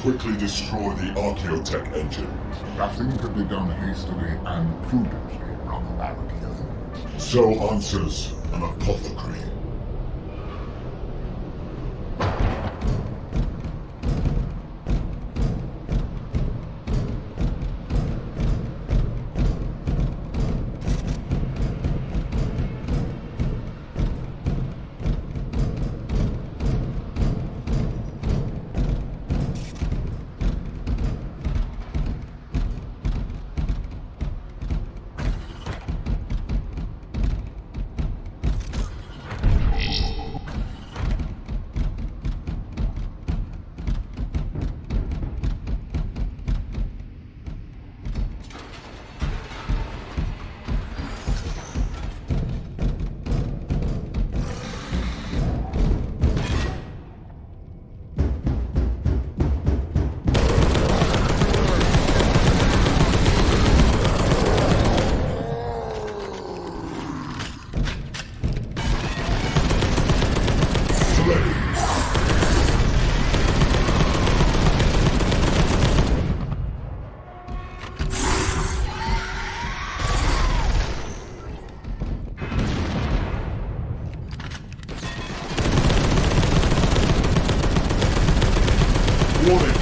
quickly destroy the archaeotech engine. Nothing can be done hastily and prudently, Brother Barakiel. So answers an apothecary. Warning!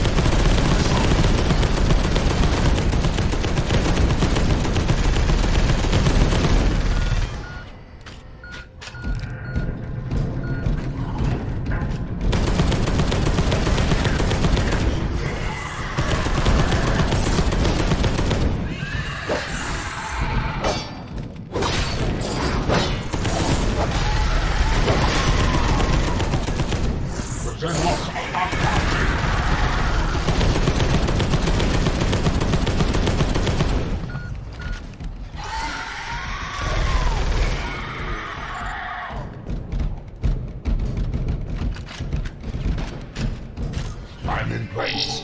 I'm in place.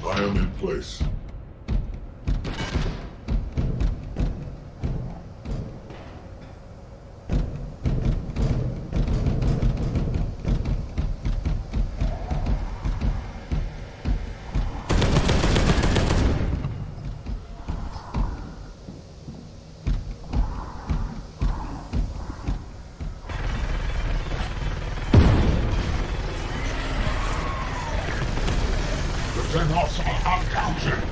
I am in place. The loss are counted.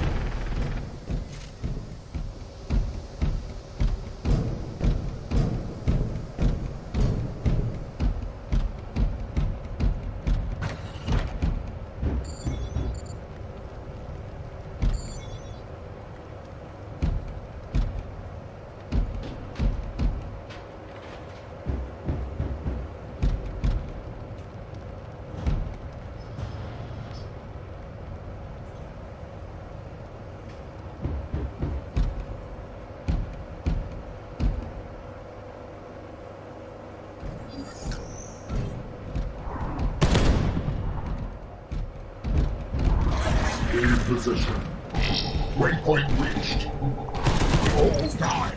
In position. Waypoint reached. All die.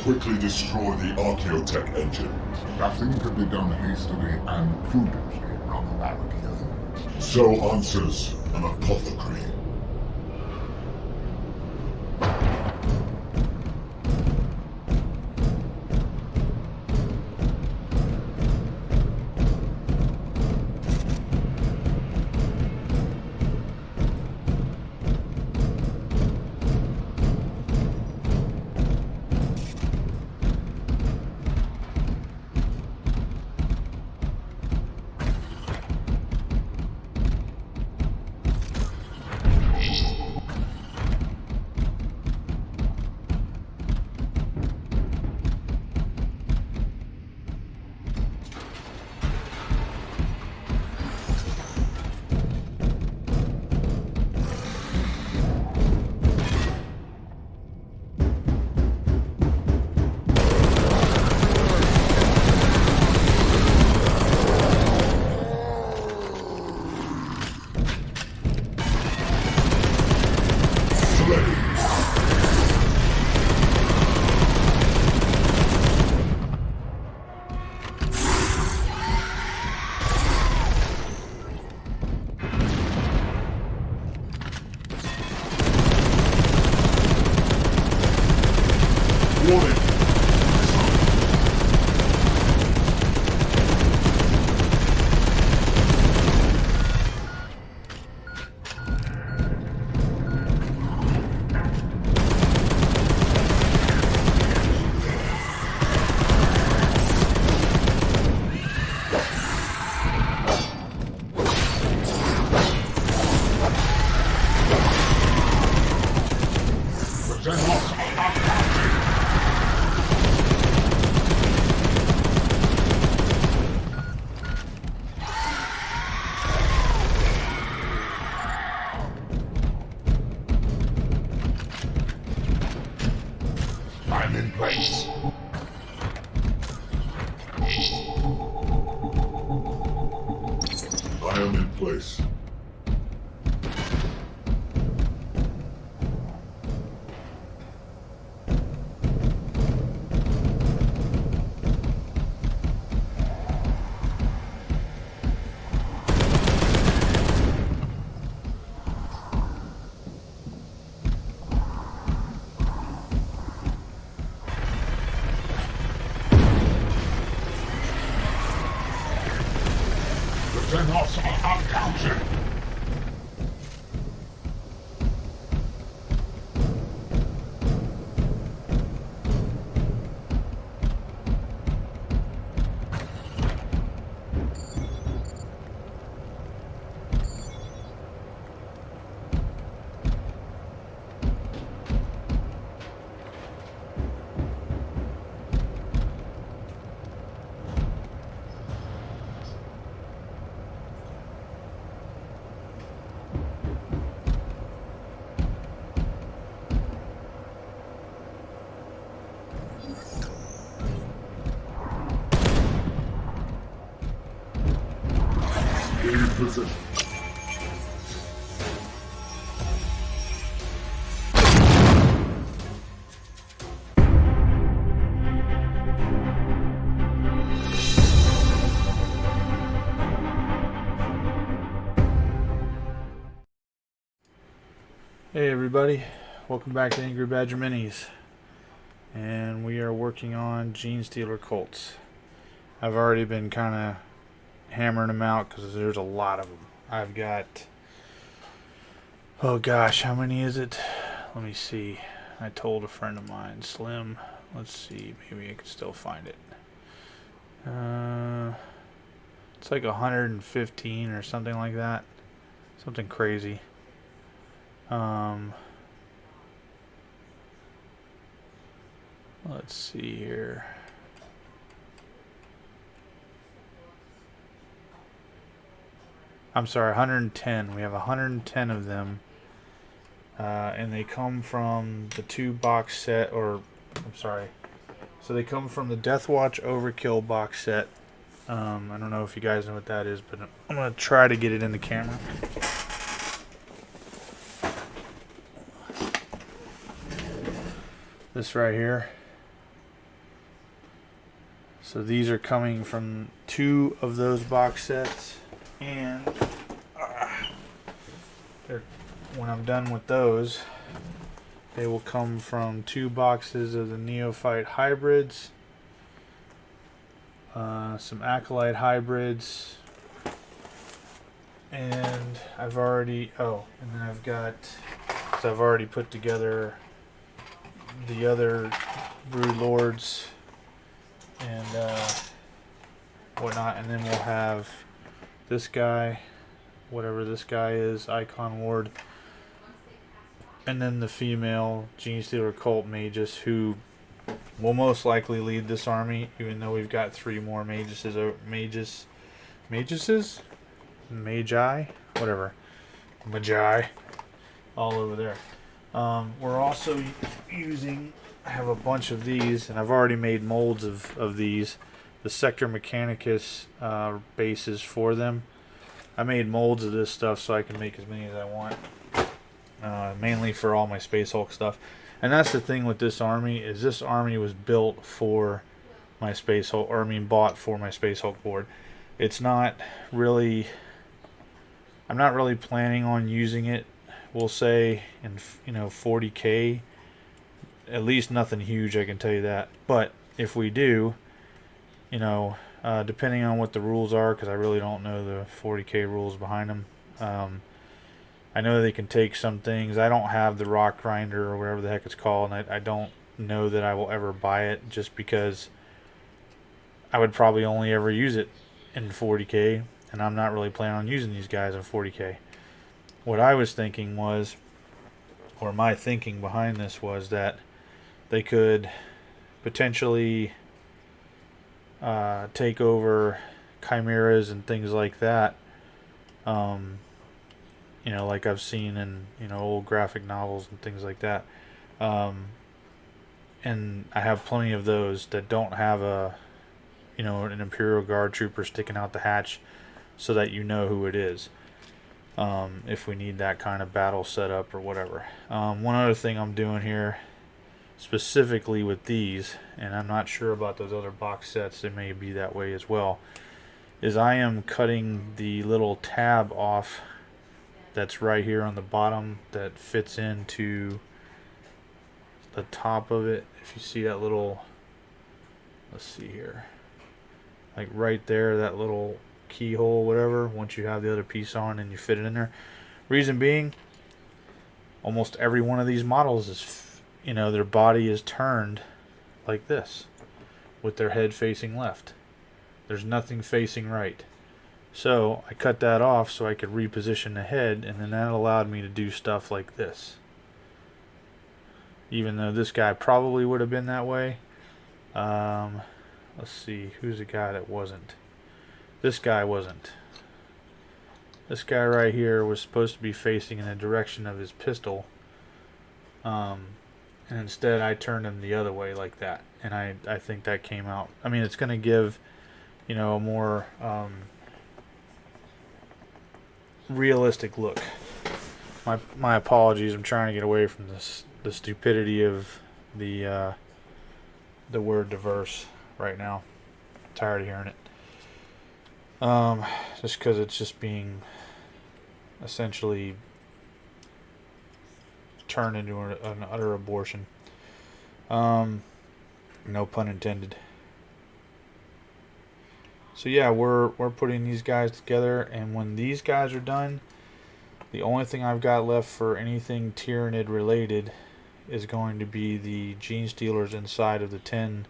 Quickly destroy the Archaeotech engine. Nothing could be done hastily and prudently, Brother Barricade. So answers an apothecary. Warning. I'm in place. I am in place. The Xenos are uncounted. In position. Hey everybody, welcome back to Angry Badger Minis, and we are working on Genestealer Colts. I've already been kind of hammering them out because there's a lot of them. I've got, oh gosh, how many is it? Let me see. I told a friend of mine, Slim. Let's see, maybe I can still find it. It's like 115 or something like that. Something crazy. Let's see here. I'm sorry, 110. We have 110 of them. And they come from the 2-box set, or, I'm sorry. So they come from the Death Watch Overkill box set. I don't know if you guys know what that is, but I'm going to try to get it in the camera. This right here. So these are coming from 2 of those box sets, and when I'm done with those, they will come from 2 boxes of the Neophyte hybrids, some Acolyte hybrids, and I've already and then I've got, so I've already put together the other Brood Lords and whatnot, and then we'll have this guy, whatever this guy is, Icon Ward, and then the female Genestealer Cult Magus, who will most likely lead this army, even though we've got 3 more Magi, all over there. We're also using, I have a bunch of these, and I've already made molds of these, the Sector Mechanicus bases for them. I made molds of this stuff so I can make as many as I want, mainly for all my Space Hulk stuff. And that's the thing with this army, is this army was built for my Space Hulk, or I mean bought for my Space Hulk board. It's not really, I'm not really planning on using it, we'll say, in 40K, at least nothing huge, I can tell you that. But if we do, depending on what the rules are, because I really don't know the 40K rules behind them. I know they can take some things. I don't have the rock grinder or whatever the heck it's called, and I don't know that I will ever buy it, just because I would probably only ever use it in 40K, and I'm not really planning on using these guys in 40K. What I was thinking was, or my thinking behind this was, that they could potentially take over chimeras and things like that, like I've seen in old graphic novels and things like that, and I have plenty of those that don't have an Imperial Guard trooper sticking out the hatch, so that you know who it is, if we need that kind of battle setup or whatever. One other thing I'm doing here, specifically with these, and I'm not sure about those other box sets, they may be that way as well, is I am cutting the little tab off that's right here on the bottom that fits into the top of it. If you see that little, let's see here, like right there, that little keyhole, whatever, once you have the other piece on and you fit it in there. Reason being, almost every one of these models is, their body is turned like this, with their head facing left. There's nothing facing right. So I cut that off so I could reposition the head, and then that allowed me to do stuff like this. Even though this guy probably would have been that way. Let's see, who's the guy that wasn't? This guy wasn't. This guy right here was supposed to be facing in the direction of his pistol. And instead I turned him the other way like that. And I think that came out. I mean, it's going to give, a more realistic look. My apologies. I'm trying to get away from the stupidity of the word diverse right now. I'm tired of hearing it. Just because it's just being essentially turned into an utter abortion. No pun intended. So yeah, we're putting these guys together, and when these guys are done, the only thing I've got left for anything Tyranid related is going to be the Genestealers inside of the 10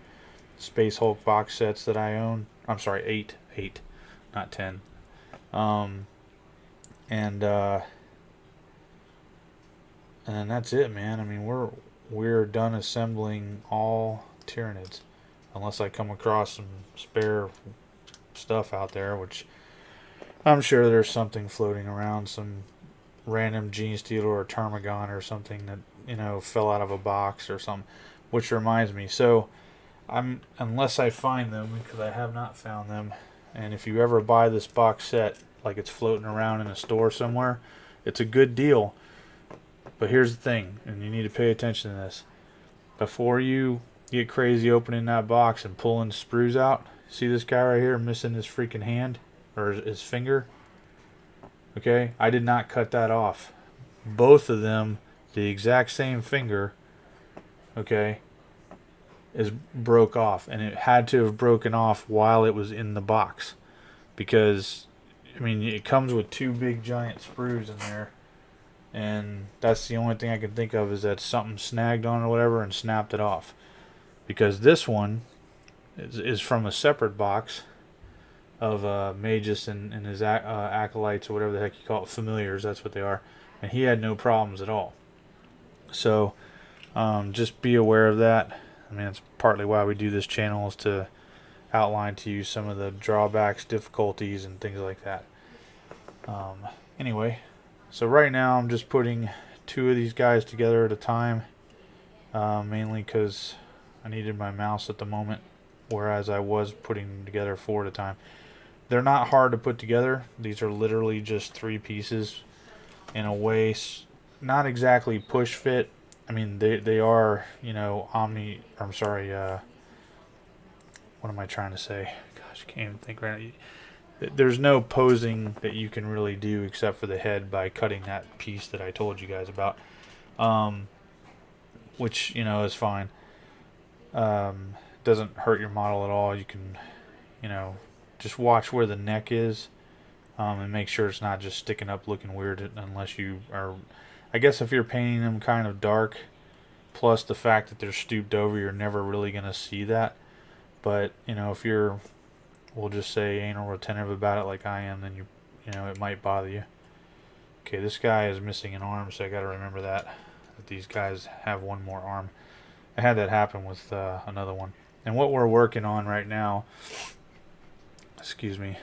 Space Hulk box sets that I own. I'm sorry, 8, not 10. And then that's it, man. I mean, we're done assembling all Tyranids, unless I come across some spare stuff out there, which I'm sure there's something floating around, some random Genestealer or Termagon or something that fell out of a box or something. Which reminds me, so unless I find them, because I have not found them, and if you ever buy this box set like it's floating around in a store somewhere, it's a good deal. But here's the thing, and you need to pay attention to this. Before you get crazy opening that box and pulling sprues out. See this guy right here missing his freaking hand or his finger? Okay, I did not cut that off. Both of them, the exact same finger, okay, is broke off, and it had to have broken off while it was in the box, because I mean it comes with two big giant sprues in there, and that's the only thing I can think of is that something snagged on or whatever and snapped it off, because this one is from a separate box of Magus and his acolytes, or whatever the heck you call it, familiars, that's what they are, and he had no problems at all. So just be aware of that. I mean, it's partly why we do this channel, is to outline to you some of the drawbacks, difficulties, and things like that. Anyway, so right now I'm just putting two of these guys together at a time, mainly because I needed my mouse at the moment, whereas I was putting them together four at a time. They're not hard to put together. These are literally just three pieces in a way, not exactly push fit. I mean, they are, you know, what am I trying to say? Gosh, I can't even think right now. There's no posing that you can really do except for the head by cutting that piece that I told you guys about, which, you know, is fine. Doesn't hurt your model at all. You can, you know, just watch where the neck is, and make sure it's not just sticking up looking weird, unless you are, I guess if you're painting them kind of dark, plus the fact that they're stooped over, you're never really going to see that. But, you know, if you're, we'll just say, anal retentive about it like I am, then you know, it might bother you. Okay, this guy is missing an arm, so I got to remember that these guys have one more arm. I had that happen with another one. And what we're working on right now, excuse me,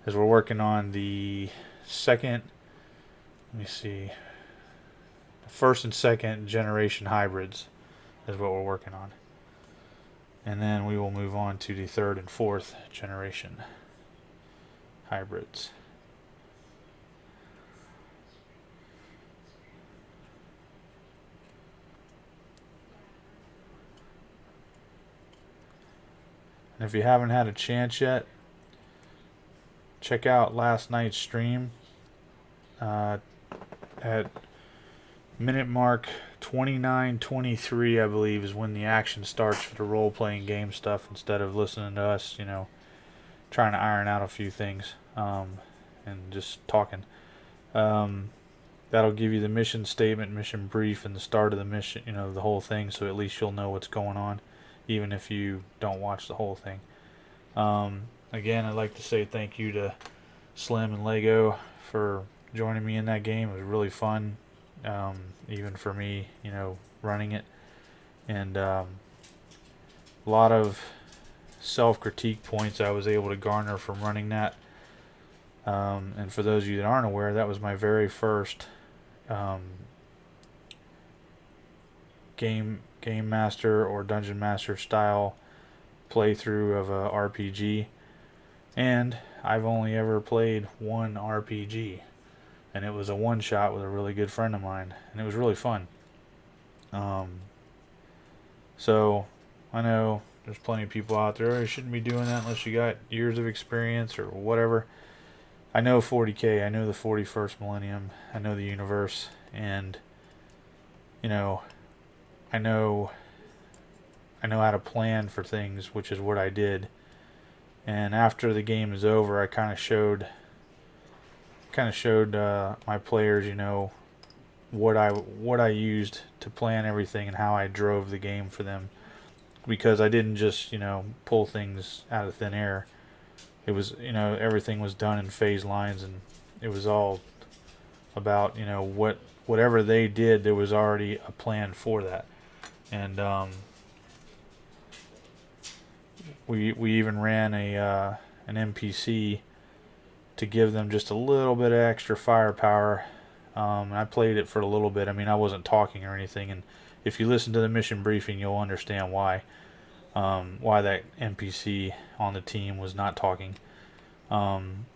is we're working on the second, let me see, the first and second generation hybrids is what we're working on. And then we will move on to the third and fourth generation hybrids. And if you haven't had a chance yet, check out last night's stream. At minute mark 29:23, I believe, is when the action starts for the role-playing game stuff, instead of listening to us, you know, trying to iron out a few things, and just talking. That'll give you the mission statement, mission brief, and the start of the mission, you know, the whole thing, so at least you'll know what's going on, even if you don't watch the whole thing. Again, I'd like to say thank you to Slim and Lego for joining me in that game. It was really fun, even for me, you know, running it. And a lot of self-critique points I was able to garner from running that. And for those of you that aren't aware, that was my very first game master or dungeon master style playthrough of a RPG, and I've only ever played one RPG, and it was a one-shot with a really good friend of mine, and it was really fun. So I know there's plenty of people out there, you shouldn't be doing that unless you got years of experience or whatever. I know 40K, I know the 41st millennium, I know the universe, and you know, I know how to plan for things, which is what I did. And after the game is over, I kind of showed my players, you know, what I used to plan everything and how I drove the game for them, because I didn't just, you know, pull things out of thin air. It was, you know, everything was done in phase lines, and it was all about, you know, whatever they did, there was already a plan for that. And we even ran an NPC to give them just a little bit of extra firepower. I played it for a little bit. I mean, I wasn't talking or anything, and if you listen to the mission briefing, you'll understand why that NPC on the team was not talking. And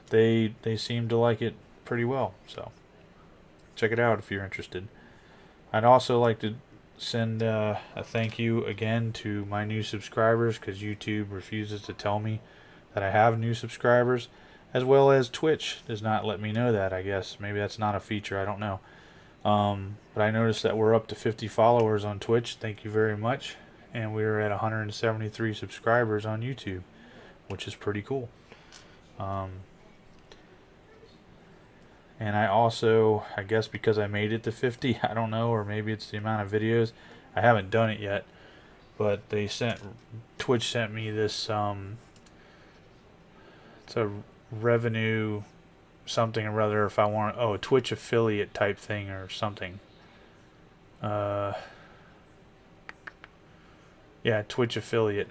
they seemed to like it pretty well, so check it out if you're interested. I'd also like to send a thank you again to my new subscribers, because YouTube refuses to tell me that I have new subscribers, as well as Twitch does not let me know that. I guess maybe that's not a feature, I don't know. But I noticed that we're up to 50 followers on Twitch. Thank you very much. And we're at 173 subscribers on YouTube, which is pretty cool. And I also, I guess because I made it to 50, I don't know, or maybe it's the amount of videos. I haven't done it yet, but Twitch sent me this, it's a revenue something or other, if I want, a Twitch affiliate type thing or something. Yeah, Twitch affiliate.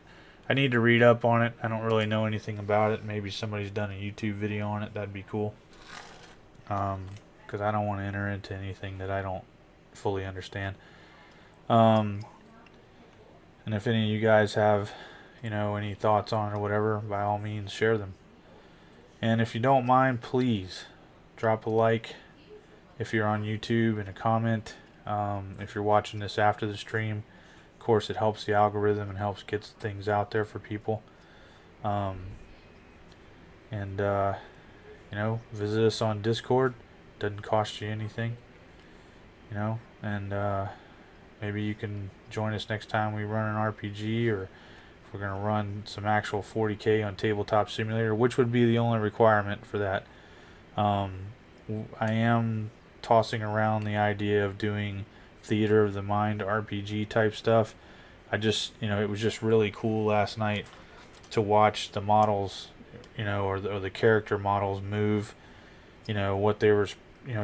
I need to read up on it. I don't really know anything about it. Maybe somebody's done a YouTube video on it. That'd be cool. Because I don't want to enter into anything that I don't fully understand. And if any of you guys have, any thoughts on it or whatever, by all means, share them. And if you don't mind, please drop a like if you're on YouTube, and a comment if you're watching this after the stream. Of course, it helps the algorithm and helps get things out there for people. Visit us on Discord. Doesn't cost you anything. And maybe you can join us next time we run an RPG, or if we're going to run some actual 40K on Tabletop Simulator, which would be the only requirement for that. I am tossing around the idea of doing Theater of the Mind RPG type stuff. It was just really cool last night to watch the models, or the character models move, what they were,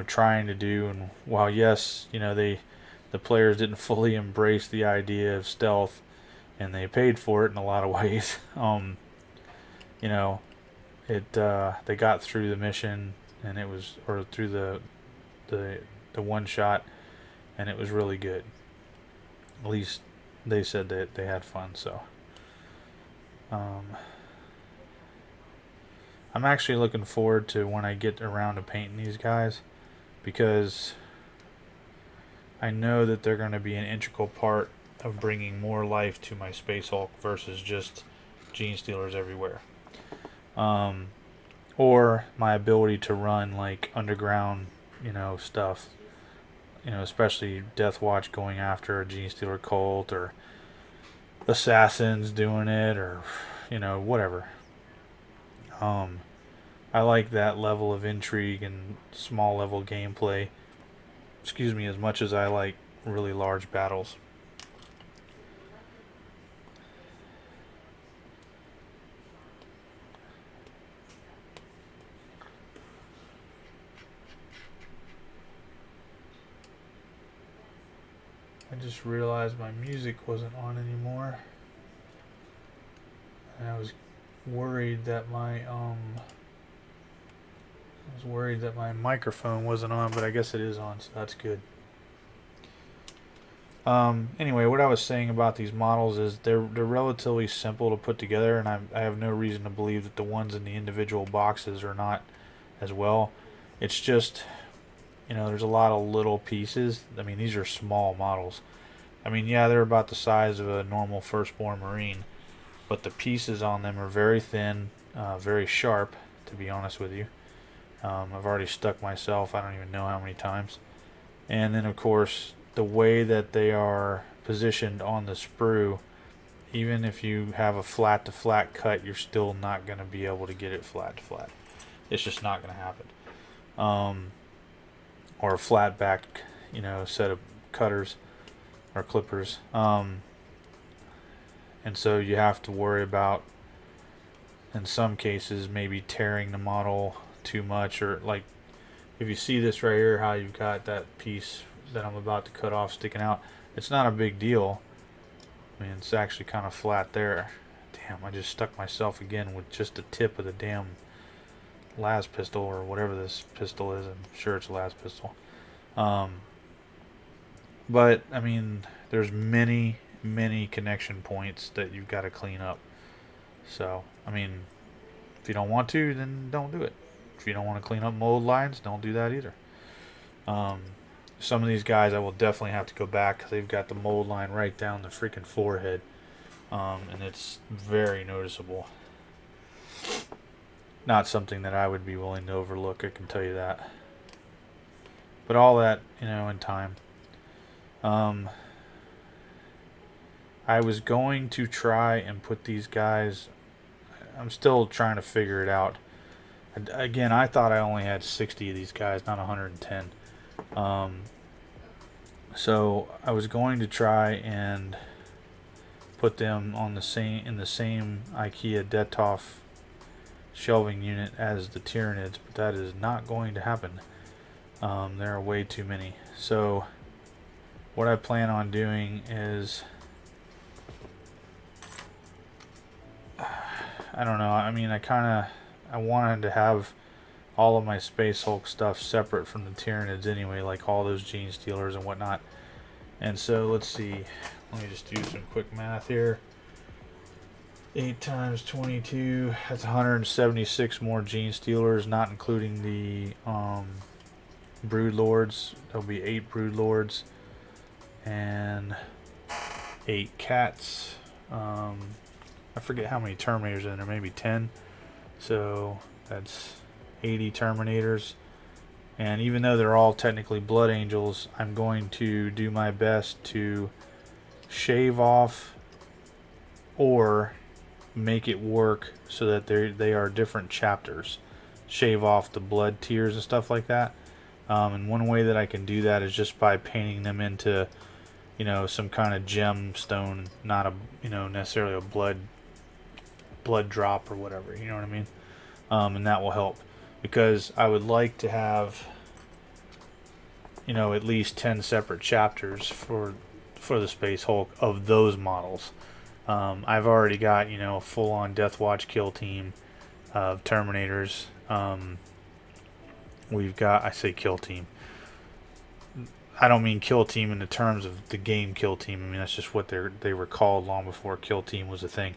trying to do. And while yes, the players didn't fully embrace the idea of stealth, and they paid for it in a lot of ways. They got through the mission, and through the one shot, and it was really good. At least they said that they had fun. So I'm actually looking forward to when I get around to painting these guys, because I know that they're going to be an integral part of bringing more life to my Space Hulk versus just Genestealers everywhere. Or my ability to run like underground, stuff. Especially Death Watch going after a Genestealer cult, or assassins doing it, or whatever. I like that level of intrigue and small level gameplay, as much as I like really large battles. I just realized my music wasn't on anymore, and I was worried that my microphone wasn't on, but I guess it is on, so that's good. Anyway, what I was saying about these models is they're relatively simple to put together, and I have no reason to believe that the ones in the individual boxes are not as well. It's just, there's a lot of little pieces. I mean, these are small models. I mean, yeah, they're about the size of a normal firstborn Marine, but the pieces on them are very thin, very sharp, to be honest with you. I've already stuck myself, I don't even know how many times. And then, of course, the way that they are positioned on the sprue, even if you have a flat to flat cut, you're still not going to be able to get it flat to flat. It's just not going to happen. Or a flat back, set of cutters or clippers. And so you have to worry about, in some cases, maybe tearing the model too much, or like if you see this right here, how you've got that piece that I'm about to cut off sticking out. It's not a big deal. I mean, it's actually kind of flat there. Damn, I just stuck myself again with just the tip of the damn las pistol, or whatever this pistol is. I'm sure it's a las pistol. But I mean, there's many connection points that you've got to clean up. So I mean, if you don't want to, then don't do it. If you don't want to clean up mold lines, don't do that either. some of these guys I will definitely have to go back because they've got the mold line right down the freaking forehead, and it's very noticeable. Not something that I would be willing to overlook, I can tell you that. But all that, you know, in time. I was going to try and put these guys, I'm still trying to figure it out. Again, I thought I only had 60 of these guys, not 110. So I was going to try and put them on the same, in the same IKEA Detolf shelving unit as the Tyranids, but that is not going to happen. There are way too many. So what I plan on doing is, I don't know, I mean, I wanted to have all of my Space Hulk stuff separate from the Tyranids anyway, like all those Genestealers and whatnot. And so let's see, let me just do some quick math here. 8 times 22, that's 176 more Genestealers, not including the Brood Lords. There'll be 8 Brood Lords and 8 cats. I forget how many Terminators in there, maybe 10. So that's 80 Terminators. And even though they're all technically Blood Angels, I'm going to do my best to shave off or make it work so that they are different chapters. Shave off the blood tiers and stuff like that. And one way that I can do that is just by painting them into, you know, some kind of gemstone, not a, you know, necessarily a blood drop or whatever, you know what I mean? And that will help, because I would like to have, you know, at least 10 separate chapters for the Space Hulk of those models. I've already got, you know, a full-on Death Watch kill team of Terminators. We've got, I say kill team, I don't mean kill team in the terms of the game kill team. I mean, that's just what they were called long before kill team was a thing.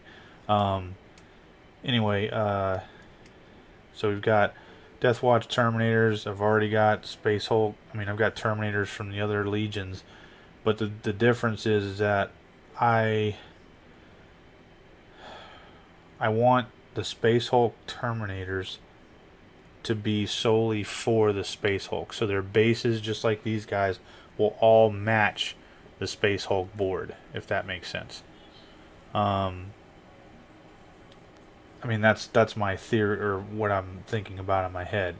Anyway, so we've got Death Watch Terminators. I've already got Space Hulk. I mean, I've got Terminators from the other legions, but the difference is that I want the Space Hulk Terminators to be solely for the Space Hulk. So their bases, just like these guys, will all match the Space Hulk board, if that makes sense. I mean, that's my theory, or what I'm thinking about in my head.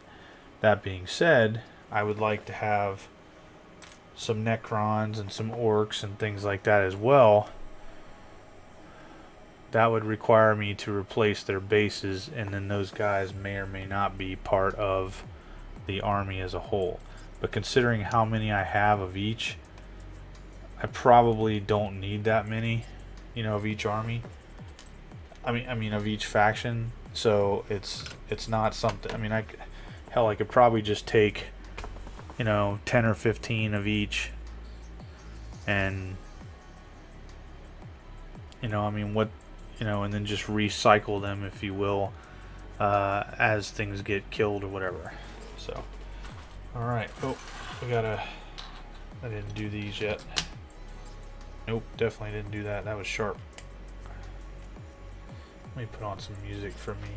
That being said, I would like to have some Necrons and some Orcs and things like that as well. That would require me to replace their bases, and then those guys may or may not be part of the army as a whole. But considering how many I have of each, I probably don't need that many, you know, of each army. I mean of each faction. So it's not something, I mean, hell, I could probably just take, you know, 10 or 15 of each, and, you know, I mean, what, you know, and then just recycle them, if you will, as things get killed or whatever. So, all right. Oh, I didn't do these yet. Nope, definitely didn't do that. That was sharp. Let me put on some music for me.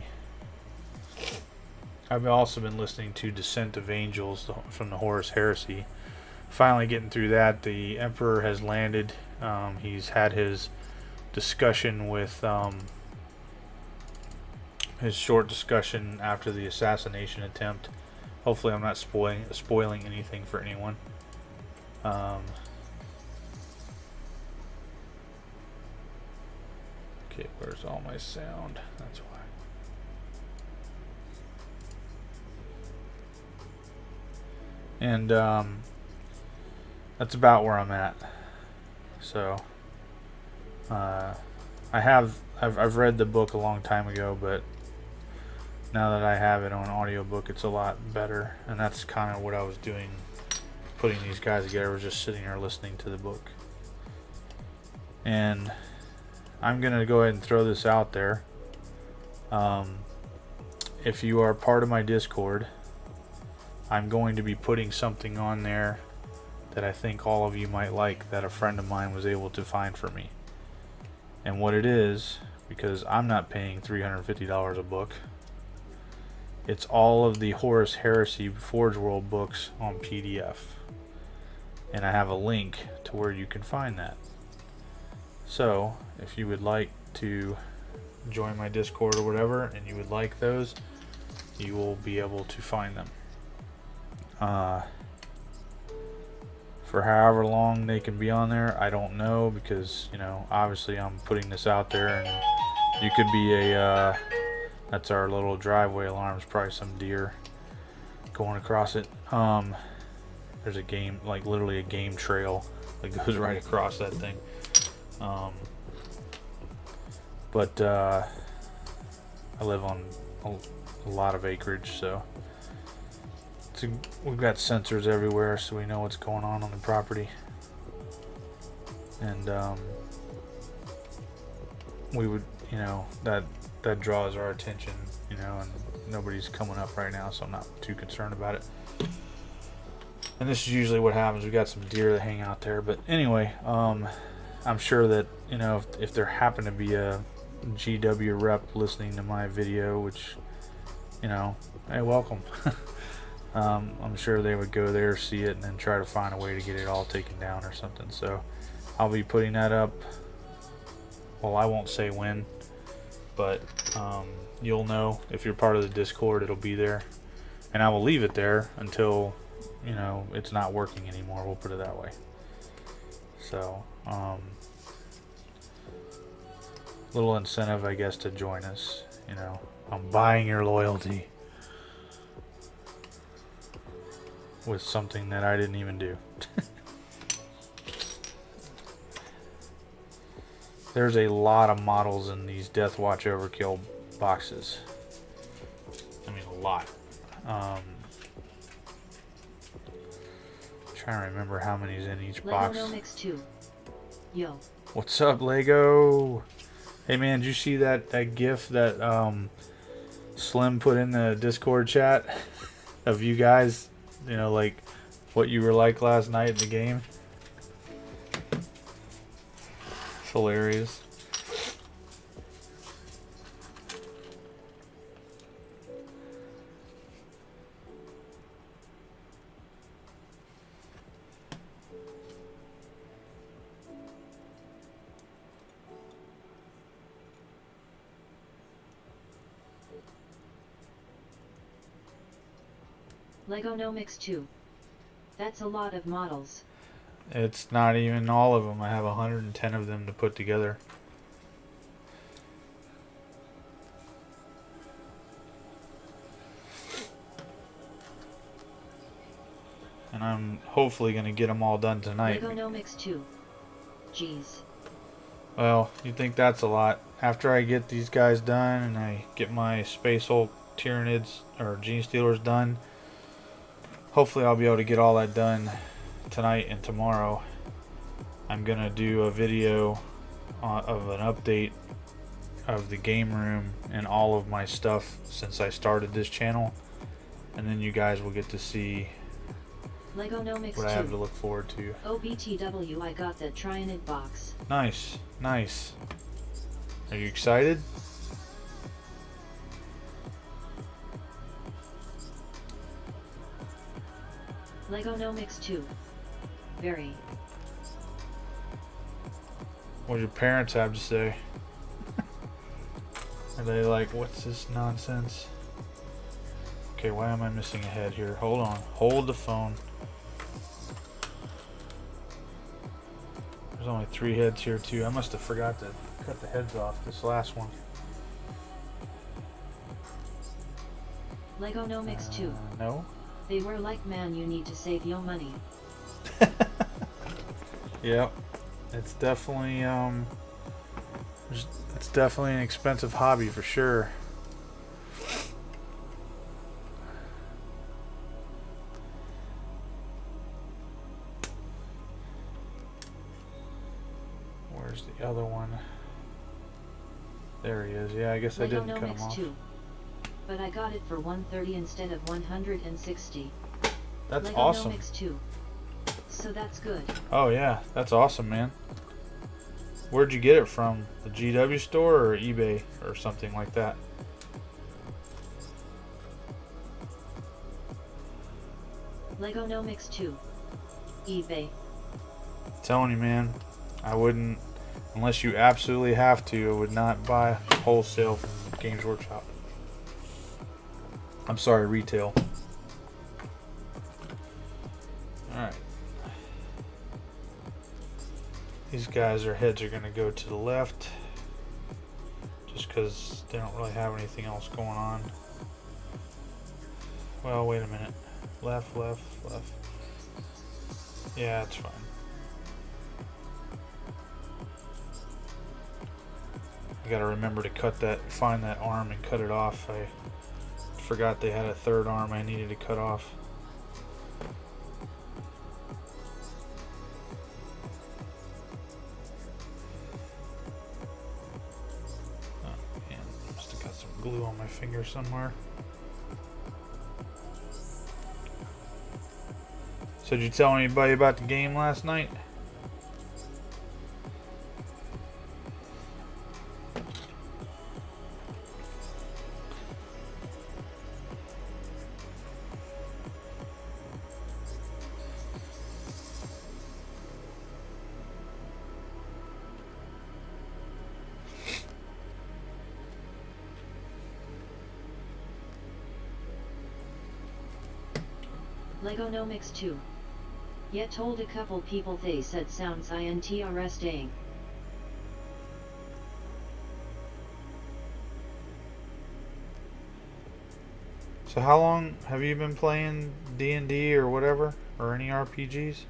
I've also been listening to Descent of Angels from the Horus Heresy. Finally getting through that. The Emperor has landed. He's had his discussion with his short discussion after the assassination attempt. Hopefully I'm not spoiling anything for anyone. Okay, where's all my sound? That's why. And that's about where I'm at. So I've read the book a long time ago, but now that I have it on audiobook, it's a lot better. And that's kind of what I was doing, putting these guys together, was just sitting there listening to the book. And I'm gonna go ahead and throw this out there. If you are part of my Discord, I'm going to be putting something on there that I think all of you might like that a friend of mine was able to find for me. And what it is, because I'm not paying $350 a book, it's all of the Horus Heresy Forge World books on PDF. And I have a link to where you can find that. So, if you would like to join my Discord or whatever, and you would like those, you will be able to find them. For however long they can be on there, I don't know, because, you know, obviously I'm putting this out there, and you could be a, that's our little driveway alarms, probably some deer going across it. There's a game, like literally a game trail that goes right across that thing. But I live on a lot of acreage, so we've got sensors everywhere, so we know what's going on the property. And we would, you know, that draws our attention, you know, and nobody's coming up right now, so I'm not too concerned about it. And this is usually what happens. We've got some deer that hang out there. But anyway, I'm sure that, you know, if there happened to be a GW rep listening to my video, which, you know, hey, welcome. I'm sure they would go there, see it, and then try to find a way to get it all taken down or something. So I'll be putting that up. Well, I won't say when, but you'll know if you're part of the Discord. It'll be there, and I will leave it there until, you know, it's not working anymore. We'll put it that way. So little incentive, I guess, to join us. You know, I'm buying your loyalty with something that I didn't even do. There's a lot of models in these Death Watch Overkill boxes. I mean, a lot. Trying to remember how many's in each box. Lego Mix 2. Yo. What's up, Lego? Hey man, did you see that GIF that Slim put in the Discord chat of you guys? You know, like what you were like last night in the game. It's hilarious. Lego No Mix 2. That's a lot of models. It's not even all of them. I have 110 of them to put together. And I'm hopefully going to get them all done tonight. Lego No Mix 2. Jeez. Well, you think that's a lot. After I get these guys done and I get my Space Hulk Tyranids or Genestealers done, hopefully I'll be able to get all that done tonight and tomorrow. I'm gonna do a video of an update of the game room and all of my stuff since I started this channel, and then you guys will get to see Lego No Mix what 2. I have to look forward to. OBTW, I got the Tyrannid box. Nice, nice. Are you excited? Lego No Mix 2. Very. What do your parents have to say? Are they like, what's this nonsense? Okay, why am I missing a head here? Hold on. Hold the phone. There's only 3 heads here too. I must have forgot to cut the heads off this last one. Lego No Mix 2. No? They were like, man, you need to save your money. Yep. It's definitely it's definitely an expensive hobby for sure. Where's the other one? There he is. Yeah, I guess I Lego didn't No cut him Mix off. 2. But I got it for 130 instead of 160. That's Lego awesome. No Mix 2. so that's good. Oh yeah, that's awesome, man. Where'd you get it from? The GW store or eBay or something like that? Legonomics 2. eBay. Telling you, man, I wouldn't, unless you absolutely have to, I would not buy wholesale from Games Workshop. I'm sorry, retail. Alright. These guys, their heads are going to go to the left. Just because they don't really have anything else going on. Well, wait a minute. Left, left, left. Yeah, it's fine. I gotta remember to cut that, find that arm and cut it off. I forgot they had a third arm I needed to cut off. Oh man, must have got some glue on my finger somewhere. So did you tell anybody about the game last night? Legonomics 2. Yet told a couple people they said sounds interesting. So how long have you been playing D&D or whatever, or any RPGs?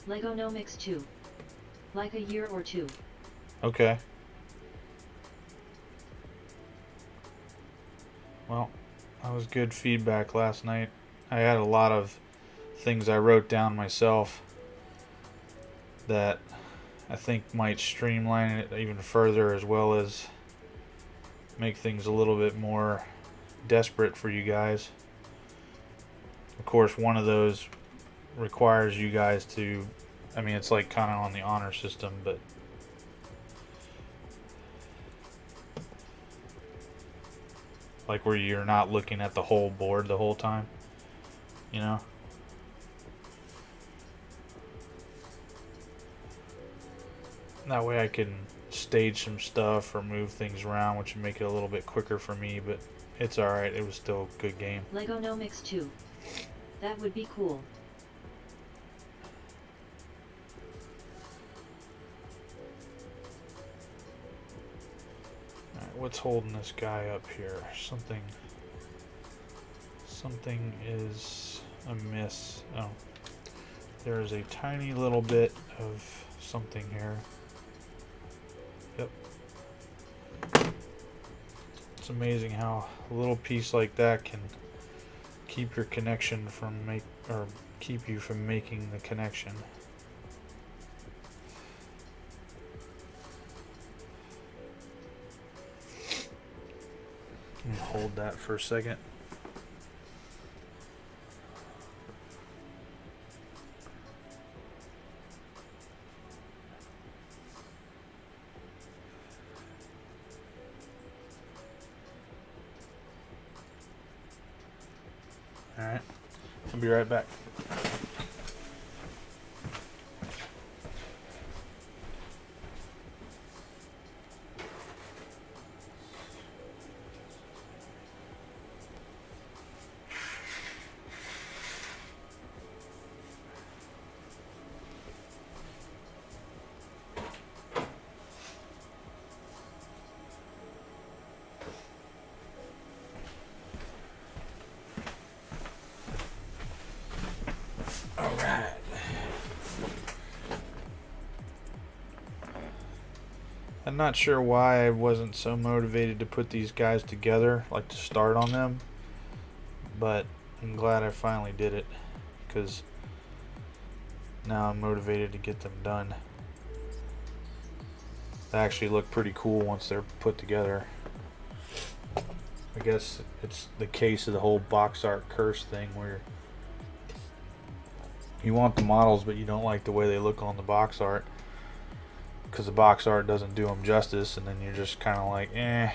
Legonomics 2. Like a year or two. Okay. Well, that was good feedback last night. I had a lot of things I wrote down myself that I think might streamline it even further, as well as make things a little bit more desperate for you guys. Of course, one of those requires you guys to, I mean, it's like kind of on the honor system, but like where you're not looking at the whole board the whole time, you know? That way I can stage some stuff or move things around, which would make it a little bit quicker for me, but it's alright. It was still a good game. Legonomics 2. That would be cool. Alright, what's holding this guy up here? Something is amiss. Oh. There is a tiny little bit of something here. Yep. It's amazing how a little piece like that can keep your connection from keep you from making the connection. Let me hold that for a second. Alright, I'll be right back. Alright. I'm not sure why I wasn't so motivated to put these guys together, like to start on them, but I'm glad I finally did it, because now I'm motivated to get them done. They actually look pretty cool once they're put together. I guess it's the case of the whole box art curse thing, where you want the models but you don't like the way they look on the box art because the box art doesn't do them justice, and then you're just kind of like, eh.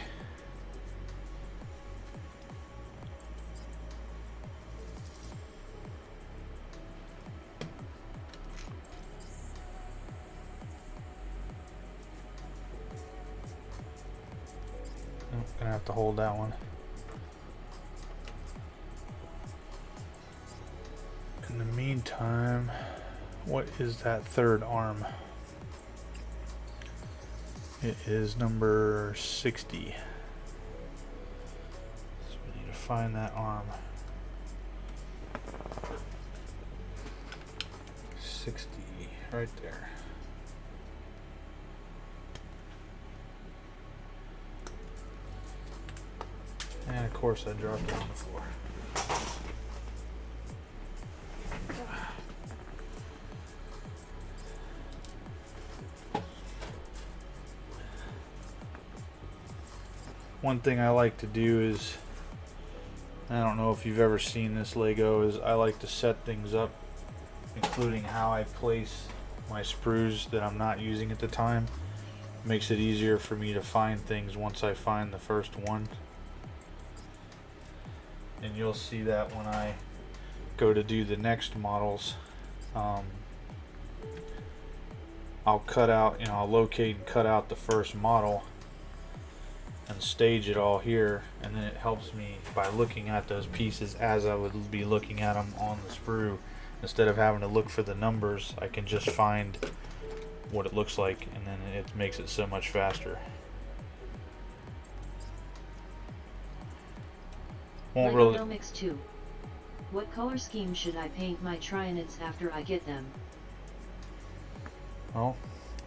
I'm gonna have to hold that one. In the meantime, what is that third arm? It is number 60. So we need to find that arm. 60, right there. And of course I dropped it on the floor. One thing I like to do is, I don't know if you've ever seen this Lego, is I like to set things up, including how I place my sprues that I'm not using at the time. Makes it easier for me to find things once I find the first one. And you'll see that when I go to do the next models. I'll cut out, I'll locate and cut out the first model and stage it all here, and then it helps me by looking at those pieces as I would be looking at them on the sprue. Instead of having to look for the numbers, I can just find what it looks like, and then it makes it so much faster. Won't really. Mix 2. What color scheme should I paint my Trionids after I get them? Well,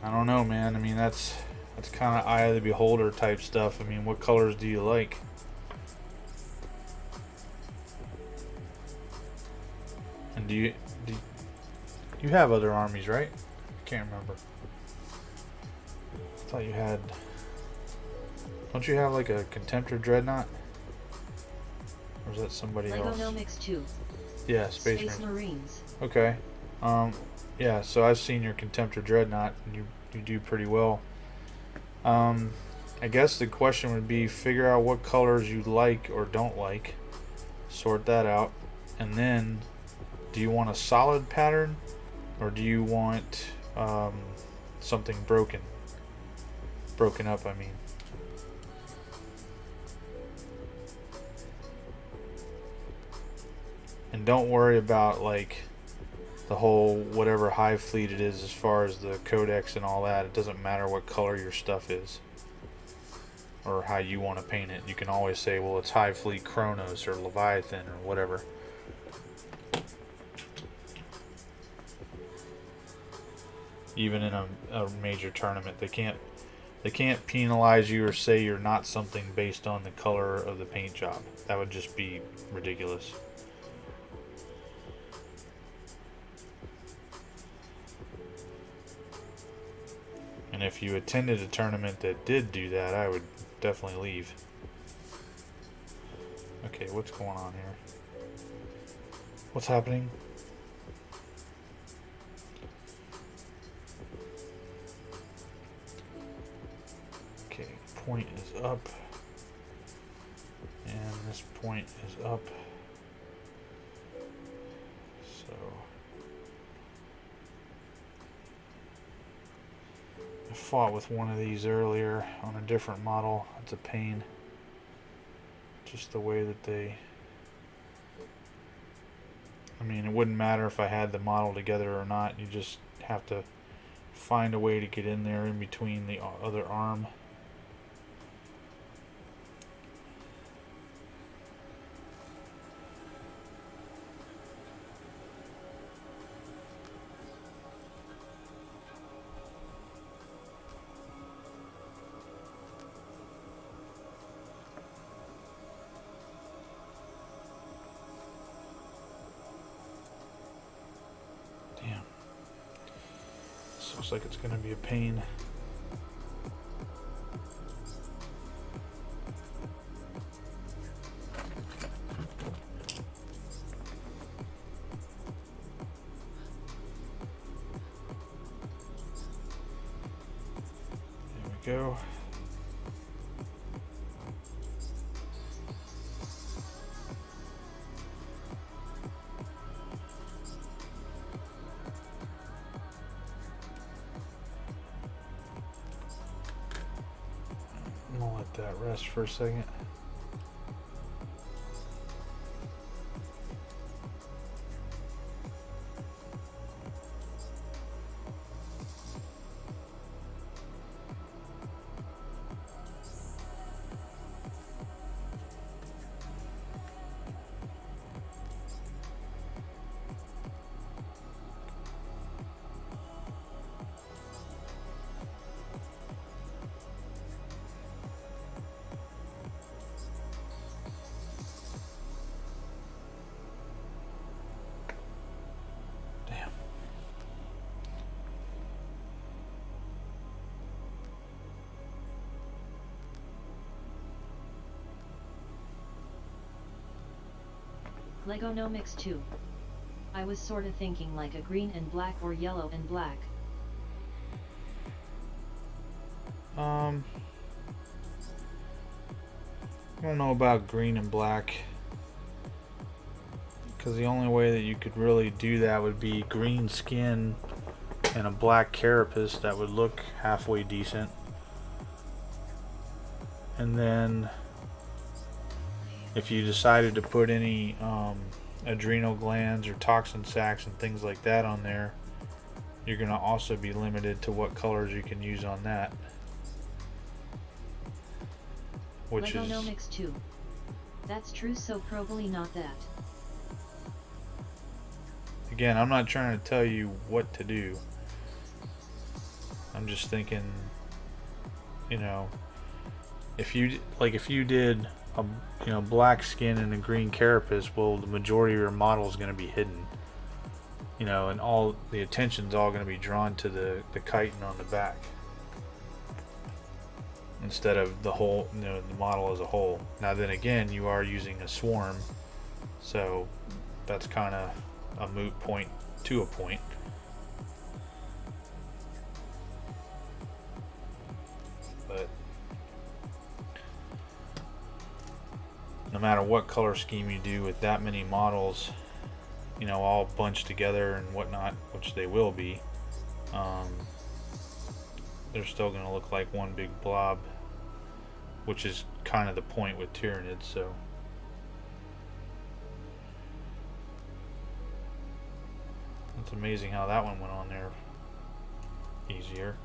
I don't know, man. I mean, that's kind of eye of the beholder type stuff. I mean, what colors do you like? And do you have other armies, right? I can't remember. I thought you had. Don't you have like a Contemptor Dreadnought? Or is that somebody else? Lego Mix 2. Yeah, Space Marines. Okay. Yeah, so I've seen your Contemptor Dreadnought, and you do pretty well. I guess the question would be, figure out what colors you like or don't like, sort that out, and then do you want a solid pattern, or do you want something broken up, I mean. And don't worry about like the whole whatever hive fleet it is as far as the codex and all that. It doesn't matter what color your stuff is or how you want to paint it. You can always say, well, it's hive fleet Kronos or Leviathan or whatever. Even in a major tournament, they can't penalize you or say you're not something based on the color of the paint job. That would just be ridiculous. And if you attended a tournament that did do that, I would definitely leave. Okay, what's going on here? What's happening? Okay, point is up. And this point is up. So I fought with one of these earlier on a different model. It's a pain. Just the way that they... I mean, it wouldn't matter if I had the model together or not. You just have to find a way to get in there in between the other arm. Looks like it's going to be a pain. go. I'm gonna let that rest for a second. Legonomics 2. I was sorta thinking like a green and black or yellow and black. I don't know about green and black, because the only way that you could really do that would be green skin and a black carapace that would look halfway decent. And then if you decided to put any adrenal glands or toxin sacs and things like that on there, you're going to also be limited to what colors you can use on that. Which Legonomics 2. That's true, so probably not that. Again, I'm not trying to tell you what to do. I'm just thinking, you know, if you did a black skin and a green carapace, well, the majority of your model is going to be hidden, you know, and all the attention's all going to be drawn to the chitin on the back instead of the whole, you know, the model as a whole. Now then again, you are using a swarm, so that's kind of a moot point to a point. But no matter what color scheme you do with that many models, you know, all bunched together and whatnot, which they will be, they're still going to look like one big blob, which is kind of the point with Tyranids. So it's amazing how that one went on there easier.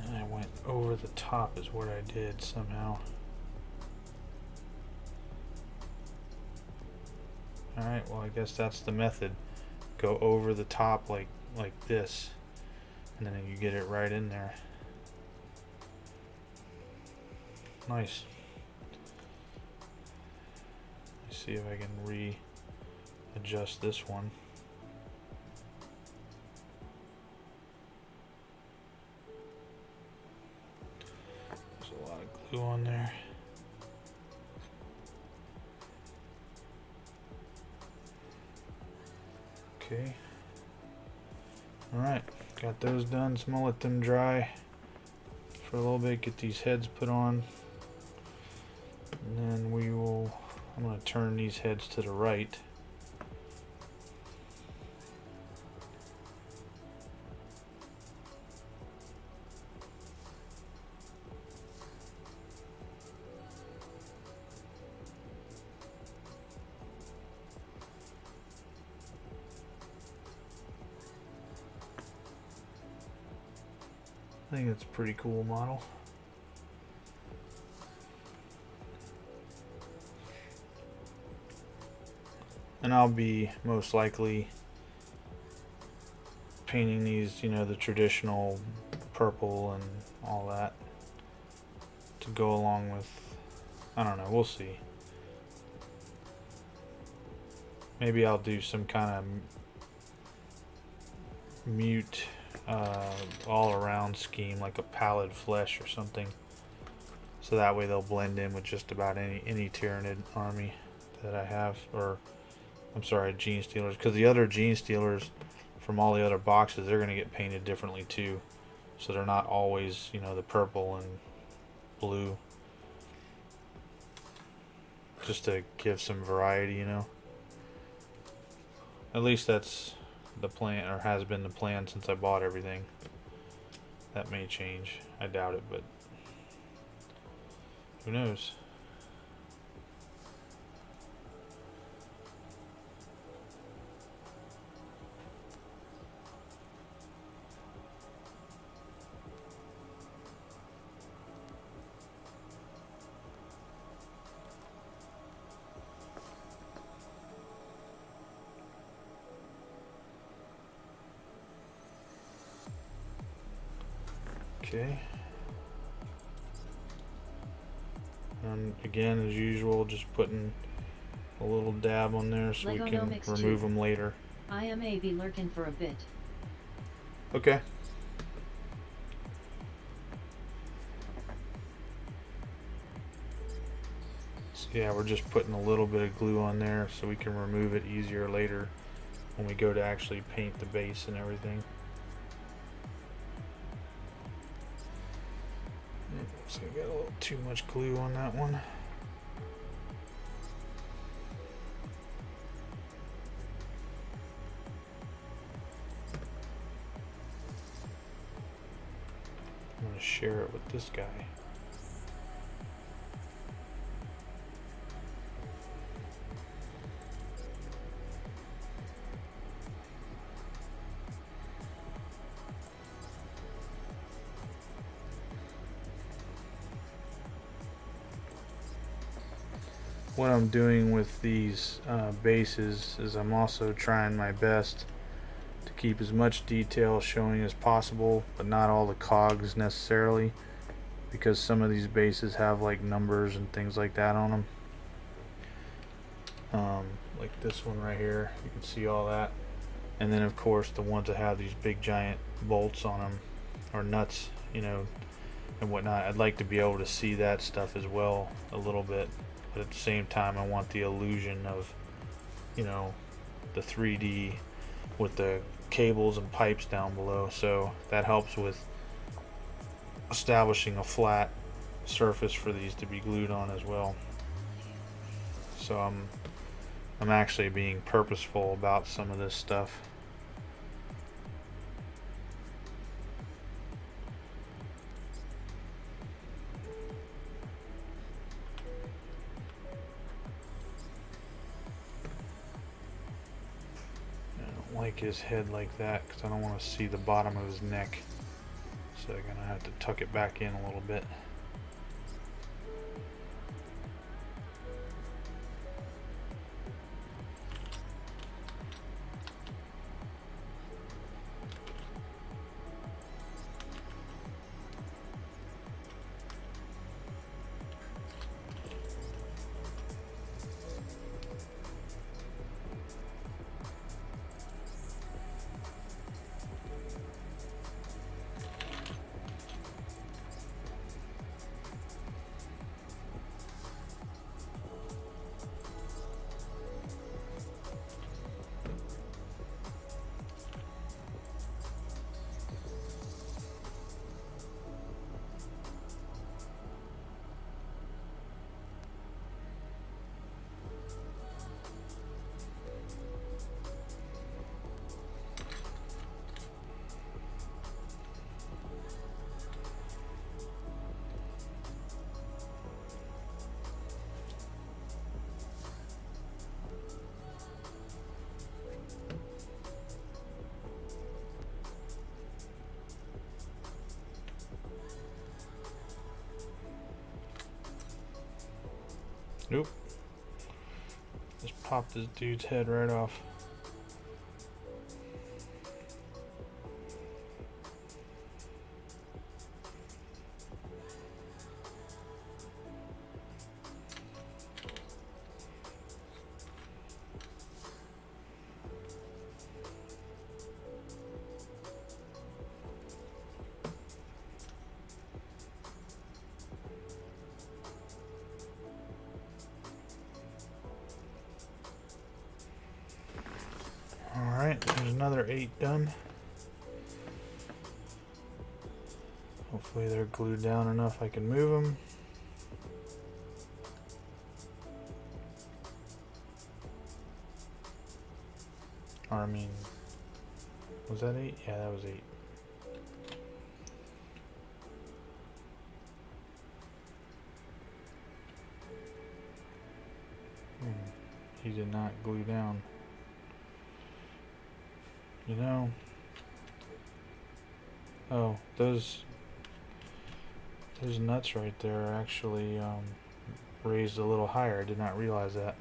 And I went over the top is what I did somehow. Alright, well I guess that's the method. Go over the top like this, and then you get it right in there. Nice. Let's see if I can readjust this one. There's a lot of glue on there. Okay. Alright, got those done, so I'm gonna let them dry for a little bit, get these heads put on, and then I'm gonna turn these heads to the right. I think it's a pretty cool model. And I'll be most likely painting these, you know, the traditional purple and all that to go along with, I don't know, we'll see. Maybe I'll do some kind of mute all around scheme, like a pallid flesh or something, so that way they'll blend in with just about any Tyranid army that I have, or I'm sorry, Genestealers, because the other Genestealers from all the other boxes, they're going to get painted differently too. So they're not always, you know, the purple and blue. Just to give some variety, you know. At least that's the plan, or has been the plan since I bought everything. That may change. I doubt it, but who knows? Okay. And again, as usual, just putting a little dab on there so we can remove them later. I may be lurking for a bit. Okay. So yeah, we're just putting a little bit of glue on there so we can remove it easier later when we go to actually paint the base and everything. So I got a little too much glue on that one. I'm going to share it with this guy. What I'm doing with these bases is I'm also trying my best to keep as much detail showing as possible, but not all the cogs necessarily, because some of these bases have like numbers and things like that on them. Like this one right here, you can see all that. And then of course the ones that have these big giant bolts on them, or nuts, you know, and whatnot. I'd like to be able to see that stuff as well a little bit. But at the same time, I want the illusion of, you know, the 3D with the cables and pipes down below. So that helps with establishing a flat surface for these to be glued on as well. So I'm actually being purposeful about some of this stuff. Like his head like that because I don't want to see the bottom of his neck, so I'm gonna have to tuck it back in a little bit. Nope. Just popped this dude's head right off. another 8 done. Hopefully they're glued down enough I can move them. Or I mean, was that 8? Yeah, that was 8. He did not glue down. You know, oh, those nuts right there are actually raised a little higher. I did not realize that.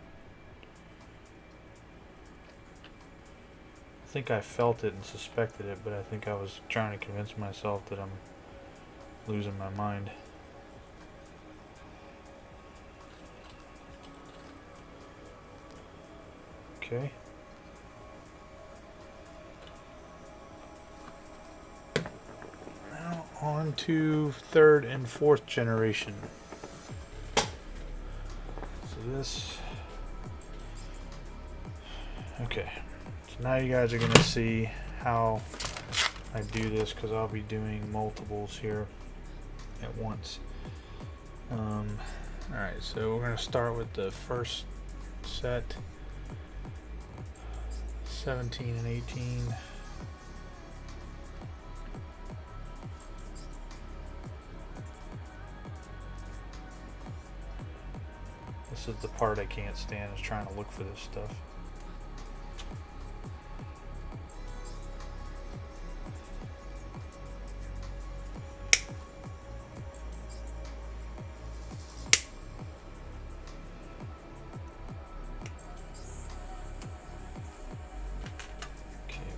I think I felt it and suspected it, but I think I was trying to convince myself that I'm losing my mind. Okay. Now on to 3rd and 4th generation. So this. Okay. So now you guys are going to see how I do this, because I'll be doing multiples here at once. Alright, so we're going to start with the first set. 17 and 18. This is the part I can't stand, is trying to look for this stuff.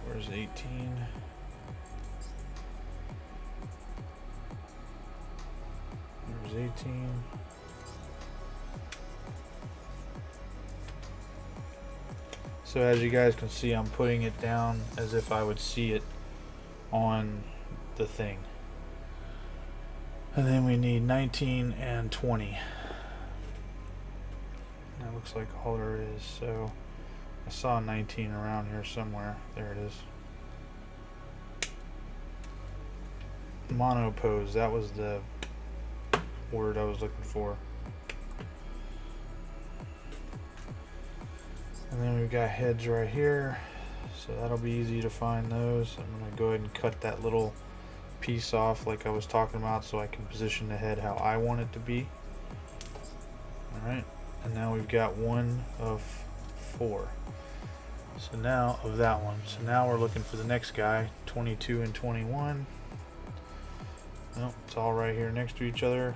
Where's 18? There's 18. So as you guys can see, I'm putting it down as if I would see it on the thing. And then we need 19 and 20. That looks like all there is. So I saw 19 around here somewhere. There it is. Monopose, that was the word I was looking for. And then we've got heads right here, so that'll be easy to find those. I'm going to go ahead and cut that little piece off like I was talking about, so I can position the head how I want it to be. Alright, and now we've got 1 of 4. So now, of that one. So now we're looking for the next guy, 22 and 21. Well, it's all right here next to each other.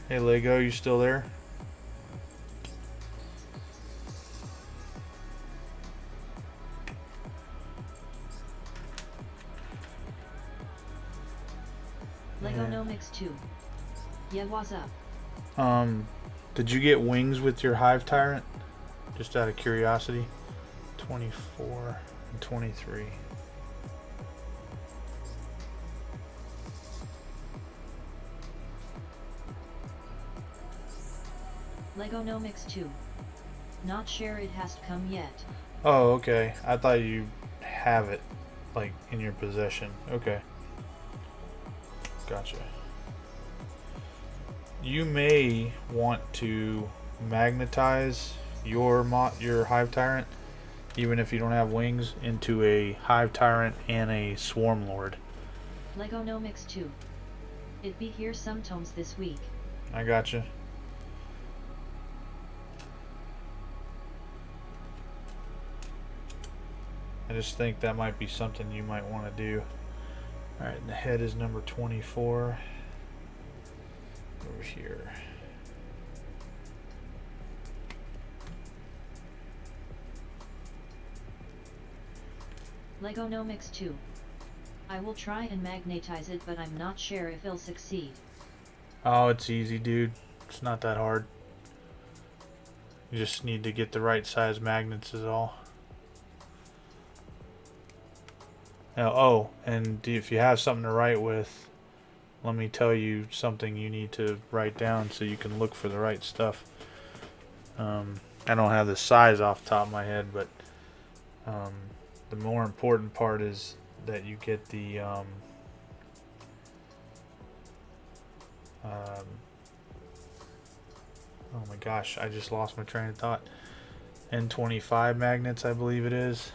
Hey Lego, you still there? Legonomics 2. Yeah, what's up? Did you get wings with your Hive Tyrant? Just out of curiosity. 24 and 23. Legonomics 2. Not sure it has come yet. Oh, okay. I thought you have it, like, in your possession. Okay. Gotcha. You may want to magnetize your Hive Tyrant, even if you don't have wings, into a Hive Tyrant and a Swarm Lord. Legonomics 2. It be here sometimes this week. I gotcha. I just think that might be something you might want to do. Alright, and the head is number 24. Over here. Legonomics 2. I will try and magnetize it, but I'm not sure if it'll succeed. Oh, it's easy, dude. It's not that hard. You just need to get the right size magnets is all. Oh, and if you have something to write with, let me tell you something you need to write down so you can look for the right stuff. I don't have the size off the top of my head, but the more important part is that you get the oh my gosh, I just lost my train of thought. N25 magnets, I believe it is.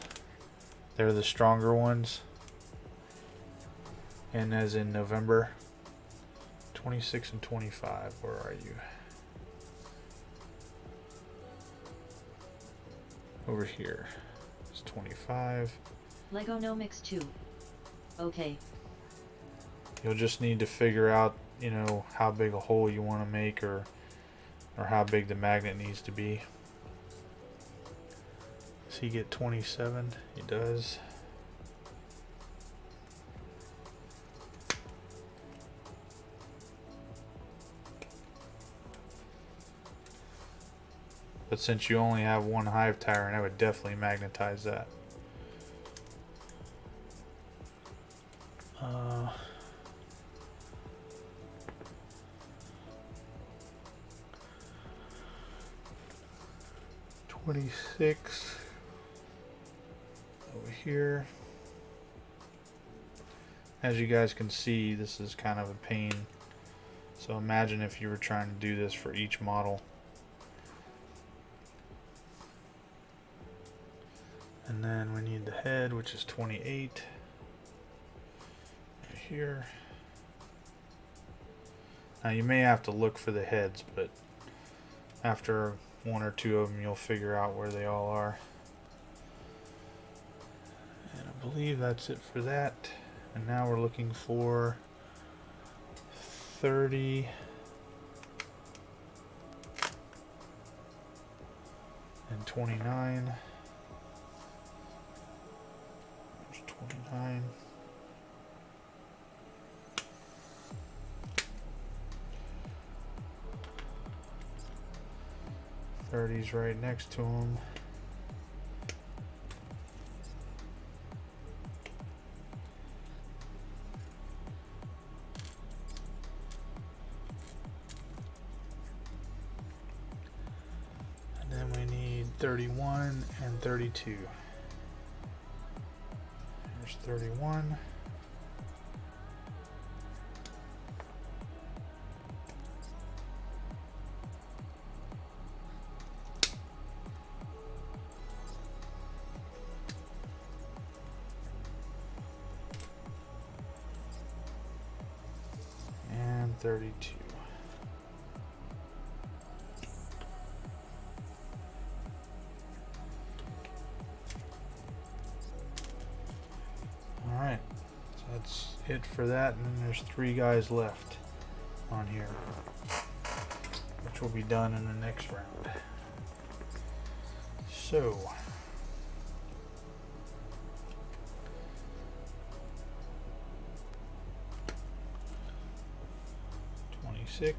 They're the stronger ones. And as in November. 26 and 25, where are you? Over here. It's 25. Legonomics 2. Okay. You'll just need to figure out, you know, how big a hole you want to make, or how big the magnet needs to be. Does he get 27? He does. But since you only have one hive tyrant, I would definitely magnetize that. $26 over here. As you guys can see, this is kind of a pain. So imagine if you were trying to do this for each model. And then we need the head, which is 28 right here. Now you may have to look for the heads, but after one or two of them you'll figure out where they all are. And I believe that's it for that. And now we're looking for 30 and 29. 29. Thirty's right next to him. And then we need 31 and 32. 31. And 32. Alright, so that's it for that, and then there's 3 guys left on here, which will be done in the next round. So, $26.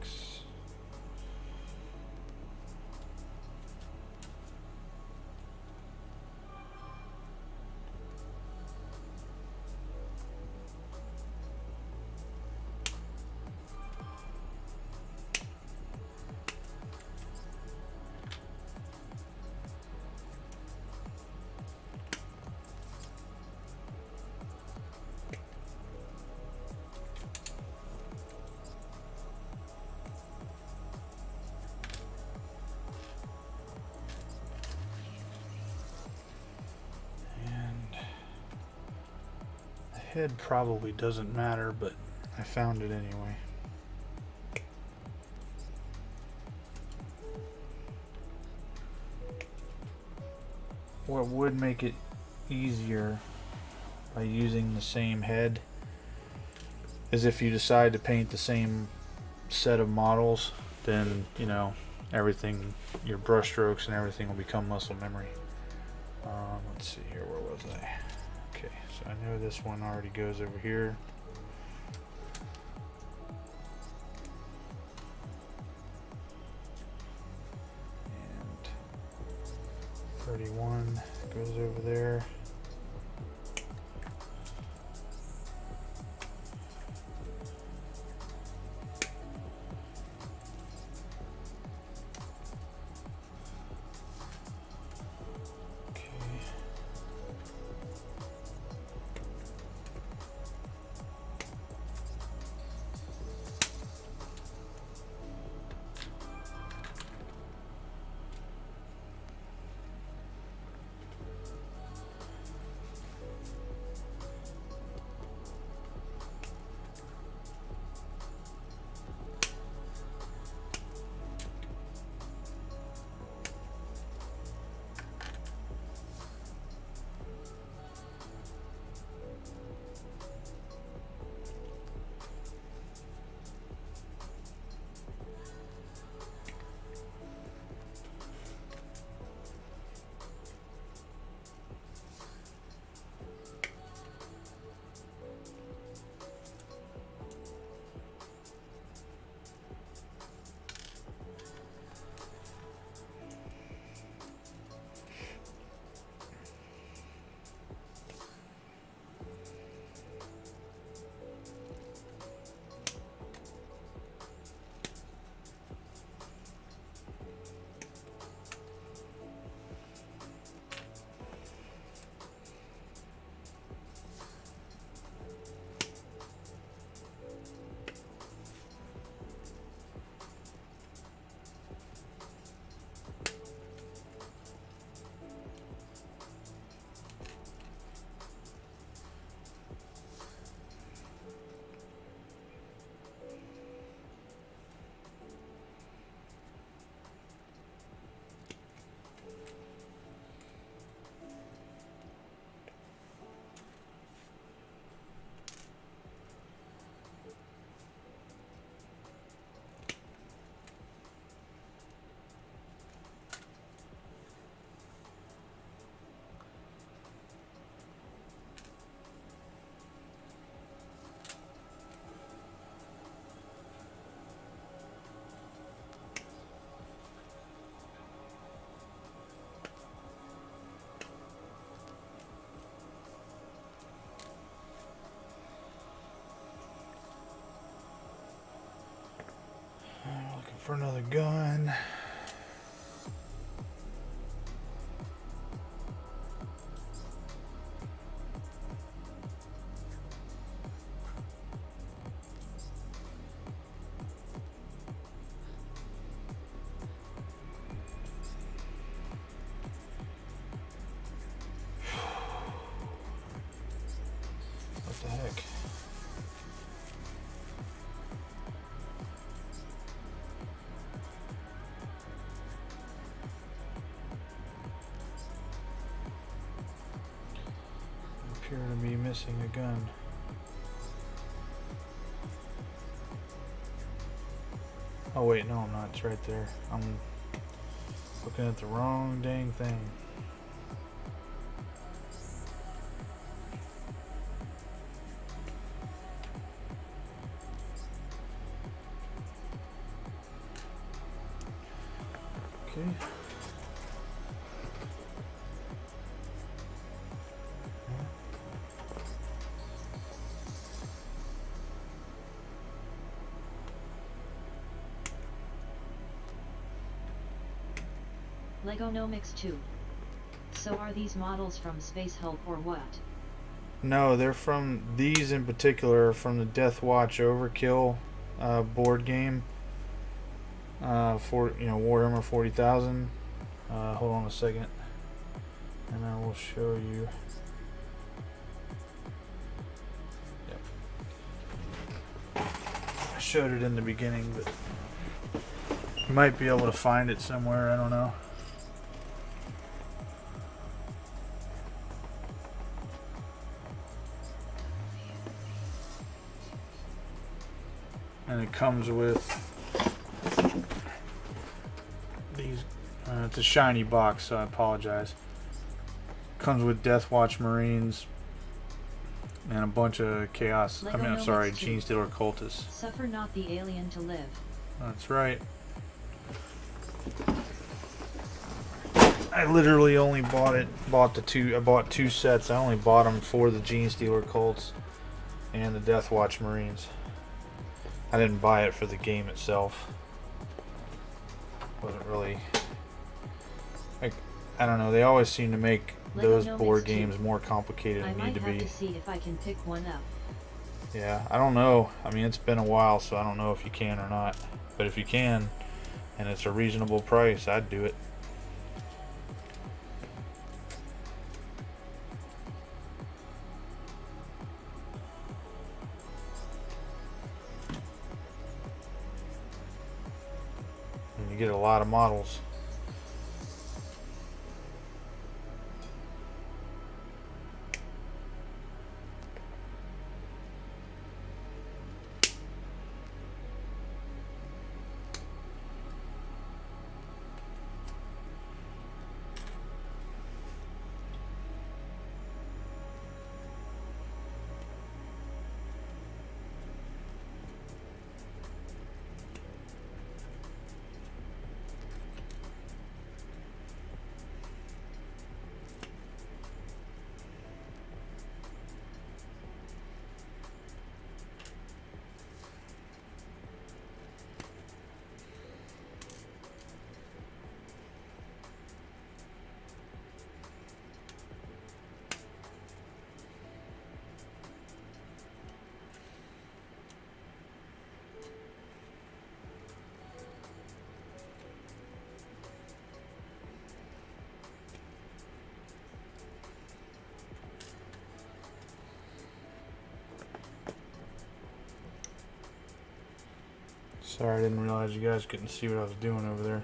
Head probably doesn't matter, but I found it anyway. What would make it easier by using the same head is if you decide to paint the same set of models, then, you know, everything, your brush strokes and everything will become muscle memory. Let's see here, where was I? Okay, so I know this one already goes over here. And 31 goes over there. for another gun. What the heck? Appear to be missing a gun. Oh wait, no I'm not, it's right there. I'm looking at the wrong dang thing. Okay. Legonomics 2. So are these models from Space Hulk or what? No, they're from, these in particular are from the Death Watch Overkill board game for, you know, Warhammer 40,000. Hold on a second and I will show you. Yep. I showed it in the beginning, but you might be able to find it somewhere, I don't know. And it comes with these, it's a shiny box, so I apologize. Comes with Death Watch Marines and a bunch of Chaos, I mean, I'm sorry, Genestealer Cultists. Suffer not the alien to live. That's right. I literally only bought two sets. I only bought them for the Genestealer Cults and the Death Watch Marines. I didn't buy it for the game itself. Wasn't really, like, I don't know, they always seem to make those board games more complicated than they need to be. I might have to see if I can pick one up. Yeah, I don't know. I mean, it's been a while, so I don't know if you can or not. But if you can, and it's a reasonable price, I'd do it. And you get a lot of models. Sorry, I didn't realize you guys couldn't see what I was doing over there.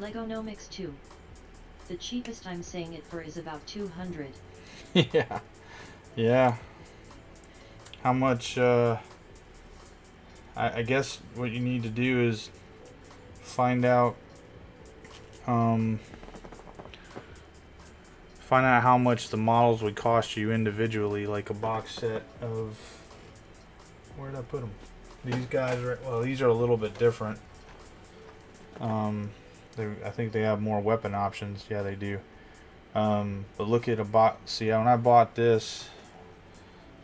Legonomics 2. The cheapest I'm saying it for is about 200. Yeah. Yeah. How much I guess what you need to do is find out how much the models would cost you individually, like a box set of, where did I put them? These guys are, well, these are a little bit different. I think they have more weapon options. Yeah, they do. But look at a box. See, when I bought this,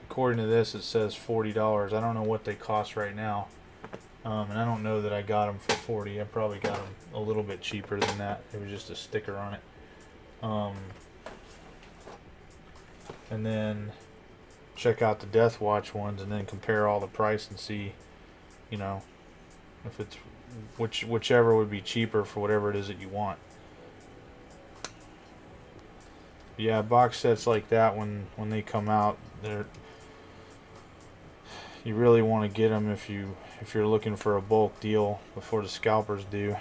according to this, it says $40. I don't know what they cost right now. And I don't know that I got them for $40. I probably got them a little bit cheaper than that. It was just a sticker on it. And then check out the Death Watch ones, and then compare all the price and see, you know, if it's whichever would be cheaper for whatever it is that you want. Yeah, box sets like that, when they come out, you really want to get them if you're looking for a bulk deal before the scalpers do.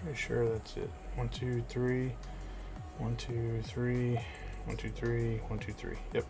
Pretty sure that's it. 1, 2, 3. 1, 2, 3. 1, 2, 3. 1, 2, 3. Yep.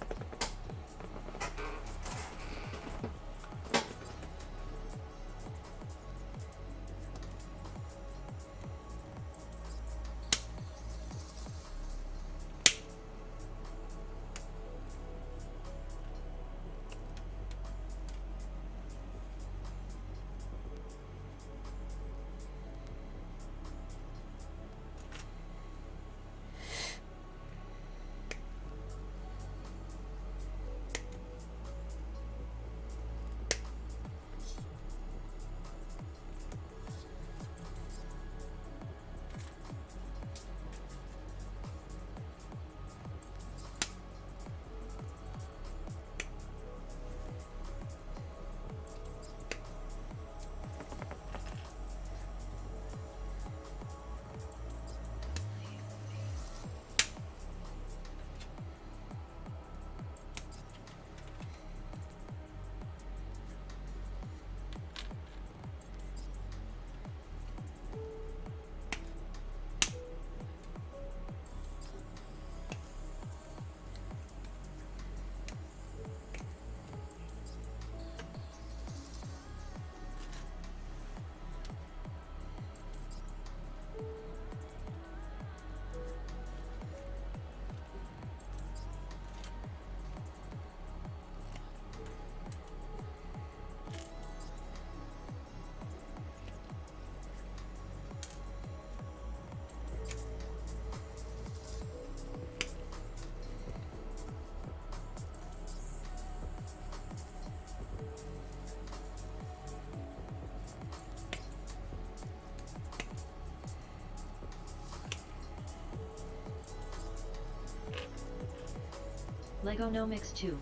Lego no mix 2.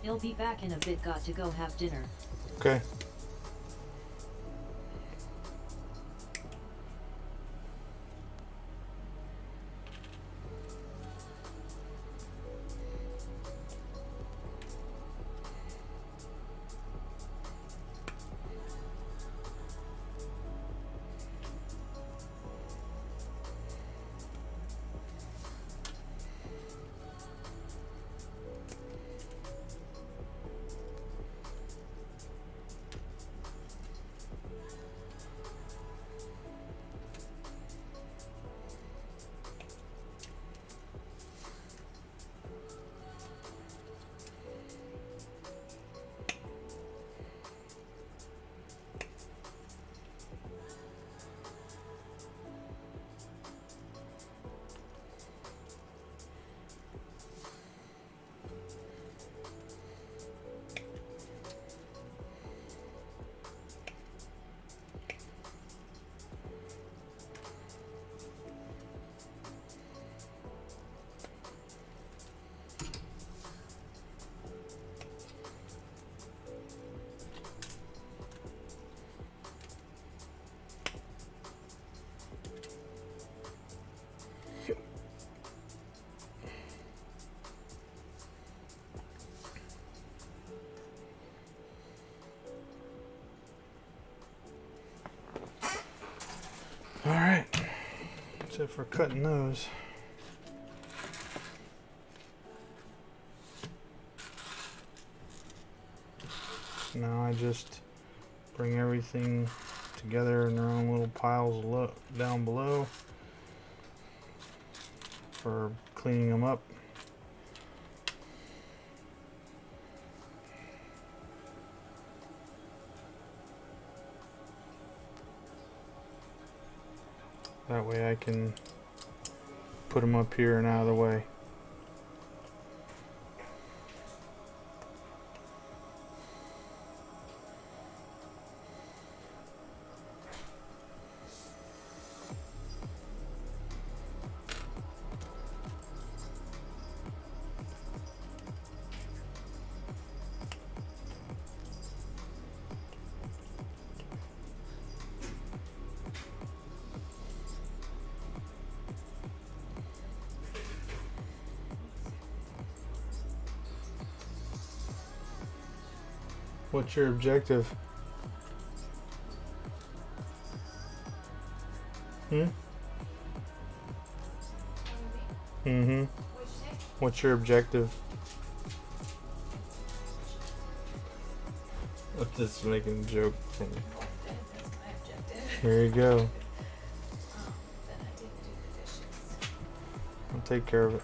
He'll be back in a bit, got to go have dinner. Okay. Except for cutting those. Now I just bring everything together in their own little piles down below for cleaning them up. That way I can put them up here and out of the way. What's your objective? What's your objective? I'm just making a joke. That's my objective. There you go. Then I didn't do the dishes. I'll take care of it.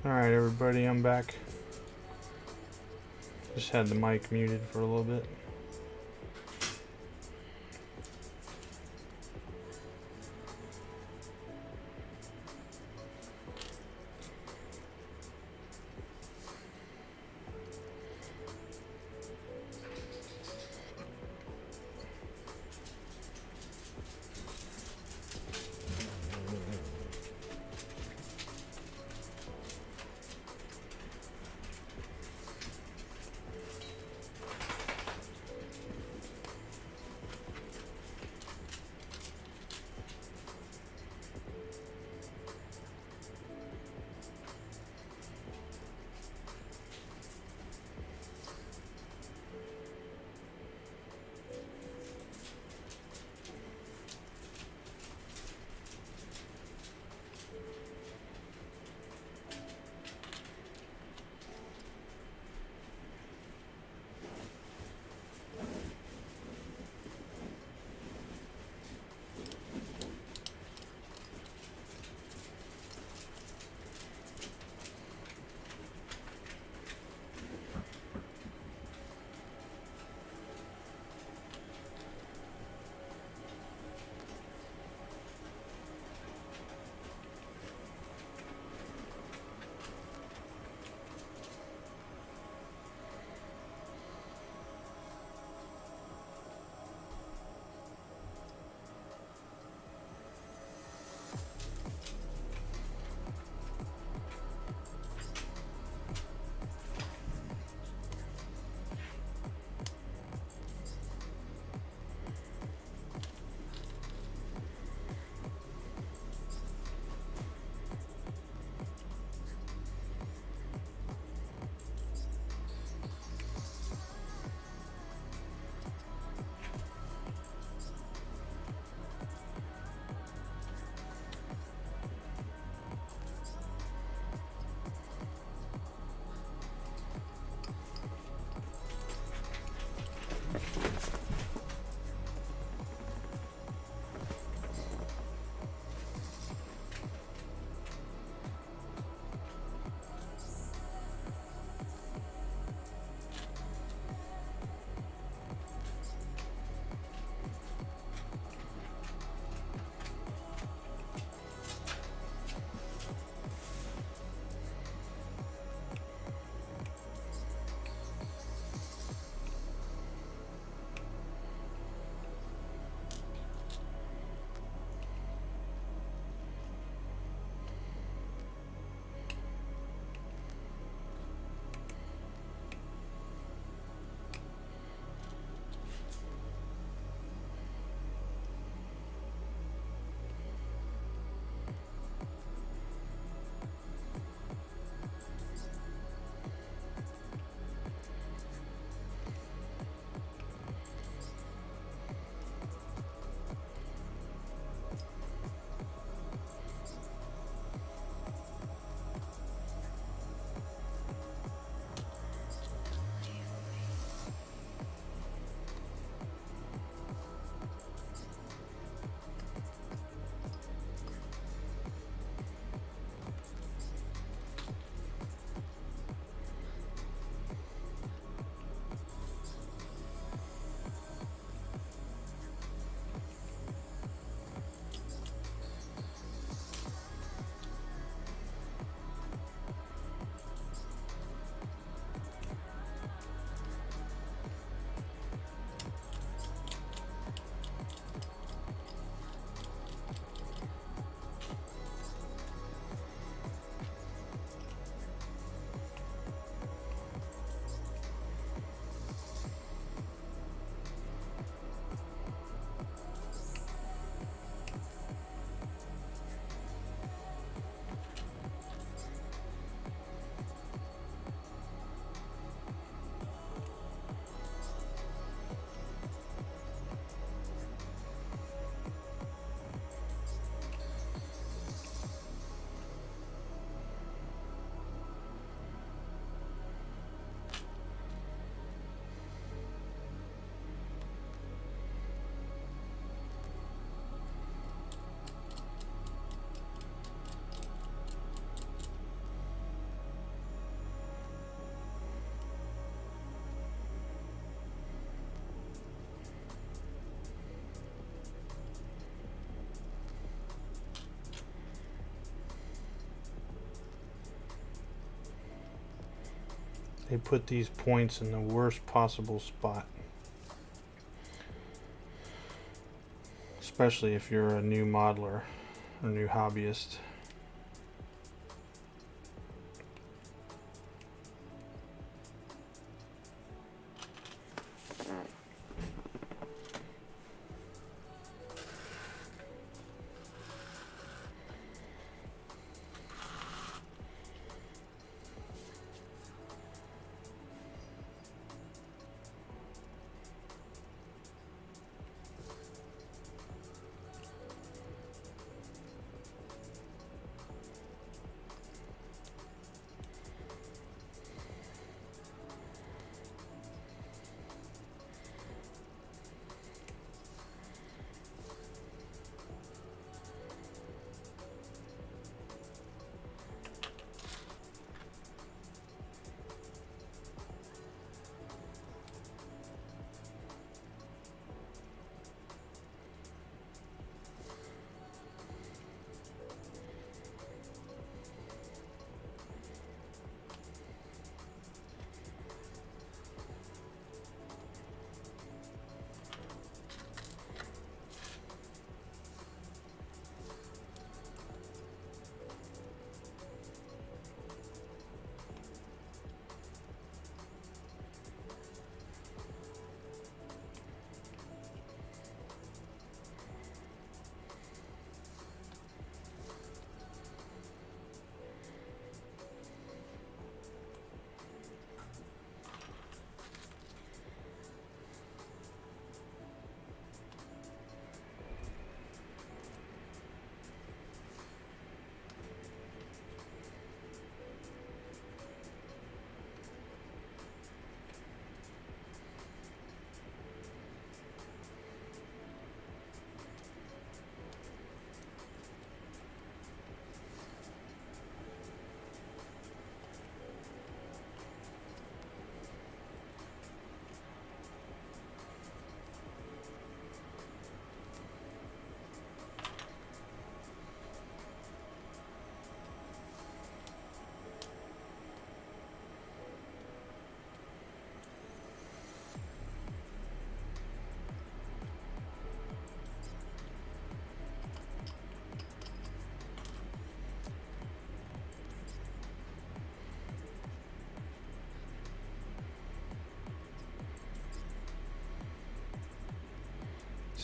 Alright, everybody, I'm back. Just had the mic muted for a little bit. they put these points in the worst possible spot. Especially if you're a new modeler or new hobbyist.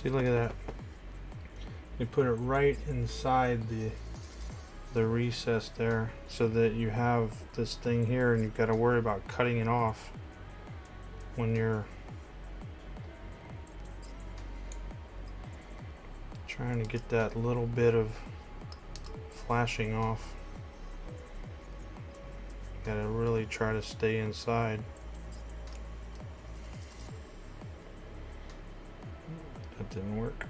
See, look at that. You put it right inside the recess there, so that you have this thing here and you've got to worry about cutting it off when you're trying to get that little bit of flashing off. You gotta really try to stay inside. That didn't work.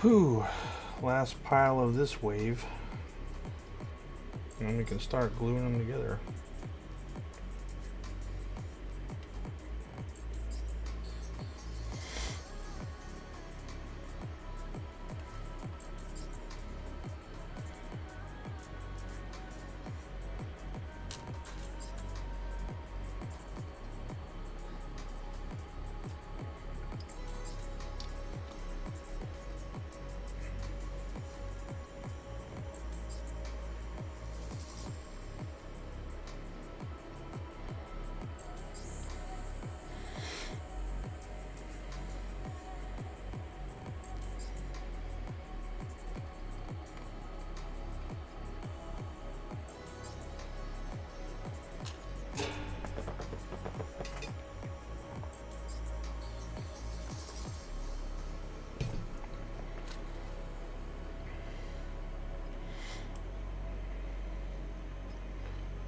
Whew. Last pile of this wave. And we can start gluing them together.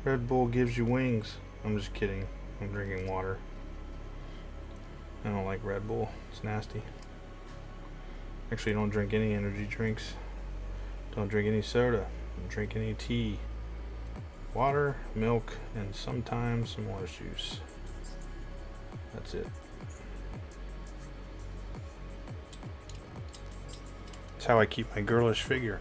Red Bull gives you wings. I'm just kidding. I'm drinking water. I don't like Red Bull. It's nasty. Actually, don't drink any energy drinks. Don't drink any soda. Don't drink any tea. Water, milk, and sometimes some orange juice. That's it. That's how I keep my girlish figure.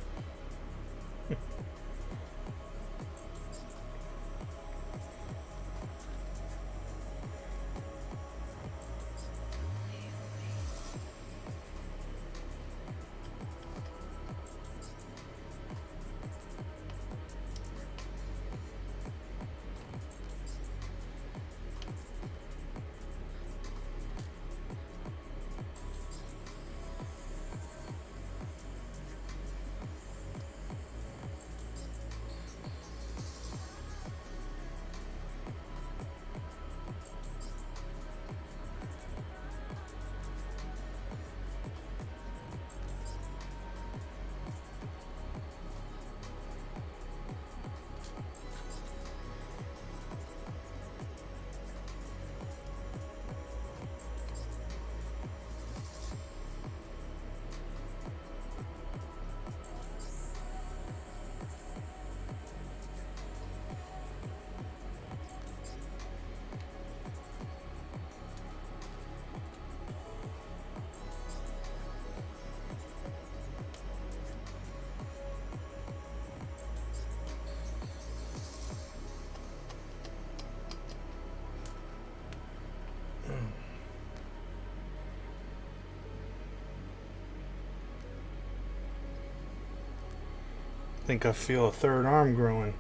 I think I feel a third arm growing.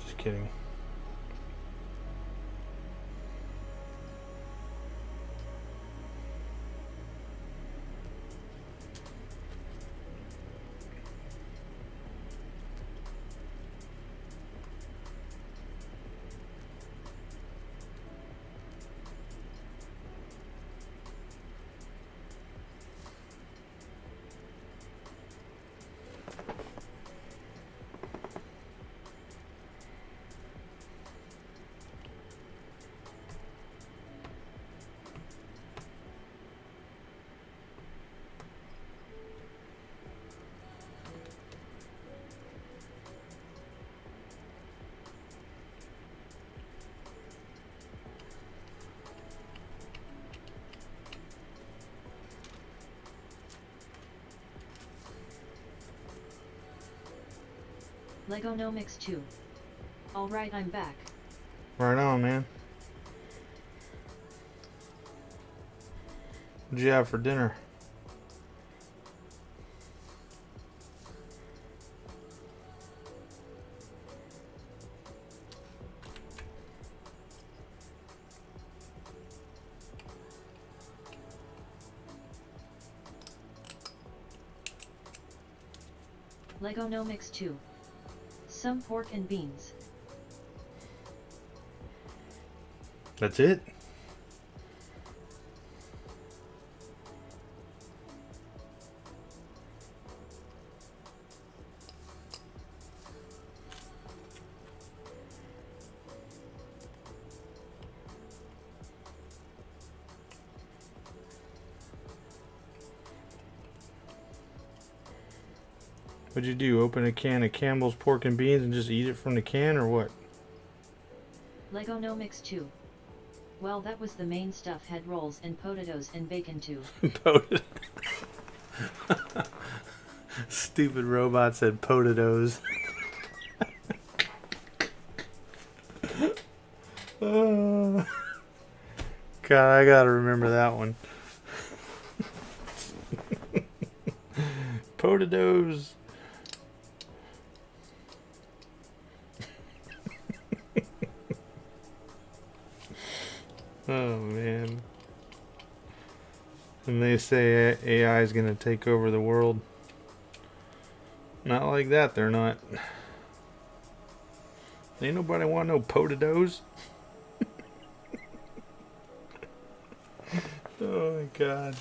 Just kidding. Legonomics 2. Alright, I'm back. Right on, man. What'd you have for dinner? Legonomics 2. Some pork and beans. That's it? What'd you do? Open a can of Campbell's pork and beans and just eat it from the can, or what? Lego No Mix 2. Well, that was the main stuff. Had rolls and potatoes and bacon too. Stupid robot said potatoes. God, I gotta remember that one. Potatoes. Oh man. And they say AI is gonna take over the world. Not like that, they're not. Ain't nobody want no potatoes. Oh my god.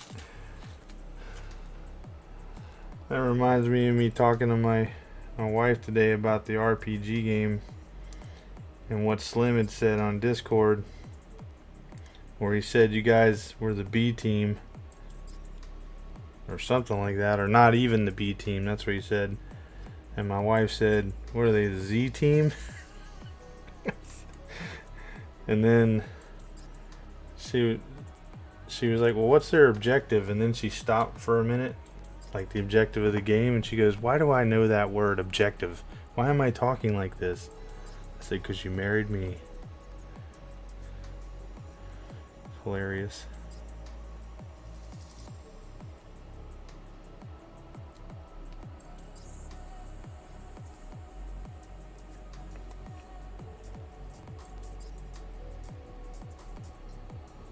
That reminds me of me talking to my wife today about the RPG game and what Slim had said on Discord, where he said you guys were the B team or something like that, or not even the B team. That's what he said. And my wife said, what are they, the Z team? And then she was like, well, what's their objective? And then she stopped for a minute, like the objective of the game, and she goes, why do I know that word, objective? Why am I talking like this? I said, because you married me. Hilarious.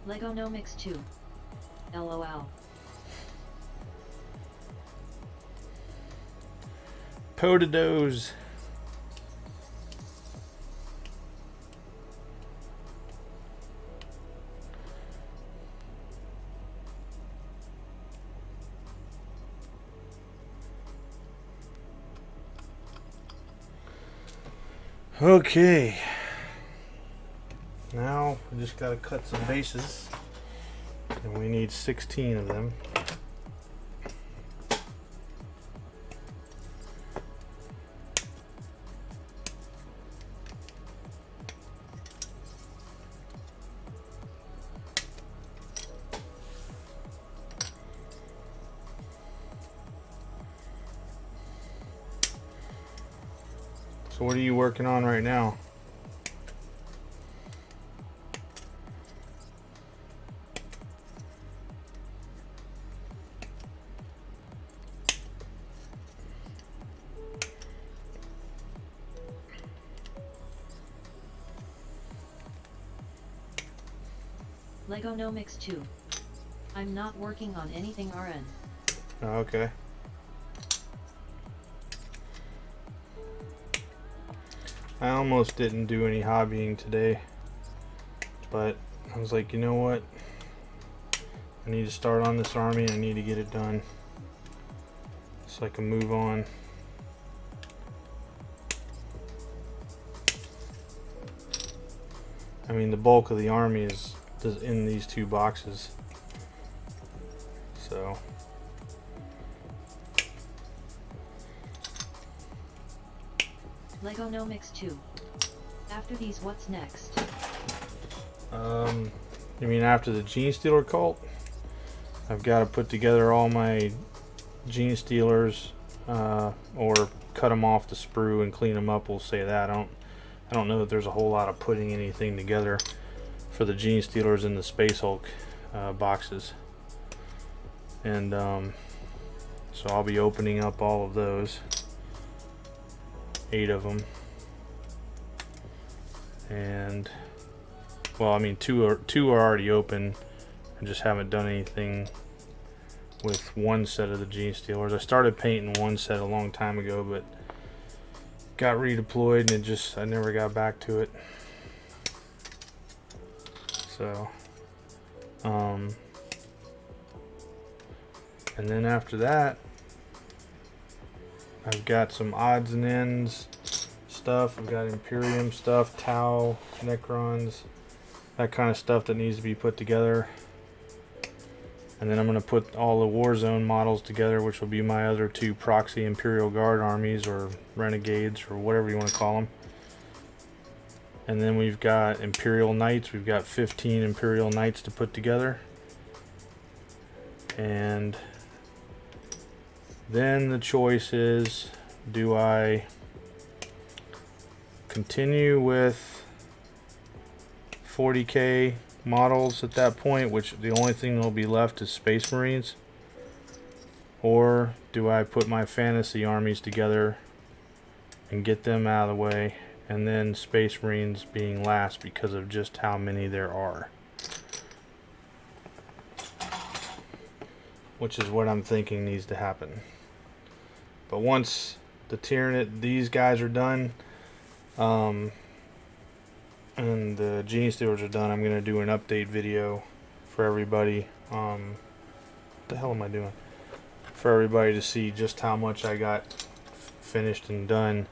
Lego No Mix 2. LOL. Potatoes. Okay. Now we just gotta cut some bases, and we need 16 of them. So what are you working on right now? Lego No Mix 2. I'm not working on anything RN. Oh, okay. I almost didn't do any hobbying today, but I was like, you know what? I need to start on this army and I need to get it done so I can move on. I mean, the bulk of the army is in these two boxes, so Lego No Mix 2. After these, what's next? you mean after the Genestealer cult? I've got to put together all my Genestealers, or cut them off the sprue and clean them up. We'll say that. I don't know that there's a whole lot of putting anything together for the Genestealers in the Space Hulk boxes, and so I'll be opening up all of those, 8 of them, and well, I mean two are already open. I just haven't done anything with one set of the Genestealers. I started painting one set a long time ago, but got redeployed and I never got back to it. So and then after that, I've got some odds and ends stuff. I've got Imperium stuff, Tau, Necrons, that kind of stuff that needs to be put together. And then I'm going to put all the Warzone models together, which will be my other 2 proxy Imperial Guard armies, or Renegades, or whatever you want to call them. And then we've got Imperial Knights. We've got 15 Imperial Knights to put together. And then the choice is, do I continue with 40K models at that point, which the only thing that'll be left is Space Marines, or do I put my fantasy armies together and get them out of the way, and then Space Marines being last because of just how many there are, which is what I'm thinking needs to happen. But once the Tyranid, these guys are done, and the Genestealers are done, I'm going to do an update video for everybody. What the hell am I doing? For everybody to see just how much I got finished and done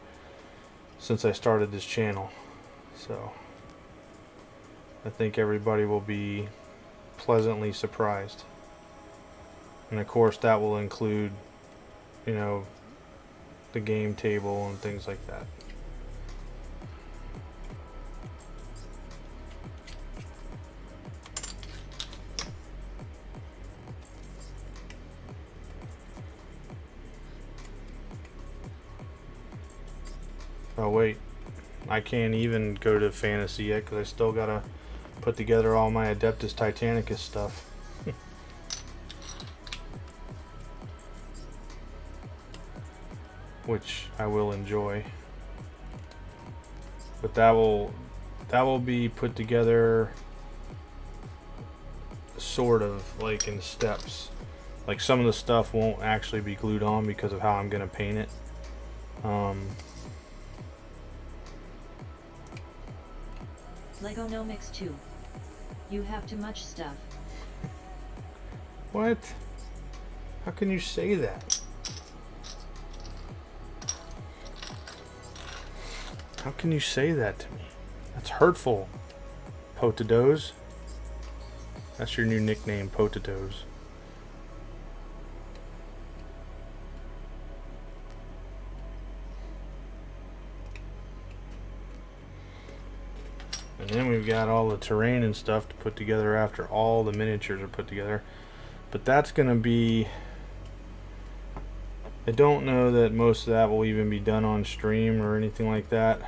since I started this channel. So I think everybody will be pleasantly surprised. And of course that will include, you know, the game table and things like that. Oh wait, I can't even go to fantasy yet because I still gotta put together all my Adeptus Titanicus stuff. Which I will enjoy. But that will be put together sort of like in steps. Like some of the stuff won't actually be glued on because of how I'm gonna paint it. Legonomics 2. You have too much stuff. What? How can you say that? How can you say that to me? That's hurtful. Potados. That's your new nickname, Potados. And then we've got all the terrain and stuff to put together after all the miniatures are put together. But that's going to be... I don't know that most of that will even be done on stream or anything like that.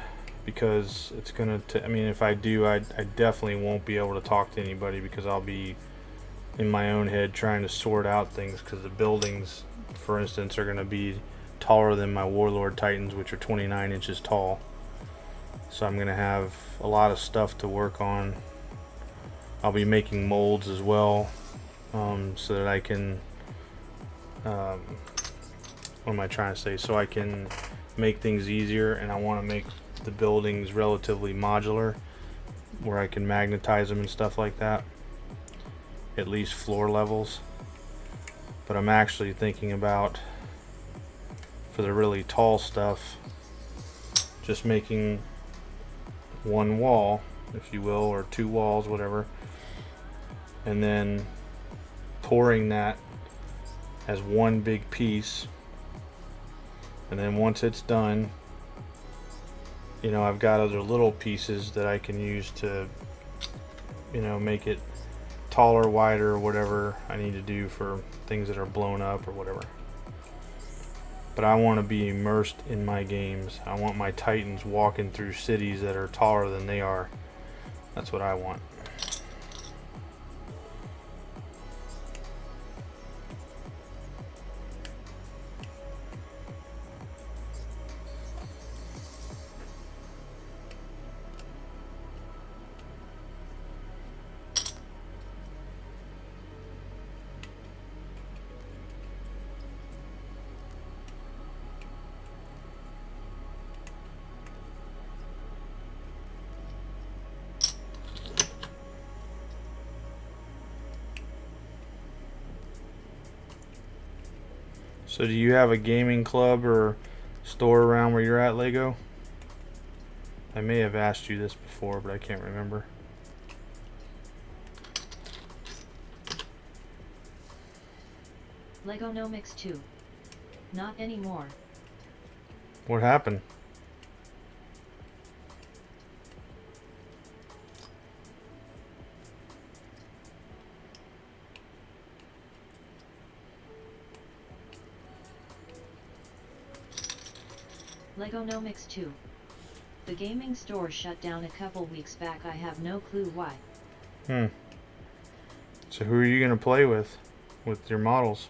Because it's going to... I mean, if I do, I definitely won't be able to talk to anybody because I'll be in my own head trying to sort out things. Because the buildings, for instance, are going to be taller than my Warlord Titans, which are 29 inches tall. So I'm going to have a lot of stuff to work on. I'll be making molds as well, so that I can, what am I trying to say? So I can make things easier, and I want to make the buildings relatively modular, where I can magnetize them and stuff like that, at least floor levels. But I'm actually thinking about, for the really tall stuff, just making one wall, if you will, or 2 walls, whatever, and then pouring that as one big piece. And then once it's done, you know, I've got other little pieces that I can use to, you know, make it taller, wider, or whatever I need to do for things that are blown up or whatever. But I want to be immersed in my games. I want my Titans walking through cities that are taller than they are. That's what I want. So do you have a gaming club or store around where you're at, Lego? I may have asked you this before, but I can't remember. Legonomics 2. Not anymore. What happened? Legonomics 2. The gaming store shut down a couple weeks back. I have no clue why. So who are you gonna play with your models?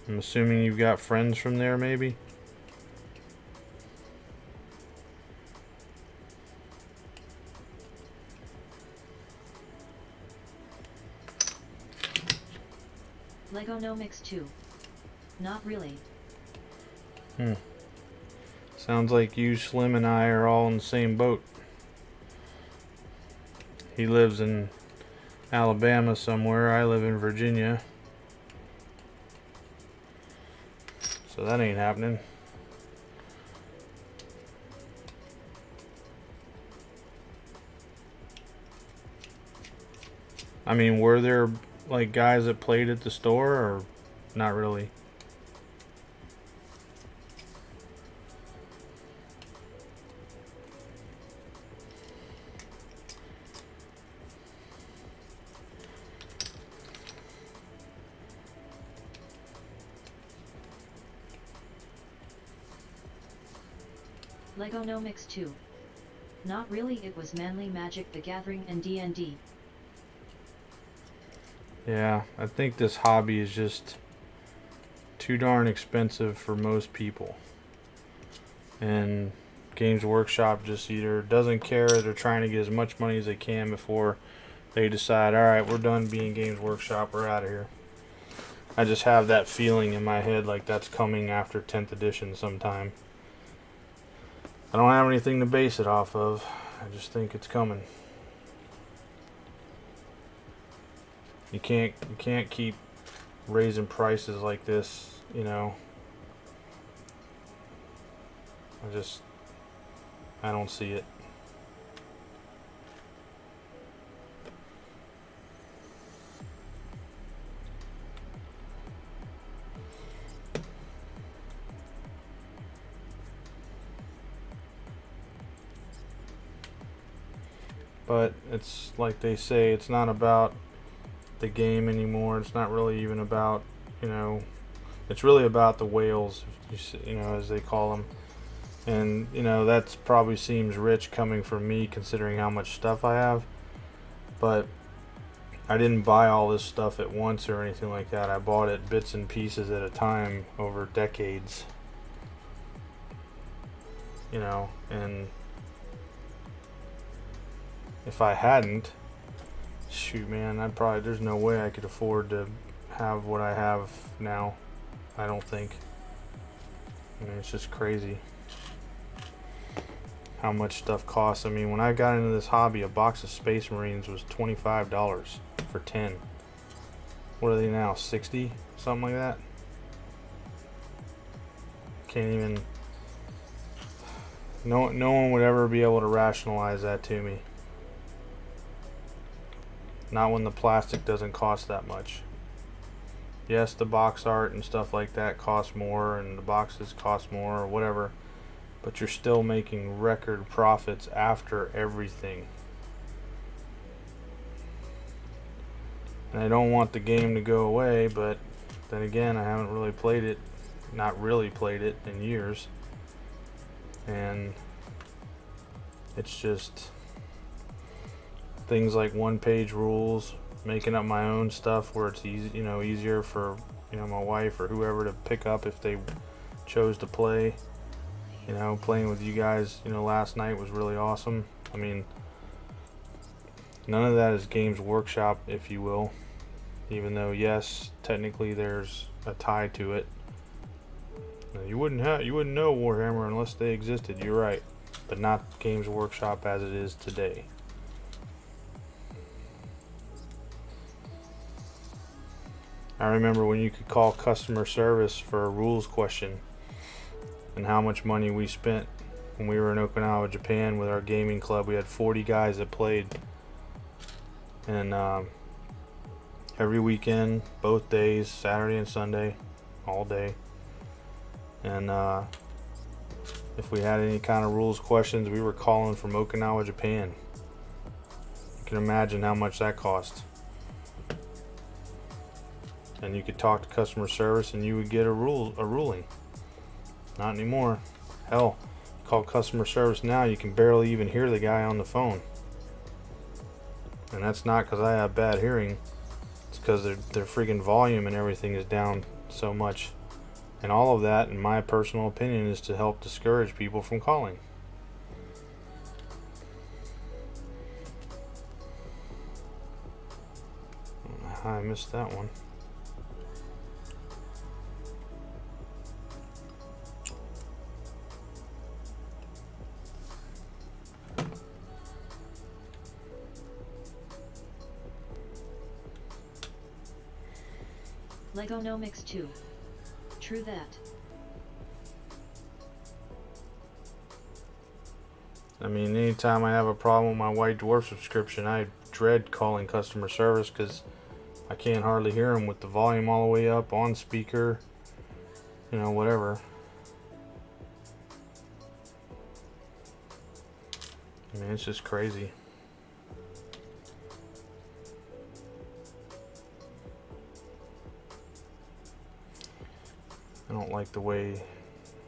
I'm assuming you've got friends from there, maybe? Legonomics 2. Not really. Sounds like you, Slim, and I are all in the same boat. He lives in Alabama somewhere. I live in Virginia. So that ain't happening. I mean, were there like guys that played at the store, or not really? Legonomics 2. Not really, it was mainly Magic the Gathering and D&D. Yeah, I think this hobby is just too darn expensive for most people. And Games Workshop just either doesn't care, or they're trying to get as much money as they can before they decide, alright, we're done being Games Workshop, we're out of here. I just have that feeling in my head like that's coming after 10th edition sometime. I don't have anything to base it off of. I just think it's coming. You can't keep raising prices like this, you know. I don't see it. But it's like they say, it's not about the game anymore. It's not really even about, you know, it's really about the whales, you know, as they call them. And, you know, that probably seems rich coming from me considering how much stuff I have. But I didn't buy all this stuff at once or anything like that. I bought it bits and pieces at a time over decades. You know, and if I hadn't, shoot, man, there's no way I could afford to have what I have now. I don't think. I mean, it's just crazy how much stuff costs. I mean, when I got into this hobby, a box of Space Marines was $25 for 10. What are they now, 60? Something like that? Can't even... No one would ever be able to rationalize that to me. Not when the plastic doesn't cost that much. Yes, the box art and stuff like that costs more, and the boxes cost more, or whatever. But you're still making record profits after everything. And I don't want the game to go away, but then again, I haven't really played it, not really played it in years. And it's just things like one-page rules, making up my own stuff where it's easy, you know, easier for, you know, my wife or whoever to pick up if they chose to play. You know, playing with you guys, you know, last night was really awesome. I mean, none of that is Games Workshop, if you will. Even though, yes, technically there's a tie to it. You wouldn't know Warhammer unless they existed. You're right, but not Games Workshop as it is today. I remember when you could call customer service for a rules question, and how much money we spent when we were in Okinawa, Japan with our gaming club. We had 40 guys that played, and every weekend, both days, Saturday and Sunday, all day. And if we had any kind of rules questions, we were calling from Okinawa, Japan. You can imagine how much that cost. And you could talk to customer service and you would get a ruling. Not anymore. Hell, call customer service now, you can barely even hear the guy on the phone. And that's not because I have bad hearing. It's because their freaking volume and everything is down so much. And all of that, in my personal opinion, is to help discourage people from calling. I missed that one. Legonomics 2. True that. I mean, anytime I have a problem with my White Dwarf subscription, I dread calling customer service because I can't hardly hear them with the volume all the way up on speaker, you know, whatever. I mean, it's just crazy. I don't like the way,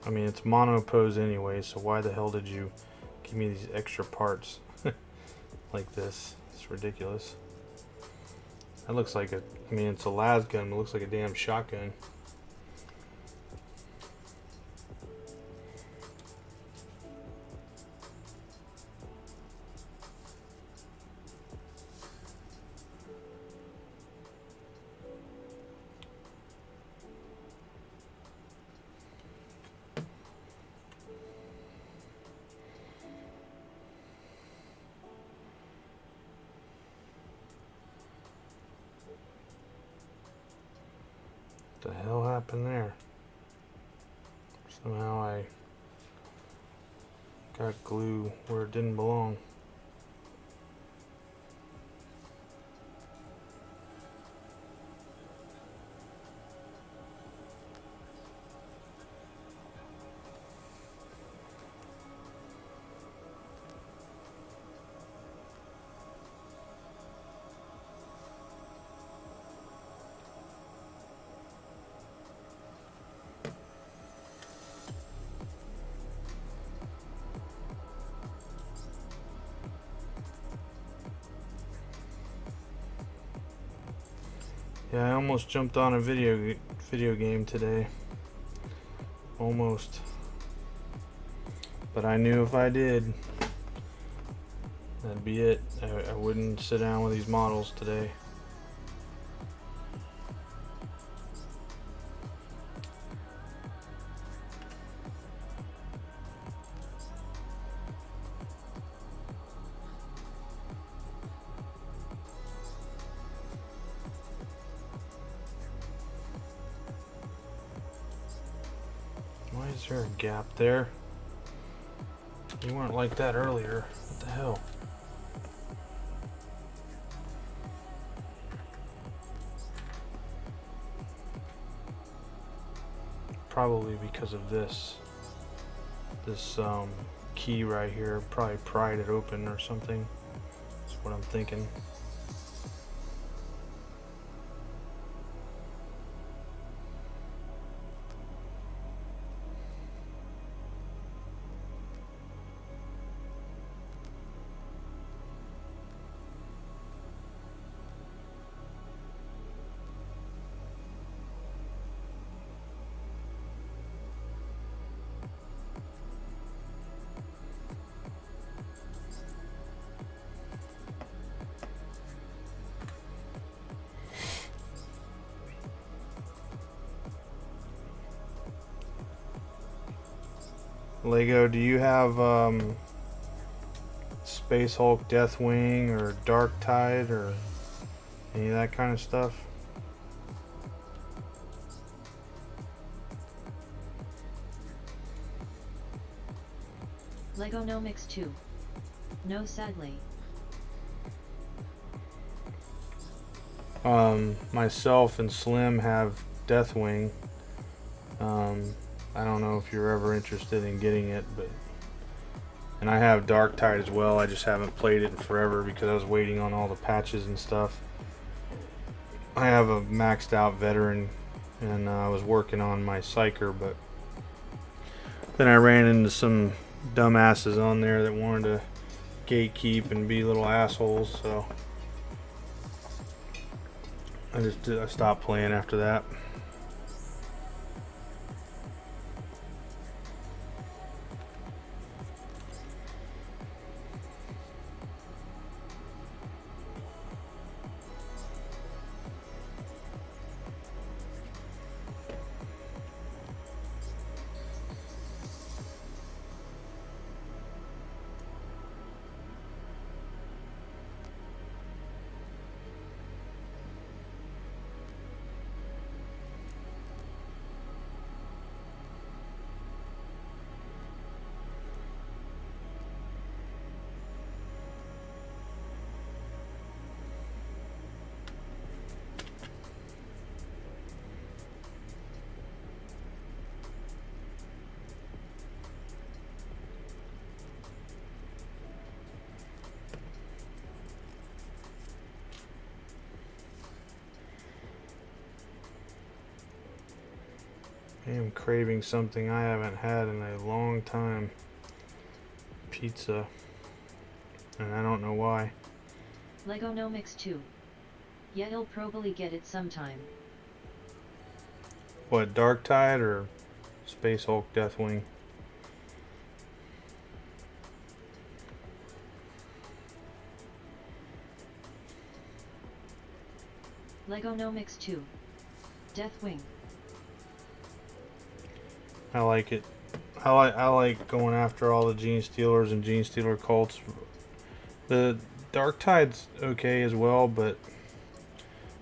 I mean, it's monopose anyway, so why the hell did you give me these extra parts like this? It's ridiculous. That looks like I mean, it's a las gun, but it looks like a damn shotgun. What the hell happened there? Somehow I got glue where it didn't belong. Yeah, I almost jumped on a video game today. Almost. But I knew if I did, that'd be it. I wouldn't sit down with these models today. Why is there a gap there? You weren't like that earlier. What the hell? Probably because of this key right here. Probably pried it open or something. That's what I'm thinking. Lego, do you have Space Hulk Deathwing or Dark Tide or any of that kind of stuff? Legonomics 2. No, sadly. Myself and Slim have Deathwing. I don't know if you're ever interested in getting it, but and I have Dark Tide as well. I just haven't played it in forever because I was waiting on all the patches and stuff. I have a maxed out veteran, and I was working on my Psyker, but then I ran into some dumbasses on there that wanted to gatekeep and be little assholes, so I stopped playing after that. I am craving something I haven't had in a long time. Pizza. And I don't know why. Legonomics 2. Yeah, he'll probably get it sometime. What, Dark Tide or Space Hulk Deathwing? Legonomics 2. Deathwing. I like it. I like going after all the Genestealers and Genestealer cults. The Dark Tide's okay as well, but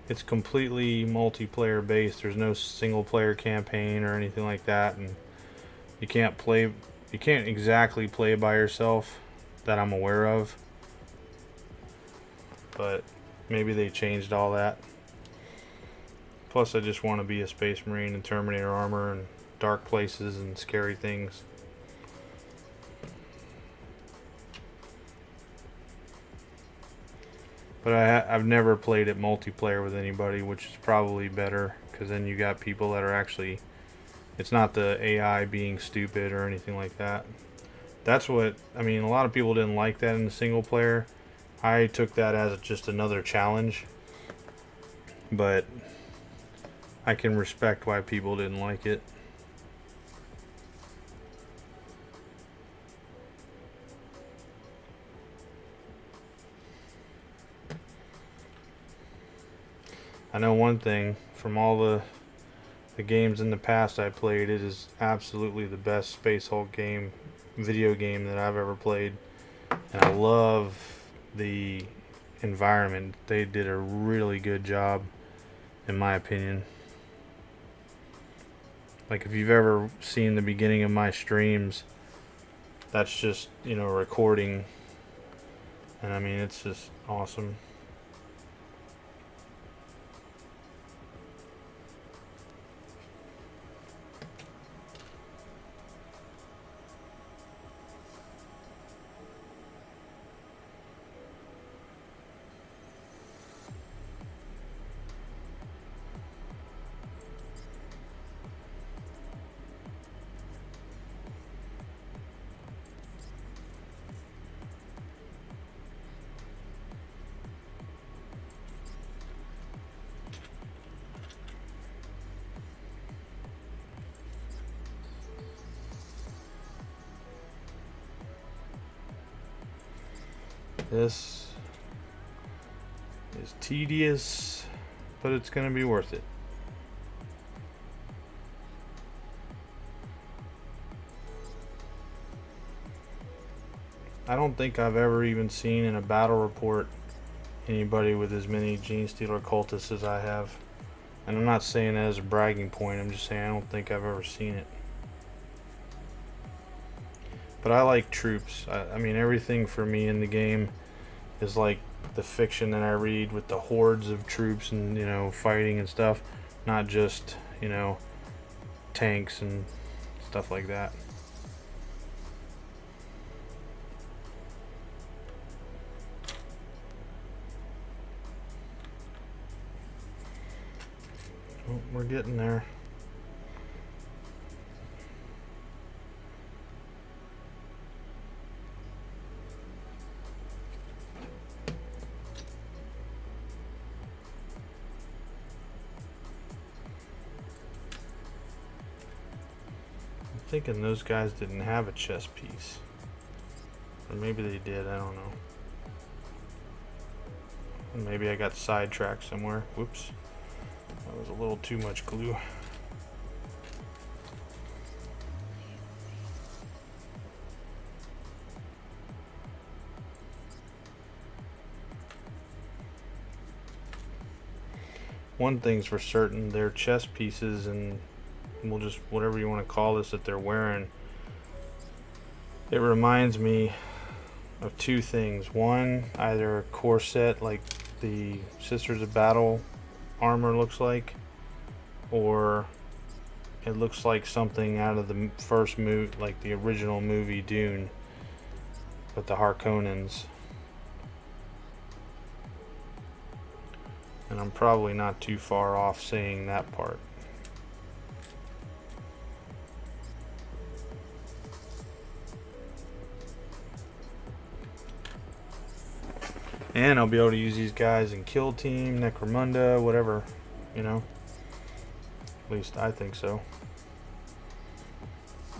it's completely multiplayer based. There's no single player campaign or anything like that, and you can't exactly play by yourself that I'm aware of. But maybe they changed all that. Plus I just want to be a Space Marine in Terminator armor and dark places and scary things. But I've never played it multiplayer with anybody, which is probably better, because then you got people that are actually, it's not the AI being stupid or anything like that. That's what, I mean, a lot of people didn't like that in the single player. I took that as just another challenge, but I can respect why people didn't like it. I know one thing, from all the games in the past I played, it is absolutely the best Space Hulk video game that I've ever played. And I love the environment. They did a really good job, in my opinion. Like, if you've ever seen the beginning of my streams, that's just, you know, recording. And I mean, it's just awesome. This is tedious, but it's going to be worth it. I don't think I've ever even seen in a battle report anybody with as many Genestealer cultists as I have. And I'm not saying that as a bragging point, I'm just saying I don't think I've ever seen it. But I like troops. I mean, everything for me in the game is like the fiction that I read with the hordes of troops and, you know, fighting and stuff, not just, you know, tanks and stuff like that. Oh, we're getting there. I'm thinking those guys didn't have a chess piece. Or maybe they did, I don't know. Maybe I got sidetracked somewhere. Whoops. That was a little too much glue. One thing's for certain, their chess pieces, and we'll just, whatever you want to call this that they're wearing, it reminds me of two things. One, either a corset like the Sisters of Battle armor looks like, or it looks like something out of the first movie, like the original movie Dune with the Harkonnens. And I'm probably not too far off saying that part. And I'll be able to use these guys in Kill Team, Necromunda, whatever, you know. At least I think so.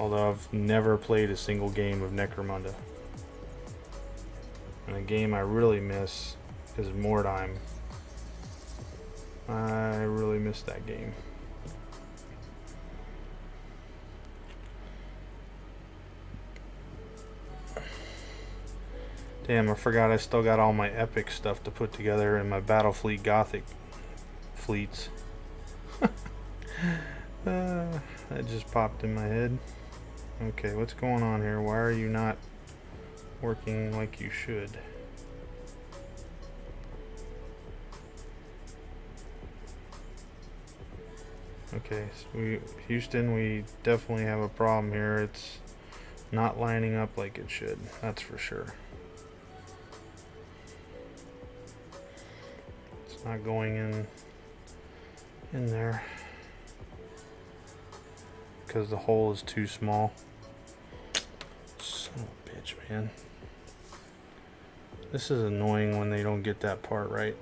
Although I've never played a single game of Necromunda. And a game I really miss is Mordheim. I really miss that game. Damn, I forgot I still got all my epic stuff to put together in my Battlefleet Gothic fleets. That just popped in my head. Okay, what's going on here? Why are you not working like you should? Okay, so Houston, we definitely have a problem here. It's not lining up like it should, that's for sure. It's not going in there because the hole is too small. Son of a bitch, man. This is annoying when they don't get that part right.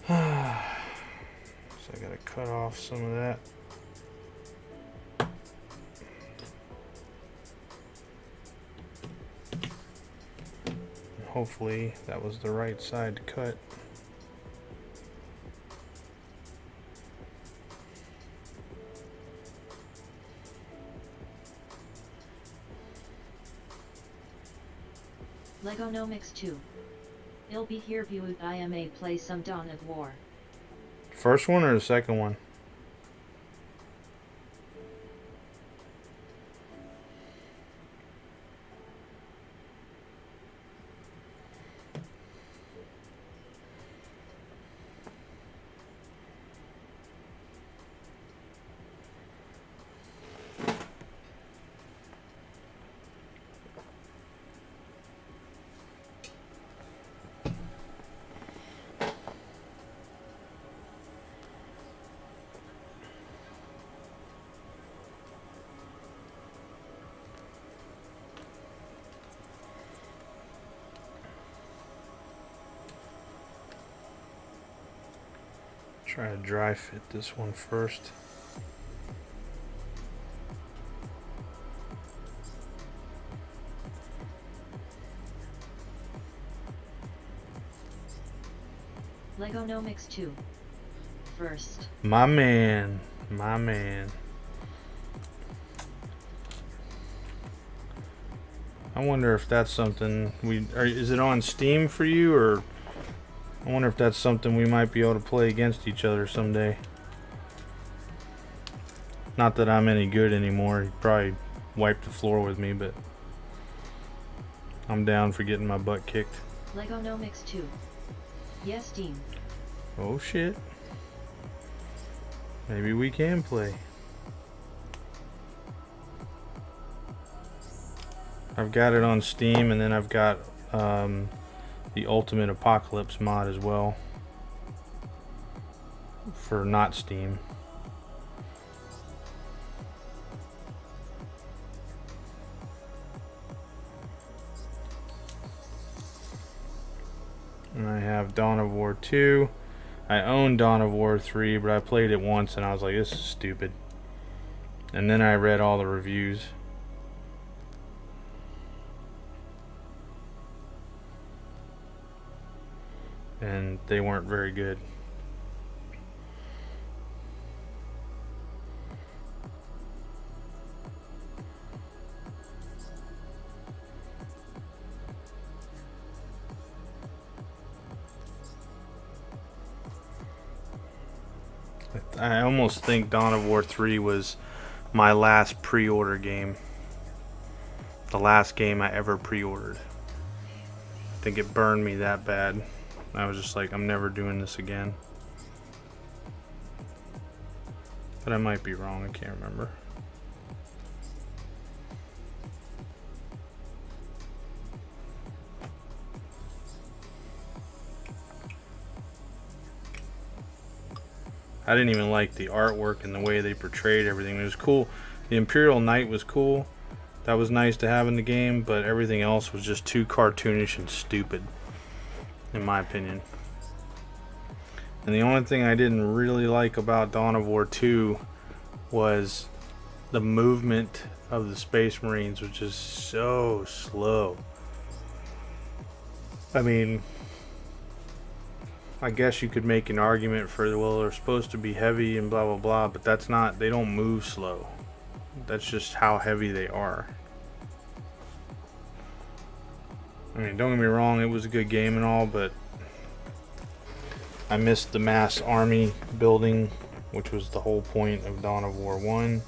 So I gotta cut off some of that. And hopefully that was the right side to cut. Legonomics 2. I'll be here viewed IMA play some Dawn of War. First one or the second one? Try to dry fit this one first. Legonomics 2. First. My man, my man. I wonder if that's something is it on Steam for you, or I wonder if that's something we might be able to play against each other someday. Not that I'm any good anymore. He'd probably wipe the floor with me, but I'm down for getting my butt kicked. Lego No Mix 2. Yes, Dean. Oh shit. Maybe we can play. I've got it on Steam, and then I've got the Ultimate Apocalypse mod as well for not Steam. And I have Dawn of War 2. I own Dawn of War 3, but I played it once and I was like, this is stupid. And then I read all the reviews. And they weren't very good. I almost think Dawn of War 3 was my last pre-order game. The last game I ever pre-ordered. I think it burned me that bad. I was just like, I'm never doing this again. But I might be wrong, I can't remember. I didn't even like the artwork and the way they portrayed everything. It was cool. The Imperial Knight was cool. That was nice to have in the game, but everything else was just too cartoonish and stupid, in my opinion. And the only thing I didn't really like about Dawn of War 2 was the movement of the Space Marines was just so slow. I mean, I guess you could make an argument for, well, they're supposed to be heavy and blah blah blah, but that's not, they don't move slow. That's just how heavy they are. I mean, don't get me wrong, it was a good game and all, but I missed the mass army building, which was the whole point of Dawn of War 1.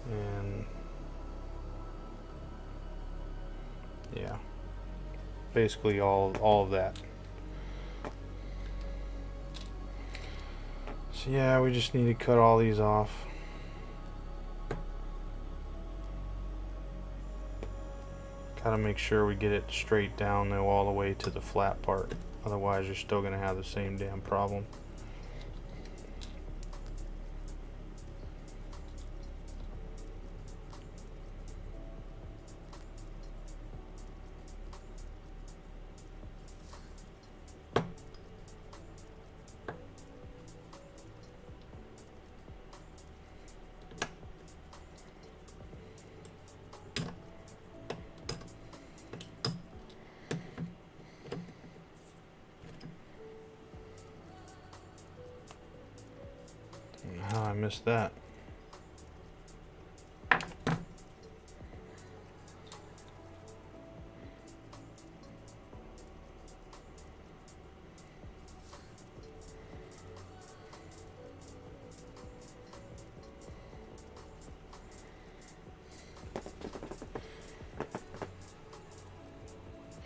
And yeah, basically all of that. So yeah, we just need to cut all these off. Gotta make sure we get it straight down though, all the way to the flat part. Otherwise you're still gonna have the same damn problem. How I missed that.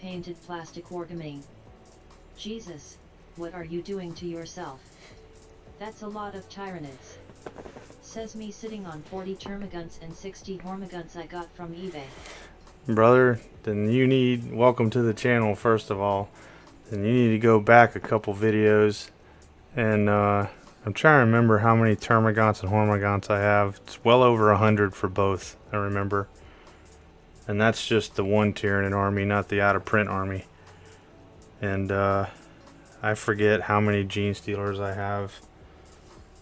Painted plastic origami. Jesus, what are you doing to yourself? That's a lot of Tyranids. Says me sitting on 40 termagants and 60 hormagants I got from eBay. Brother, then you need, welcome to the channel first of all. Then you need to go back a couple videos. And I'm trying to remember how many termagants and hormagants I have. It's well over 100 for both, I remember. And that's just the one Tyranid army, not the out of print army. And I forget how many Genestealers I have.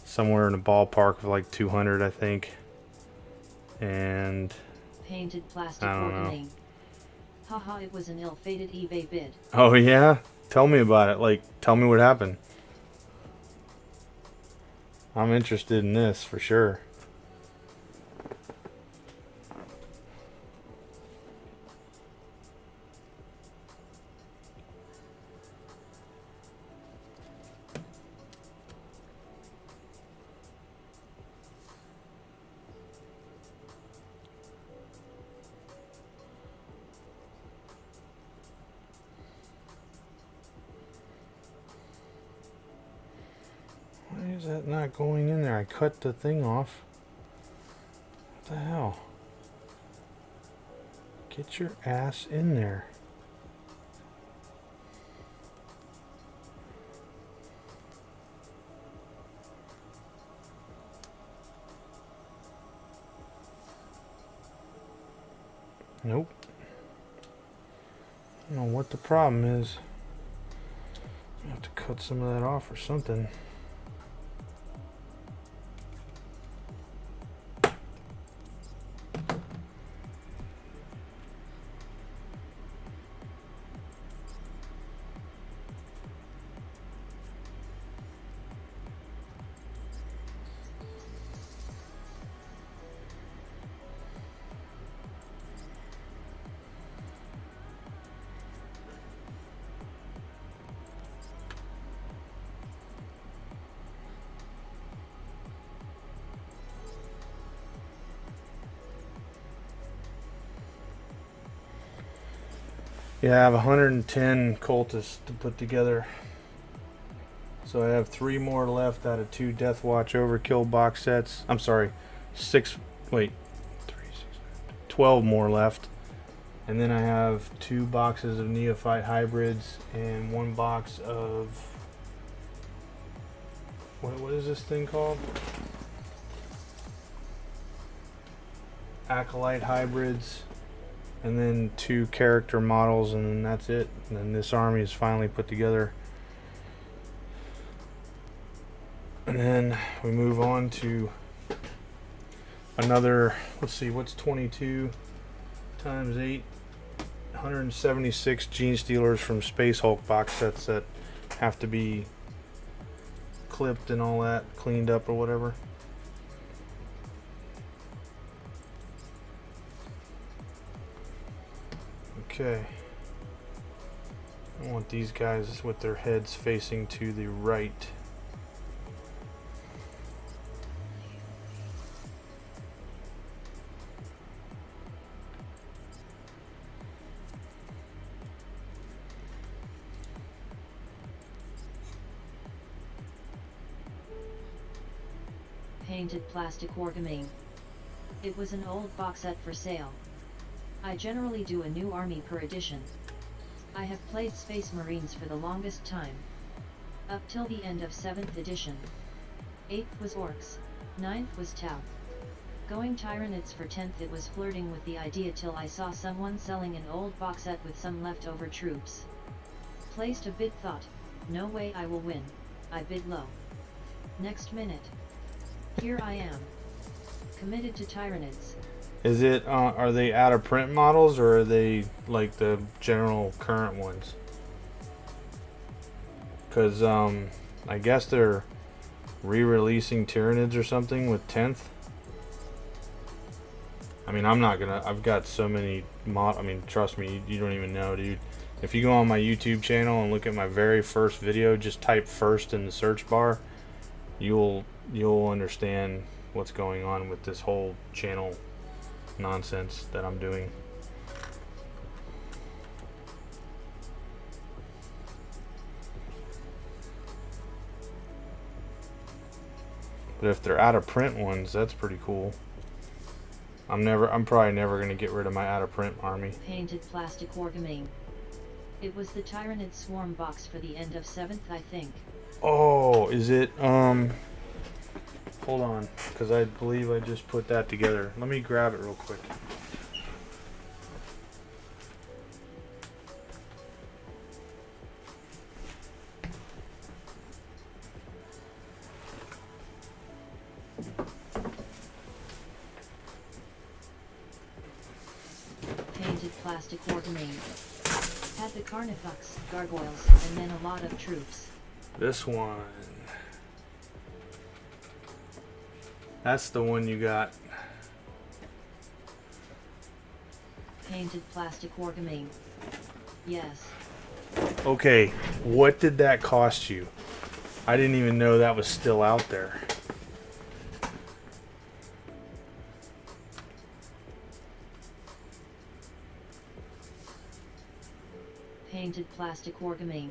Somewhere in the ballpark of like 200, I think. And Painted plastic I don't know. origami. Haha, it was an ill-fated eBay bid. Oh yeah? Tell me about it. Like, tell me what happened. I'm interested in this for sure. is that not going in there? I cut the thing off. What the hell? Get your ass in there. Nope. I don't know what the problem is. I have to cut some of that off or something. Yeah, I have 110 cultists to put together. So I have 3 more left out of 2 Death Watch Overkill box sets. I'm sorry, 12 more left. And then I have 2 boxes of Neophyte Hybrids and 1 box of... What is this thing called? Acolyte Hybrids. And then 2 character models, and then that's it. And then this army is finally put together. And then we move on to another, let's see, what's 22 times 8? 176 Genestealers from Space Hulk box sets that have to be clipped and all that, cleaned up or whatever. Okay, I want these guys with their heads facing to the right. Painted plastic Wargaming. It was an old box set for sale. I generally do a new army per edition. I have played Space Marines for the longest time. Up till the end of 7th edition. 8th was Orcs, 9th was Tau. Going Tyranids for 10th, it was flirting with the idea till I saw someone selling an old box set with some leftover troops. Placed a bid, thought, no way I will win, I bid low. Next minute. Here I am. Committed to Tyranids. Is it, are they out of print models or are they like the general current ones? Because, I guess they're re-releasing Tyranids or something with 10th. I mean, I'm not gonna, I've got so many I mean, trust me, you don't even know, dude. If you go on my YouTube channel and look at my very first video, just type first in the search bar, you'll understand what's going on with this whole channel nonsense that I'm doing. But if they're out of print ones, that's pretty cool. I'm probably never gonna get rid of my out of print army. Painted plastic Wargaming. It was the Tyranid Swarm box for the end of 7th, I think. Oh, is it, hold on, because I believe I just put that together. Let me grab it real quick. Painted plastic Wargaming. Had the Carnifex, gargoyles, and then a lot of troops. This one. That's the one you got. Painted plastic Wargaming. Yes. Okay, what did that cost you? I didn't even know that was still out there. Painted plastic Wargaming.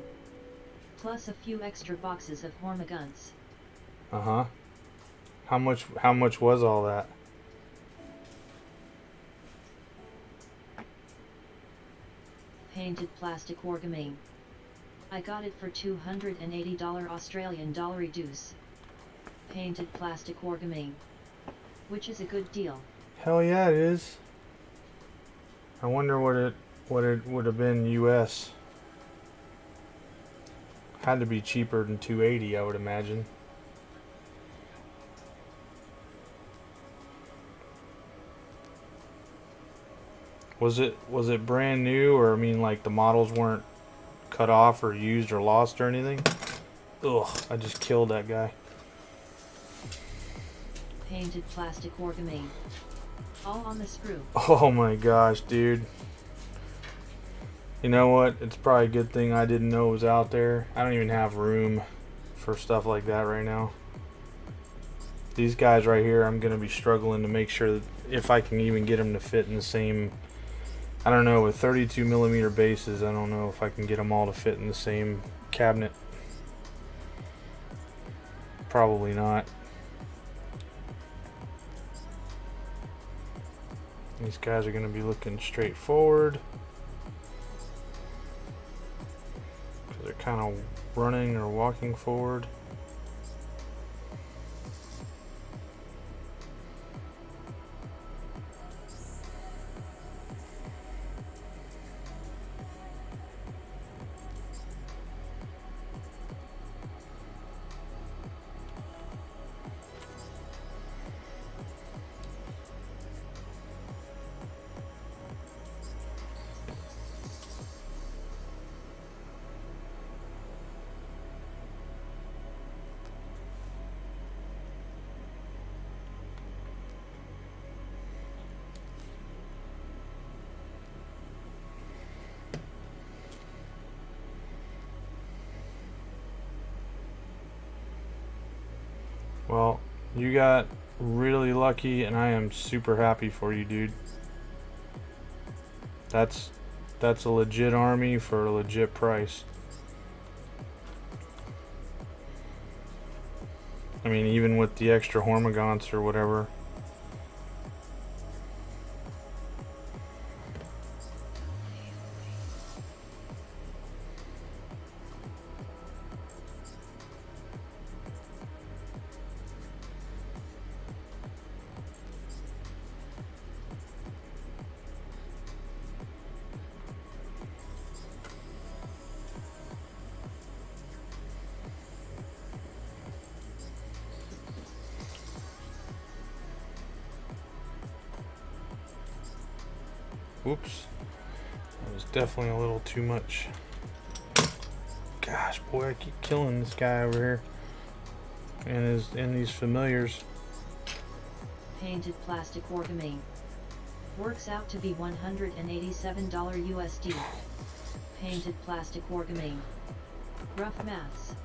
Plus a few extra boxes of Hormiguns. Uh-huh. How much was all that? Painted plastic Wargaming. I got it for $280 Australian dollar reduce. Painted plastic Wargaming. Which is a good deal. Hell yeah, it is. I wonder what it would have been US. Had to be cheaper than 280, I would imagine. Was it brand new, or I mean, like the models weren't cut off or used or lost or anything? Ugh, I just killed that guy. Painted plastic Wargaming. All on the sprue. Oh my gosh, dude. You know what? It's probably a good thing I didn't know it was out there. I don't even have room for stuff like that right now. These guys right here, I'm going to be struggling to make sure that if I can even get them to fit in the same... I don't know, with 32 millimeter bases, I don't know if I can get them all to fit in the same cabinet. Probably not. These guys are going to be looking straight forward. Because they're kind of running or walking forward. Well, you got really lucky, and I am super happy for you, dude. That's a legit army for a legit price. I mean, even with the extra Hormagaunts or whatever. Whoops. That was definitely a little too much. Gosh, boy, I keep killing this guy over here. And these familiars. Painted plastic Wargaming. Works out to be $187 USD. Painted plastic Wargaming. Rough maths.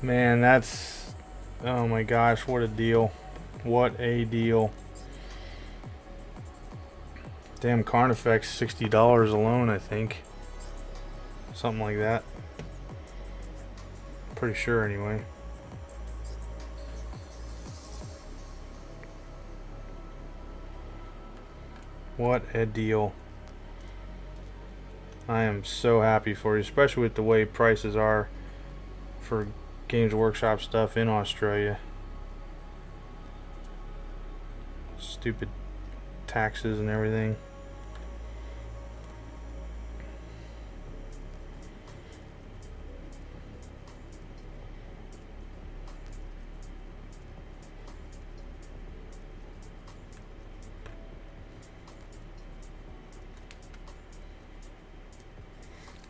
Man, that's... Oh my gosh, what a deal. What a deal. Damn, Carnifex, $60 alone, I think. Something like that. Pretty sure, anyway. What a deal. I am so happy for you, especially with the way prices are for Games Workshop stuff in Australia. Stupid taxes and everything.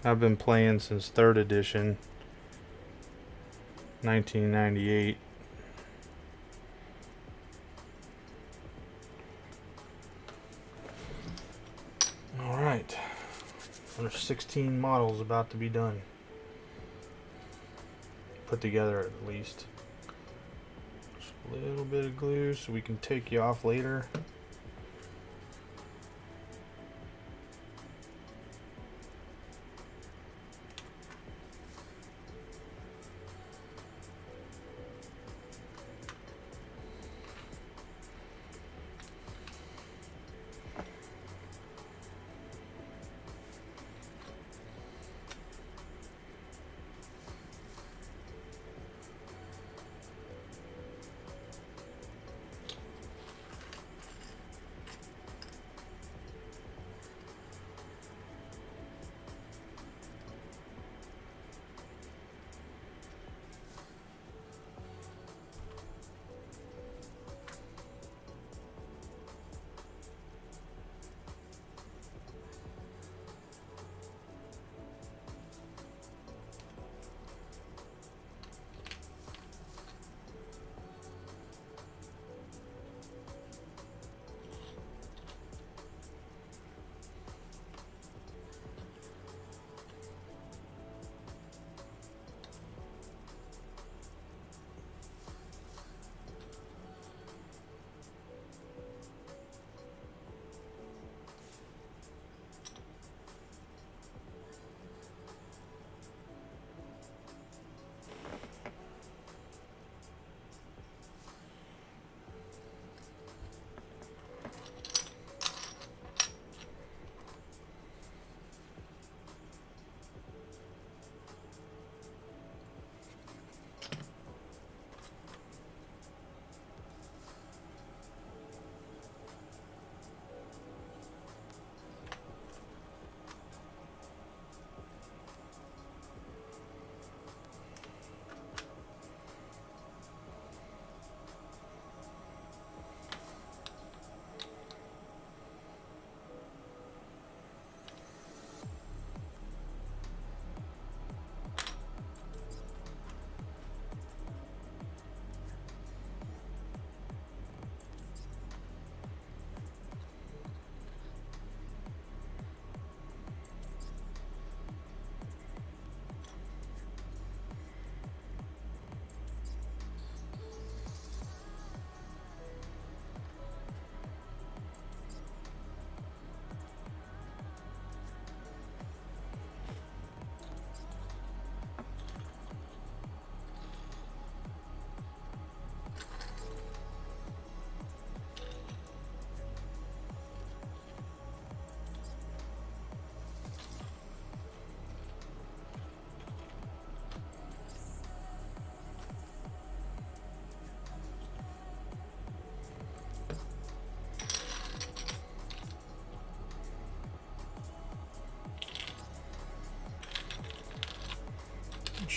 I've been playing since 3rd edition, 1998. Alright, there's 16 models about to be done. Put together at least. Just a little bit of glue so we can take you off later.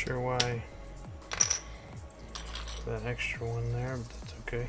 sure why that extra one there, but that's okay.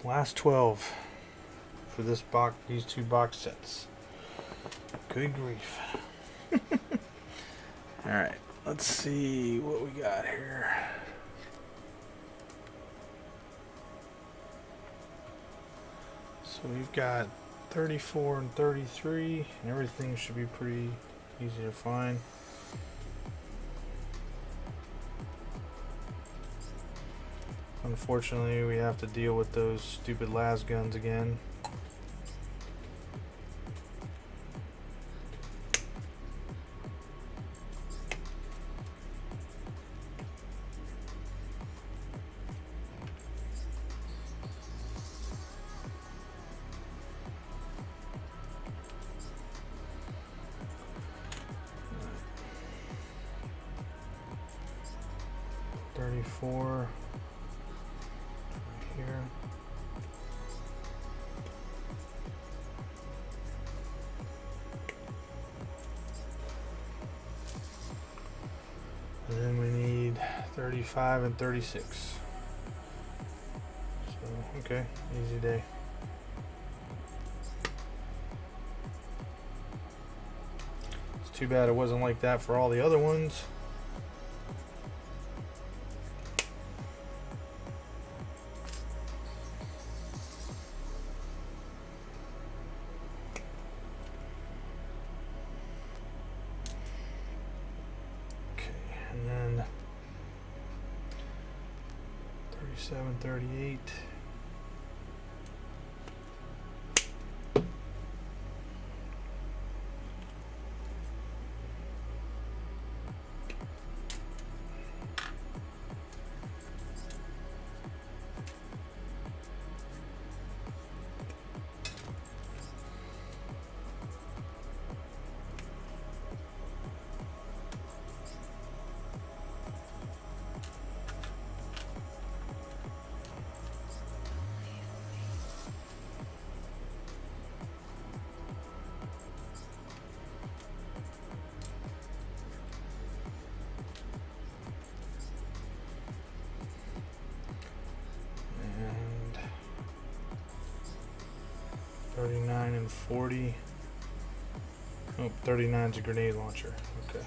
Last 12 for this box, these two box sets. Good grief. Alright, let's see what we got here. So we've got 34 and 33, and everything should be pretty easy to find. Unfortunately, we have to deal with those stupid las guns again. .34 here. 35 and 36. So, okay, easy day. It's too bad it wasn't like that for all the other ones. And then 37, 38. And 39 and 40. Oh, 39 is a grenade launcher. Okay.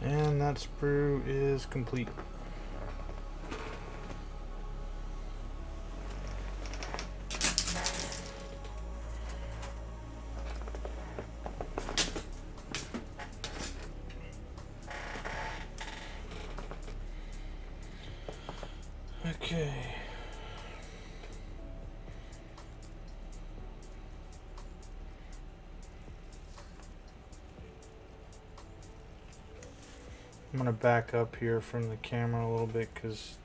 And that sprue is complete. Okay. I'm gonna back up here from the camera a little bit because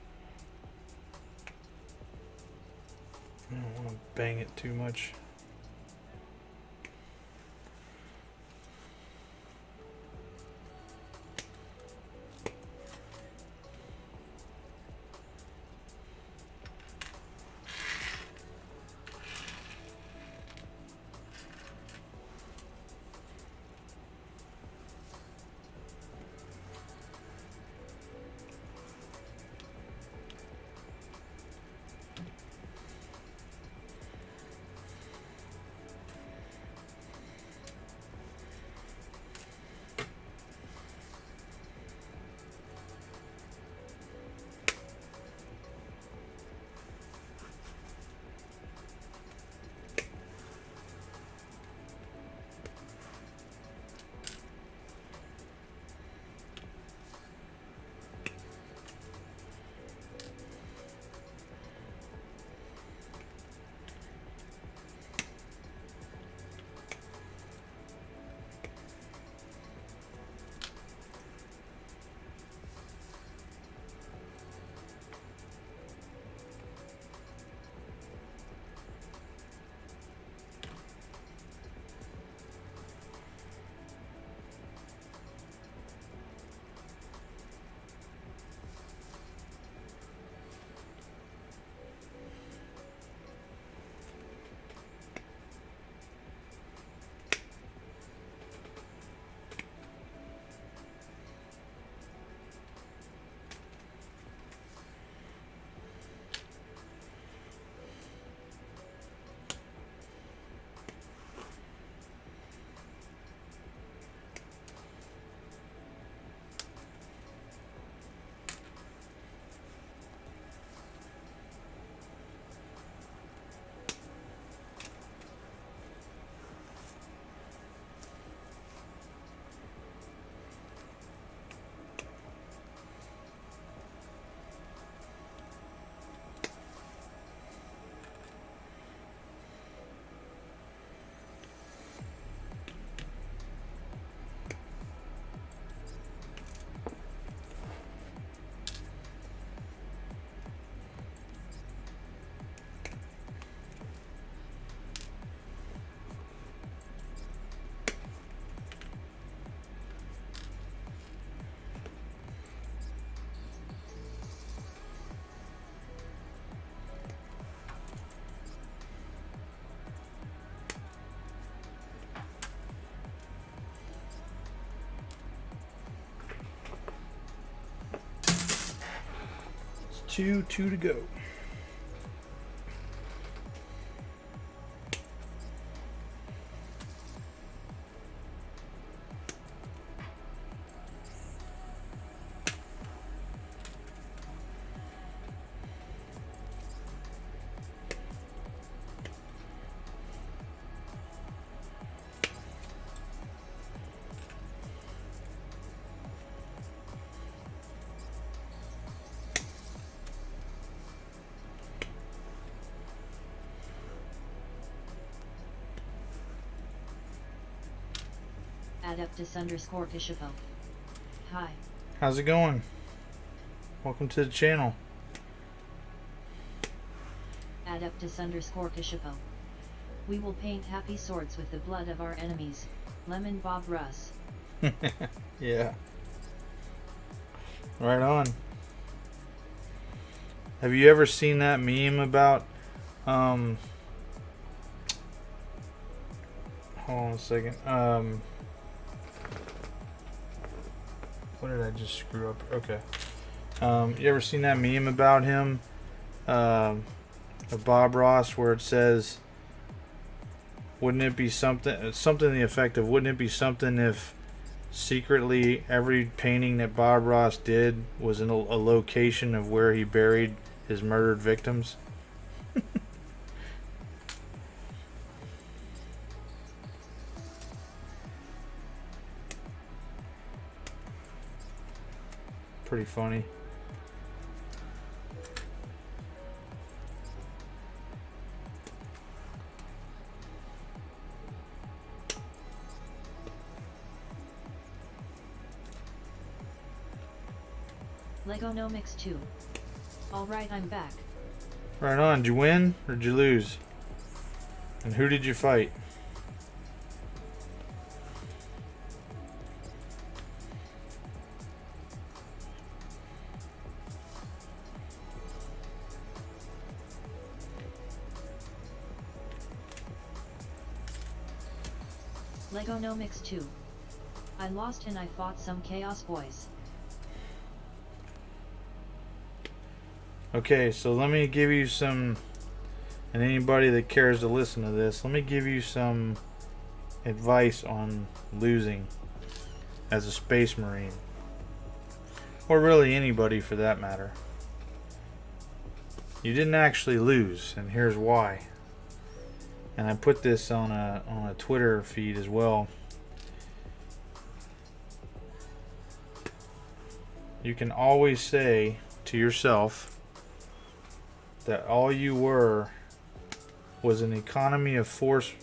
I don't want to bang it too much. 2 to go. Adeptus_Kishipo. Hi. How's it going? Welcome to the channel. Adeptus_Kishipo. We will paint happy swords with the blood of our enemies. Lemon Bob Russ. Yeah. Right on. Have you ever seen that meme about hold on a second. What did I just screw up? Okay. You ever seen that meme about him? Of Bob Ross, where it says, wouldn't it be something to the effect of, wouldn't it be something if secretly every painting that Bob Ross did was in a location of where he buried his murdered victims? Pretty funny. Legonomics 2. Alright, I'm back. Right on. Did you win or did you lose? And who did you fight? Legonomics 2. I lost and I fought some Chaos Boys. Okay, so let me give you some, and anybody that cares to listen to this, let me give you some advice on losing as a Space Marine. Or really anybody for that matter. You didn't actually lose, and here's why. And I put this on a Twitter feed as well. You can always say to yourself that all you were was an economy of force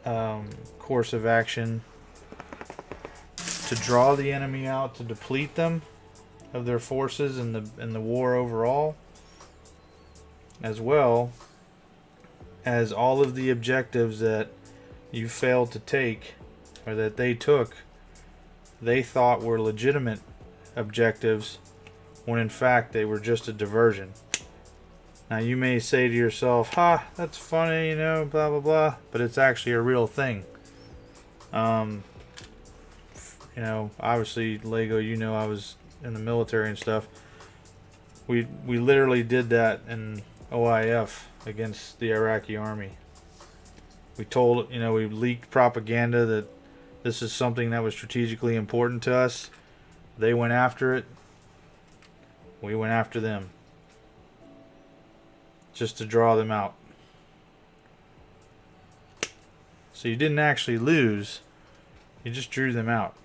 course of action to draw the enemy out, to deplete them of their forces in the war overall, as well as all of the objectives that you failed to take, or that they took, they thought were legitimate objectives, when in fact they were just a diversion. Now you may say to yourself, ha, that's funny, you know, blah blah blah, but it's actually a real thing. You know, obviously Lego, you know, I was in the military and stuff. We literally did that in OIF against the Iraqi army. We told, you know, we leaked propaganda that this is something that was strategically important to us. They went after it. We went after them. Just to draw them out. So you didn't actually lose. You just drew them out.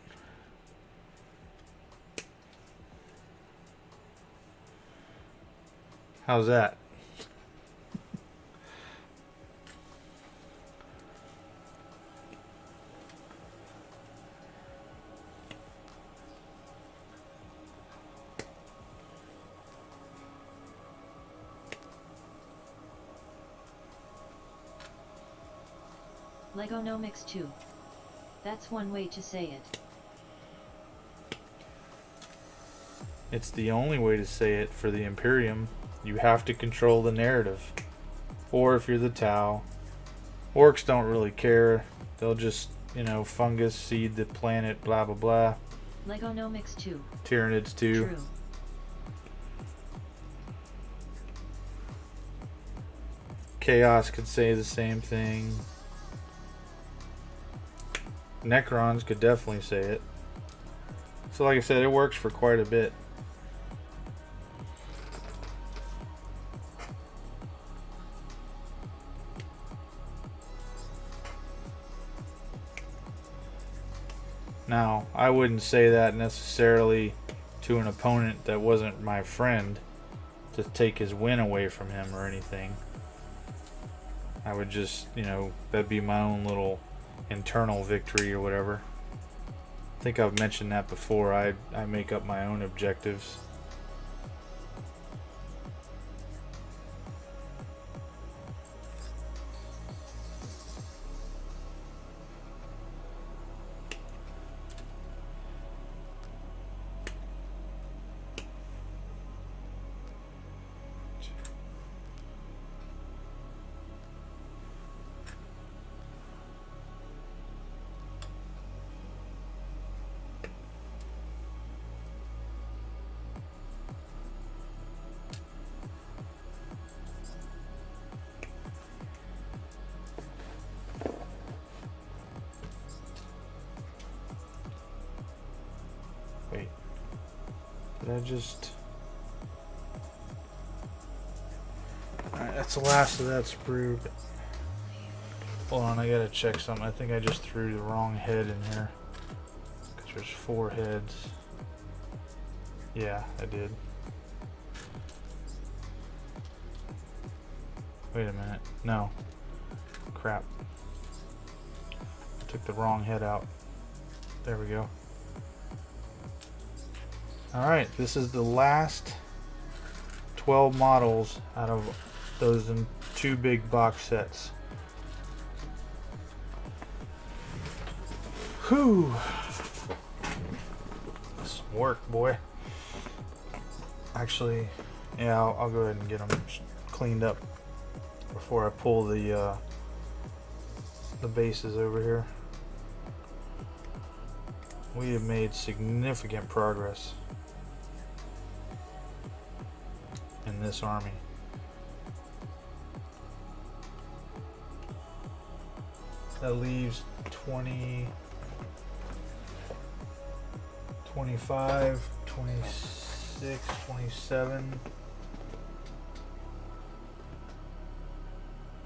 How's that? Legonomics 2. That's one way to say it. It's the only way to say it for the Imperium. You have to control the narrative. Or if you're the Tau, orcs don't really care. They'll just, you know, fungus, seed the planet, blah blah blah. Legonomics 2. Tyranids too. True. Chaos could say the same thing. Necrons could definitely say it. So like I said, it works for quite a bit. Now, I wouldn't say that necessarily to an opponent that wasn't my friend to take his win away from him or anything. I would just, you know, that'd be my own little internal victory or whatever. I think I've mentioned that before. I make up my own objectives. Wait, did I just... Alright, that's the last of that sprue. Hold on, I gotta check something. I think I just threw the wrong head in here. Because there's 4 heads. Yeah, I did. Wait a minute. No. Crap. I took the wrong head out. There we go. Alright, this is the last 12 models out of those 2 big box sets. Whew. Some work, boy. Actually, yeah, I'll go ahead and get them cleaned up before I pull the bases over here. We have made significant progress in this army. That leaves 20, 25, 26, 27.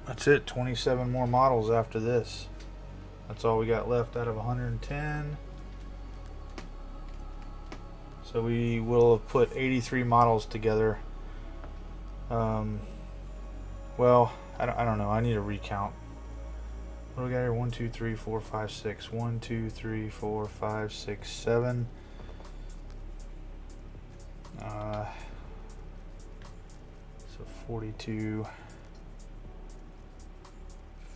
That's it, 27 more models after this. That's all we got left out of 110. So we will have put 83 models together. Well, I don't know. I need a recount. What do we got here? 1, 2, 3, 4, 5, 6. 1, 2, 3, 4, 5, 6, 7. So 42,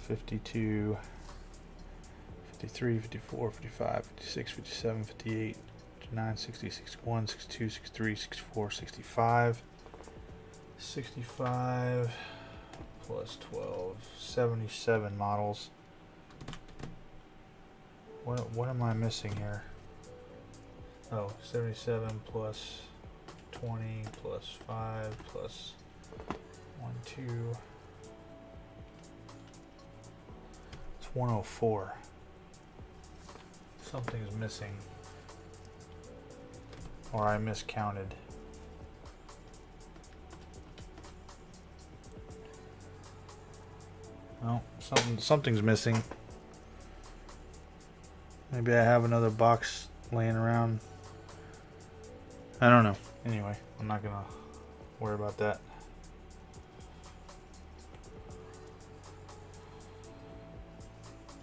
52, 53, 54, 55, 56, 57, 58, 59, 60, 61, 62, 63, 64, 65. 65 plus 12, 77 models. What am I missing here? Oh, 77 plus 20 plus 5 plus 1, 2. It's 104. Something's missing. Or I miscounted. No, something's missing. Maybe I have another box laying around. I don't know. Anyway, I'm not gonna worry about that.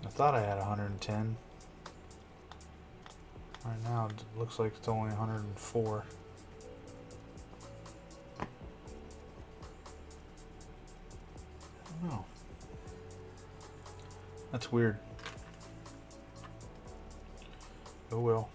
I thought I had 110. Right now it looks like it's only 104. I don't know. That's weird. Oh well.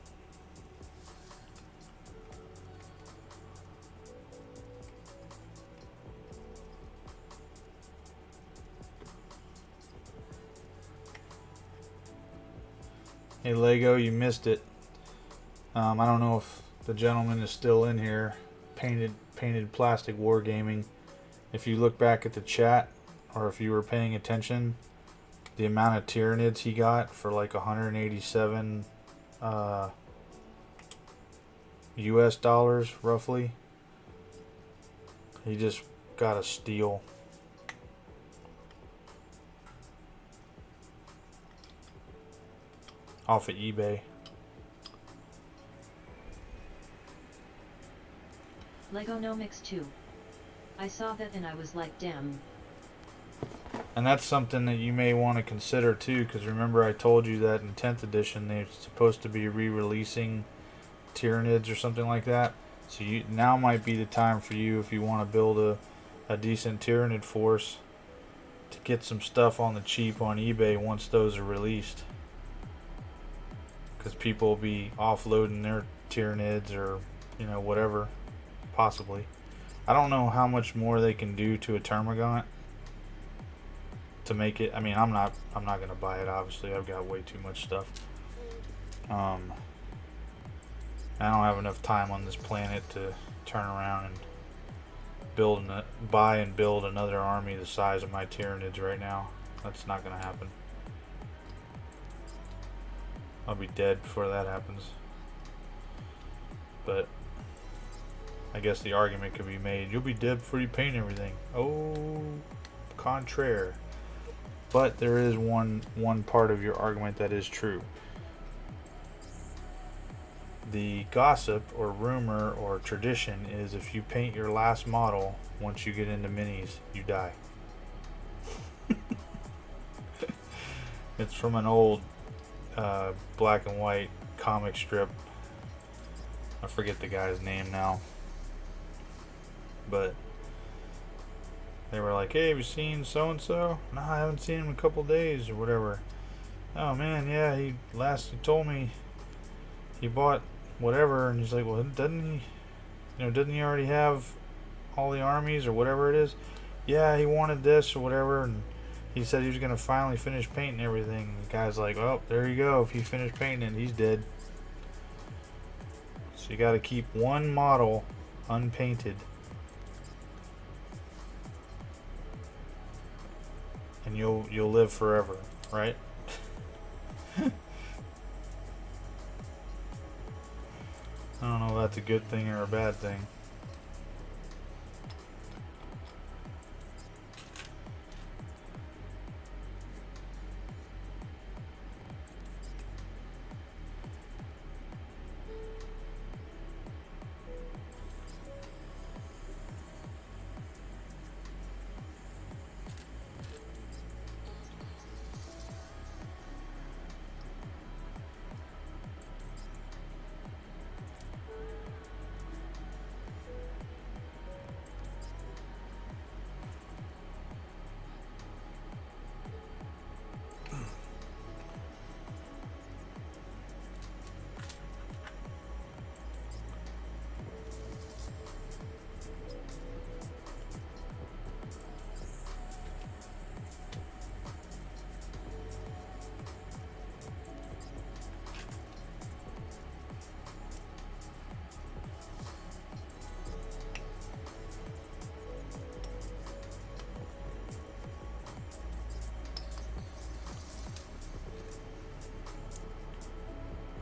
Hey Lego, you missed it. I don't know if the gentleman is still in here. Painted plastic wargaming. If you look back at the chat or if you were paying attention, the amount of Tyranids he got for like 187 US dollars roughly. He just got a steal. Off of eBay. Legonomics 2. I saw that and I was like, damn. And that's something that you may want to consider too, because remember I told you that in 10th edition they're supposed to be re-releasing Tyranids or something like that. So you now might be the time for you, if you want to build a decent Tyranid force, to get some stuff on the cheap on eBay once those are released. Because people will be offloading their Tyranids or, you know, whatever, possibly. I don't know how much more they can do to a Termagant to make it. I mean, I'm not gonna buy it, obviously. I've got way too much stuff. I don't have enough time on this planet to turn around and buy and build another army the size of my Tyranids right now. That's not gonna happen. I'll be dead before that happens. But I guess the argument could be made, you'll be dead before you paint everything. Oh, contraire. But there is one part of your argument that is true. The gossip or rumor or tradition is if you paint your last model, once you get into minis, you die. It's from an old black and white comic strip. I forget the guy's name now. But they were like, hey, have you seen so-and-so? No, I haven't seen him in a couple days or whatever. Oh man, yeah, he told me he bought whatever, and he's like, well, doesn't he already have all the armies or whatever it is? Yeah, he wanted this or whatever, and he said he was going to finally finish painting everything. The guy's like, well, there you go. If he finished painting it, he's dead. So you got to keep one model unpainted. And you'll live forever, right? I don't know if that's a good thing or a bad thing.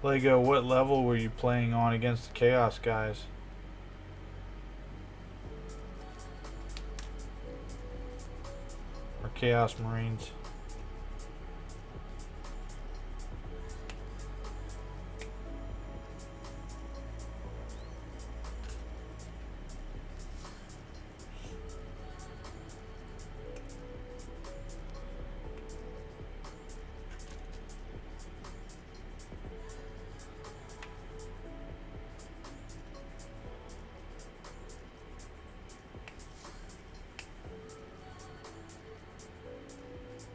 Lego, what level were you playing on against the Chaos guys? Or Chaos Marines?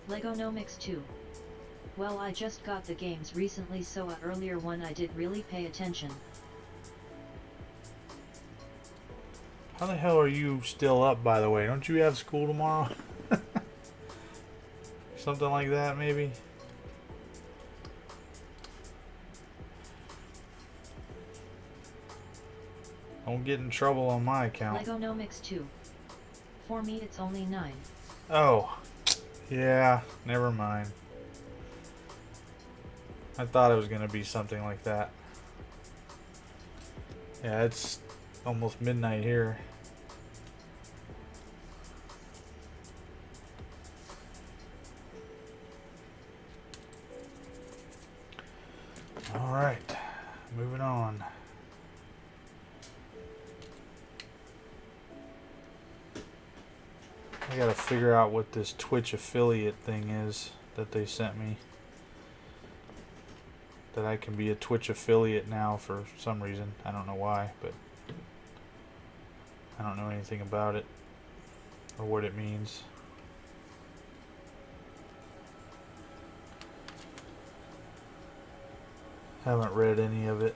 Legonomics 2. Well, I just got the games recently, so earlier one I did really pay attention. How the hell are you still up, by the way? Don't you have school tomorrow? Something like that, maybe? Don't get in trouble on my account. Legonomics 2. For me it's only 9. Oh, Yeah, never mind. I thought it was gonna be something like that. Yeah, it's almost midnight here. Alright, moving on. I gotta figure out what this Twitch affiliate thing is that they sent me. That I can be a Twitch affiliate now for some reason. I don't know why, but I don't know anything about it or what it means. Haven't read any of it.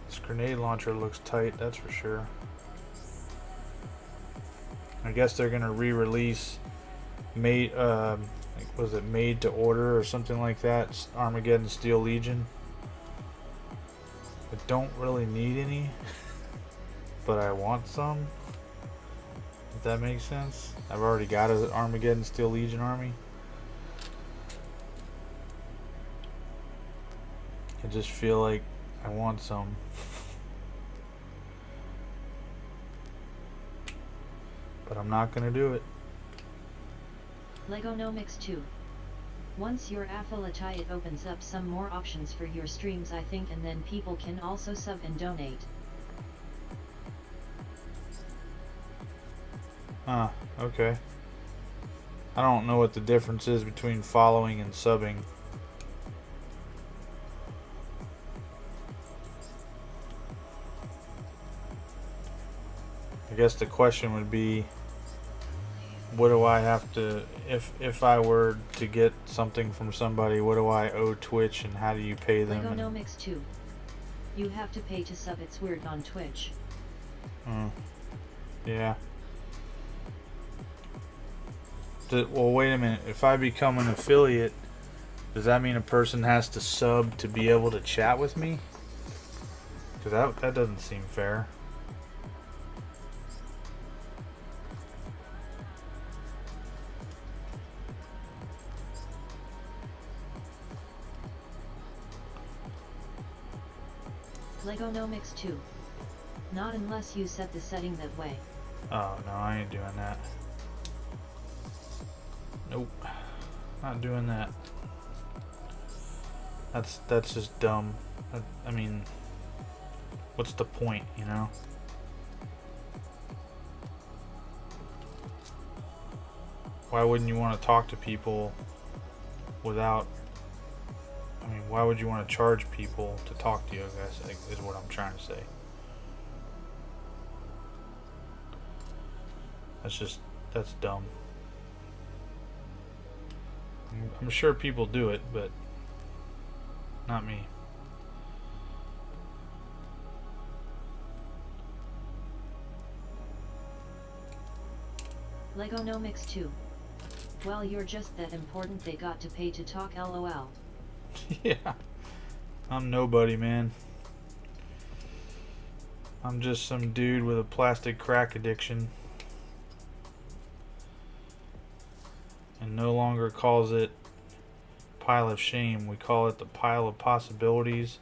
This grenade launcher looks tight, that's for sure. I guess they're gonna re-release made was it made to order or something like that, Armageddon Steel Legion. I don't really need any, but I want some, if that makes sense. I've already got an Armageddon Steel Legion army. I just feel like I want some. But I'm not gonna do it. Legonomics 2. Once your affiliate, it opens up some more options for your streams, I think, and then people can also sub and donate. Ah, okay. I don't know what the difference is between following and subbing. I guess the question would be, what do I have to, if I were to get something from somebody, what do I owe Twitch and how do you pay them? Legonomics 2. You have to pay to sub, it's weird on Twitch. Yeah. Well, wait a minute. If I become an affiliate, does that mean a person has to sub to be able to chat with me? Because that doesn't seem fair. Legonomics 2. Not unless you set the setting that way. Oh, no, I ain't doing that. Nope. Not doing that. That's just dumb. I mean, what's the point, you know? Why wouldn't you want to talk to people without... I mean, why would you want to charge people to talk to you, I guess, is what I'm trying to say. That's dumb. I'm sure people do it, but not me. Legonomics 2. Well, you're just that important, they got to pay to talk, lol. Yeah. I'm nobody, man. I'm just some dude with a plastic crack addiction. And no longer calls it pile of shame. We call it the pile of possibilities.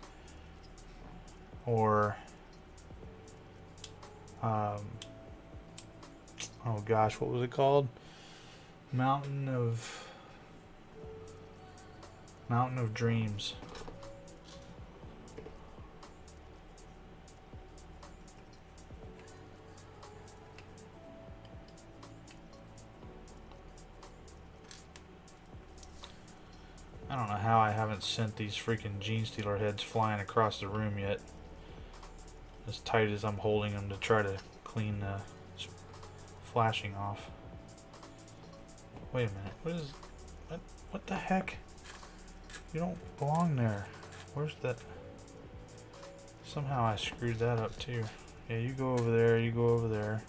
Or oh gosh, what was it called? Mountain of Dreams. I don't know how I haven't sent these freaking Genestealer heads flying across the room yet. As tight as I'm holding them to try to clean the flashing off. Wait a minute. What the heck? You don't belong there. Where's that? Somehow I screwed that up too. Yeah, you go over there, you go over there.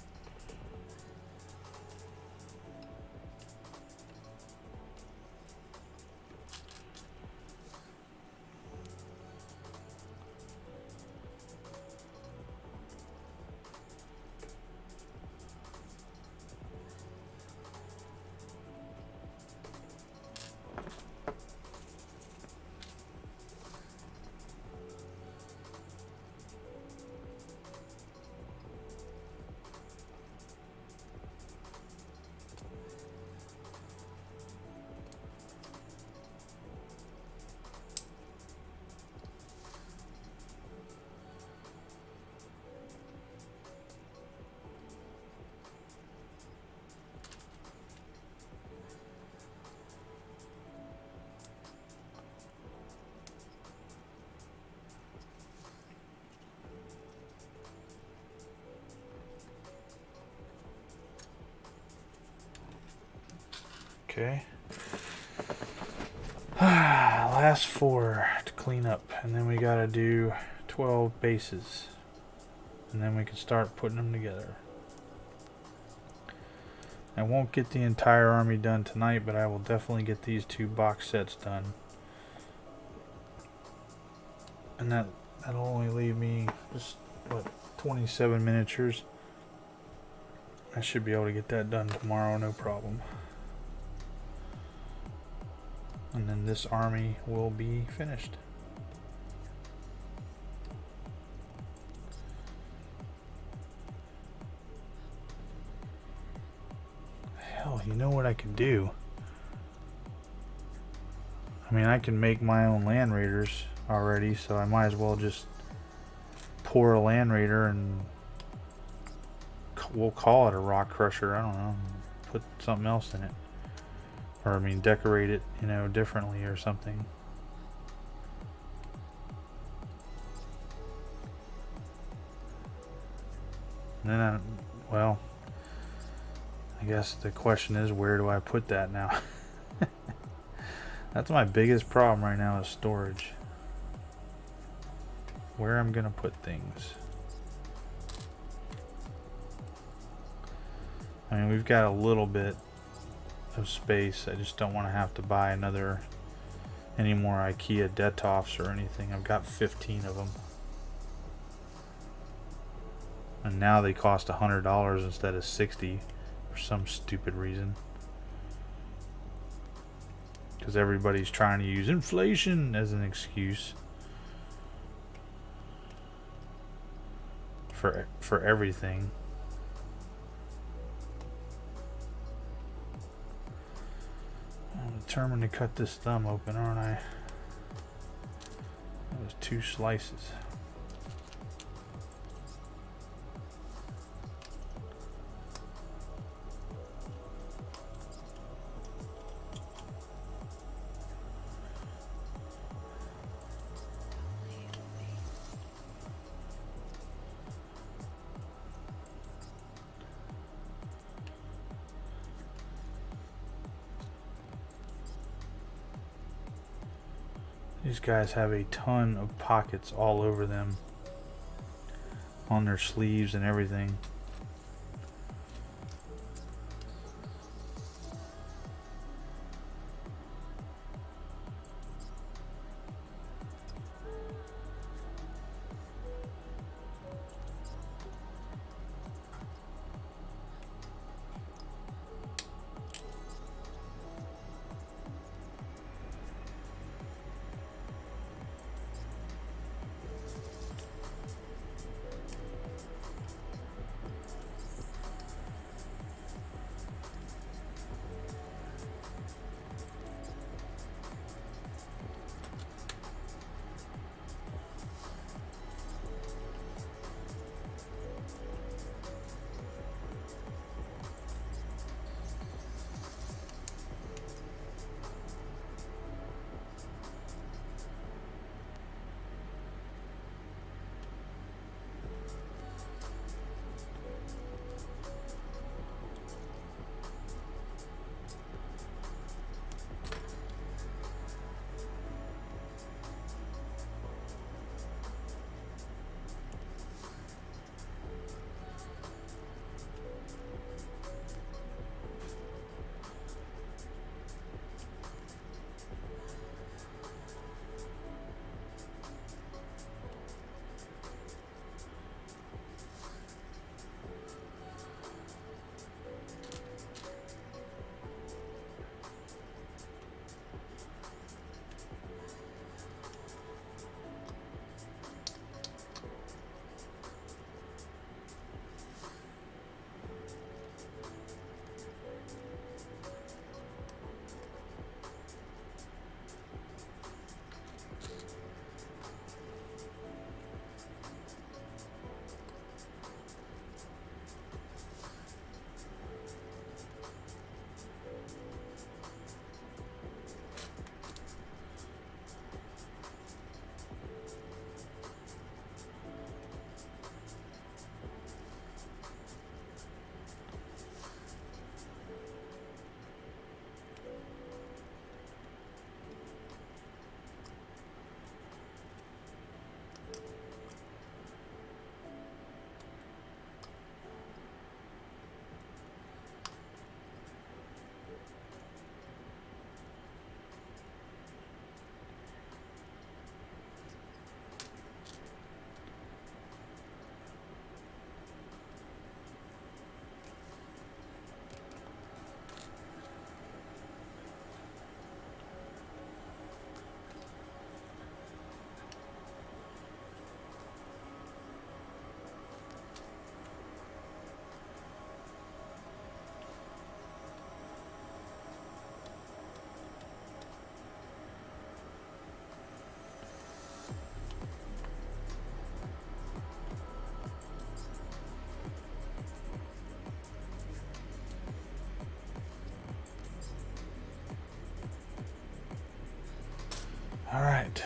Okay. Last 4 to clean up, and then we gotta do 12 bases, and then we can start putting them together. I won't get the entire army done tonight, but I will definitely get these 2 box sets done. And that'll only leave me just, what, 27 miniatures. I should be able to get that done tomorrow, no problem. And then this army will be finished. Hell, you know what I could do? I mean, I can make my own Land Raiders already, so I might as well just pour a Land Raider and we'll call it a Rock Crusher. I don't know. Put something else in it. Or, I mean, decorate it, you know, differently or something. And then, well, I guess the question is, where do I put that now? That's my biggest problem right now is storage. Where I'm going to put things. I mean, we've got a little bit of space. I just don't want to have to buy any more IKEA Detolfs or anything. I've got 15 of them, and now they cost $100 instead of $60 for some stupid reason, because everybody's trying to use inflation as an excuse for everything. I'm determined to cut this thumb open, aren't I? That was 2 slices. These guys have a ton of pockets all over them, on their sleeves and everything. All right.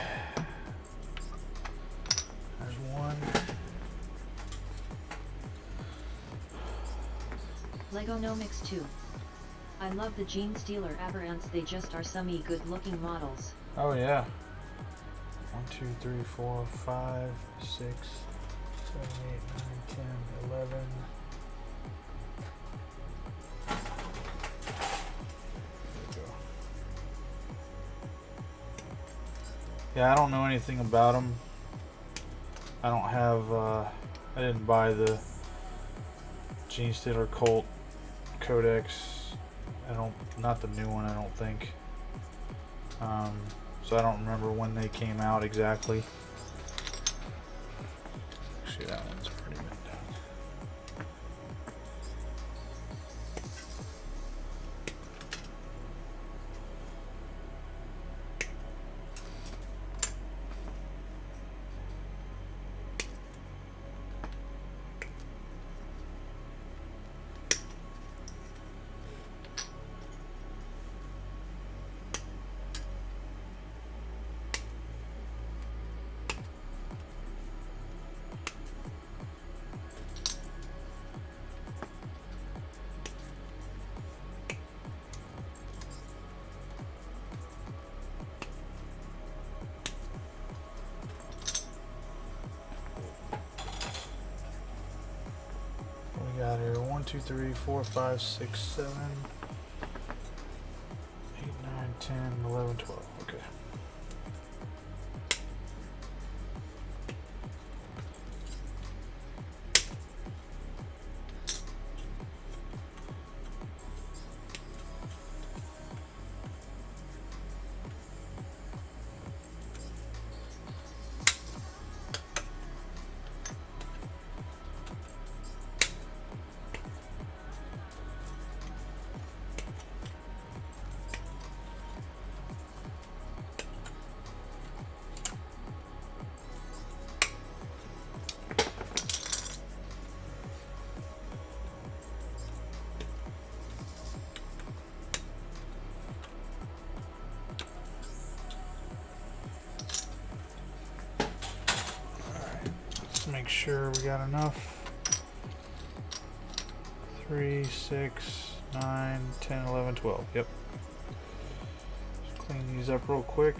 There's one. Legonomics 2. I love the Genestealer aberrants, they just are some good looking models. Oh yeah. 1, 2, 3, 4, 5, 6, 7, 8, 9, 10, 11. There we go. Yeah, I don't know anything about them. I don't have, I didn't buy the Genestealer Colt Codex. Not the new one, I don't think. So I don't remember when they came out exactly. Actually, that one's pretty bent down. We got here 1, 2, 3, 4, 5, 6, 7, 8, 9, 10, 11, 12. Okay. Make sure we got enough. 3, 6, 9, 10, 11, 12. Yep. Just clean these up real quick.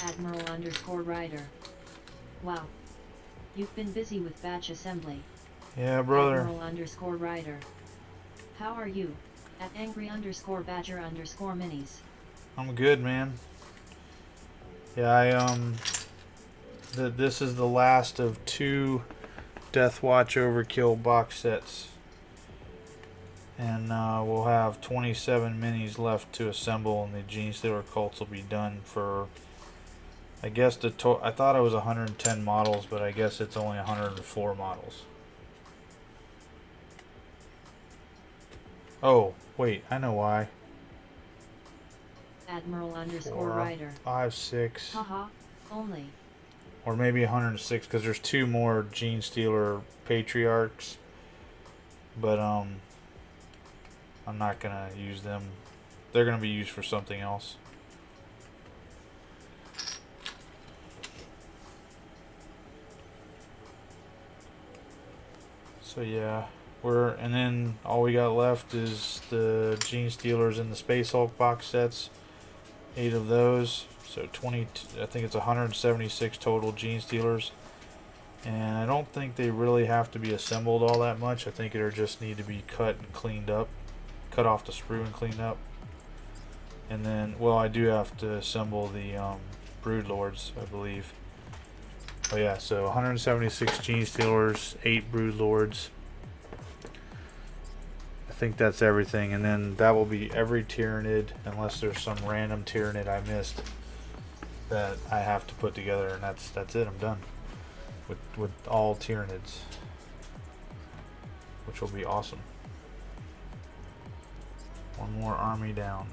Admiral_Rider. Wow. You've been busy with batch assembly. Yeah, brother. Admiral_Rider. How are you? At angry_badger_minis. I'm good, man. Yeah, this is the last of 2 Death Watch Overkill box sets. And we'll have 27 minis left to assemble, and the Genestealer Colts will be done for, I guess, I thought it was 110 models, but I guess it's only 104 models. Oh, wait, I know why. Admiral _ 4, Rider. 5, 6, Haha, only. or maybe 106, because there's 2 more Genestealer Patriarchs. But I'm not gonna use them. They're gonna be used for something else. So yeah, and then all we got left is the Genestealers and the Space Hulk box sets. 8 of those. So 20. I think it's 176 total Genestealers. And I don't think they really have to be assembled all that much. I think it'll just need to be cut and cleaned up. Cut off the sprue and cleaned up. And then, well, I do have to assemble the Broodlords, I believe. Oh yeah, so 176 Genestealers, 8 Broodlords. I think that's everything. And then that will be every Tyranid, unless there's some random Tyranid I missed that I have to put together. And that's it, I'm done. With all Tyranids, which will be awesome. One more army down.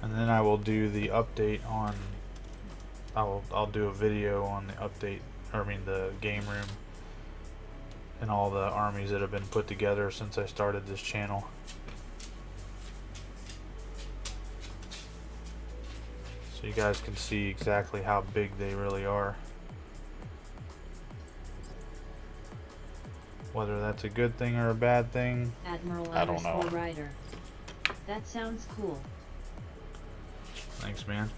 And then I will do the update on. I'll do a video on the update, or I mean the game room, and all the armies that have been put together since I started this channel. So you guys can see exactly how big they really are. Whether that's a good thing or a bad thing, Admiral I don't know. _ Rider. That sounds cool. Thanks, man.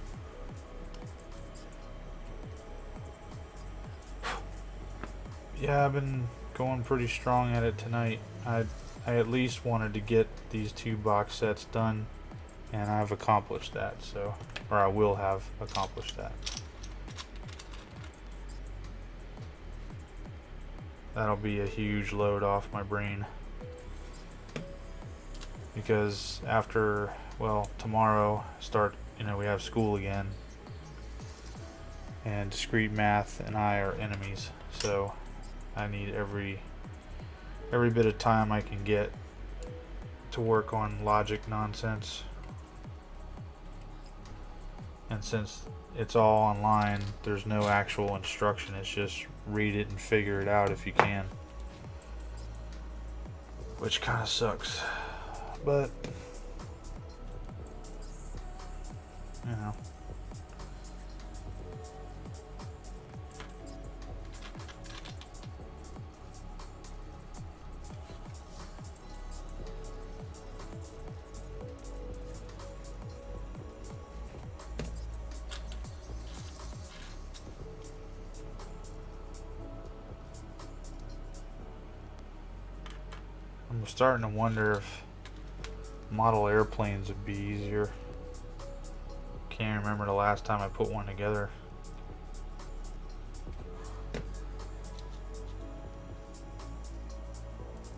Yeah, I've been going pretty strong at it tonight. I at least wanted to get these 2 box sets done, and I've accomplished that. So, or I will have accomplished that. That'll be a huge load off my brain, because after, well, tomorrow we have school again, and discrete math and I are enemies, so I need every bit of time I can get to work on logic nonsense. And since it's all online, there's no actual instruction, it's just read it and figure it out if you can, which kind of sucks, but you know. I'm starting to wonder if model airplanes would be easier. Can't remember the last time I put one together.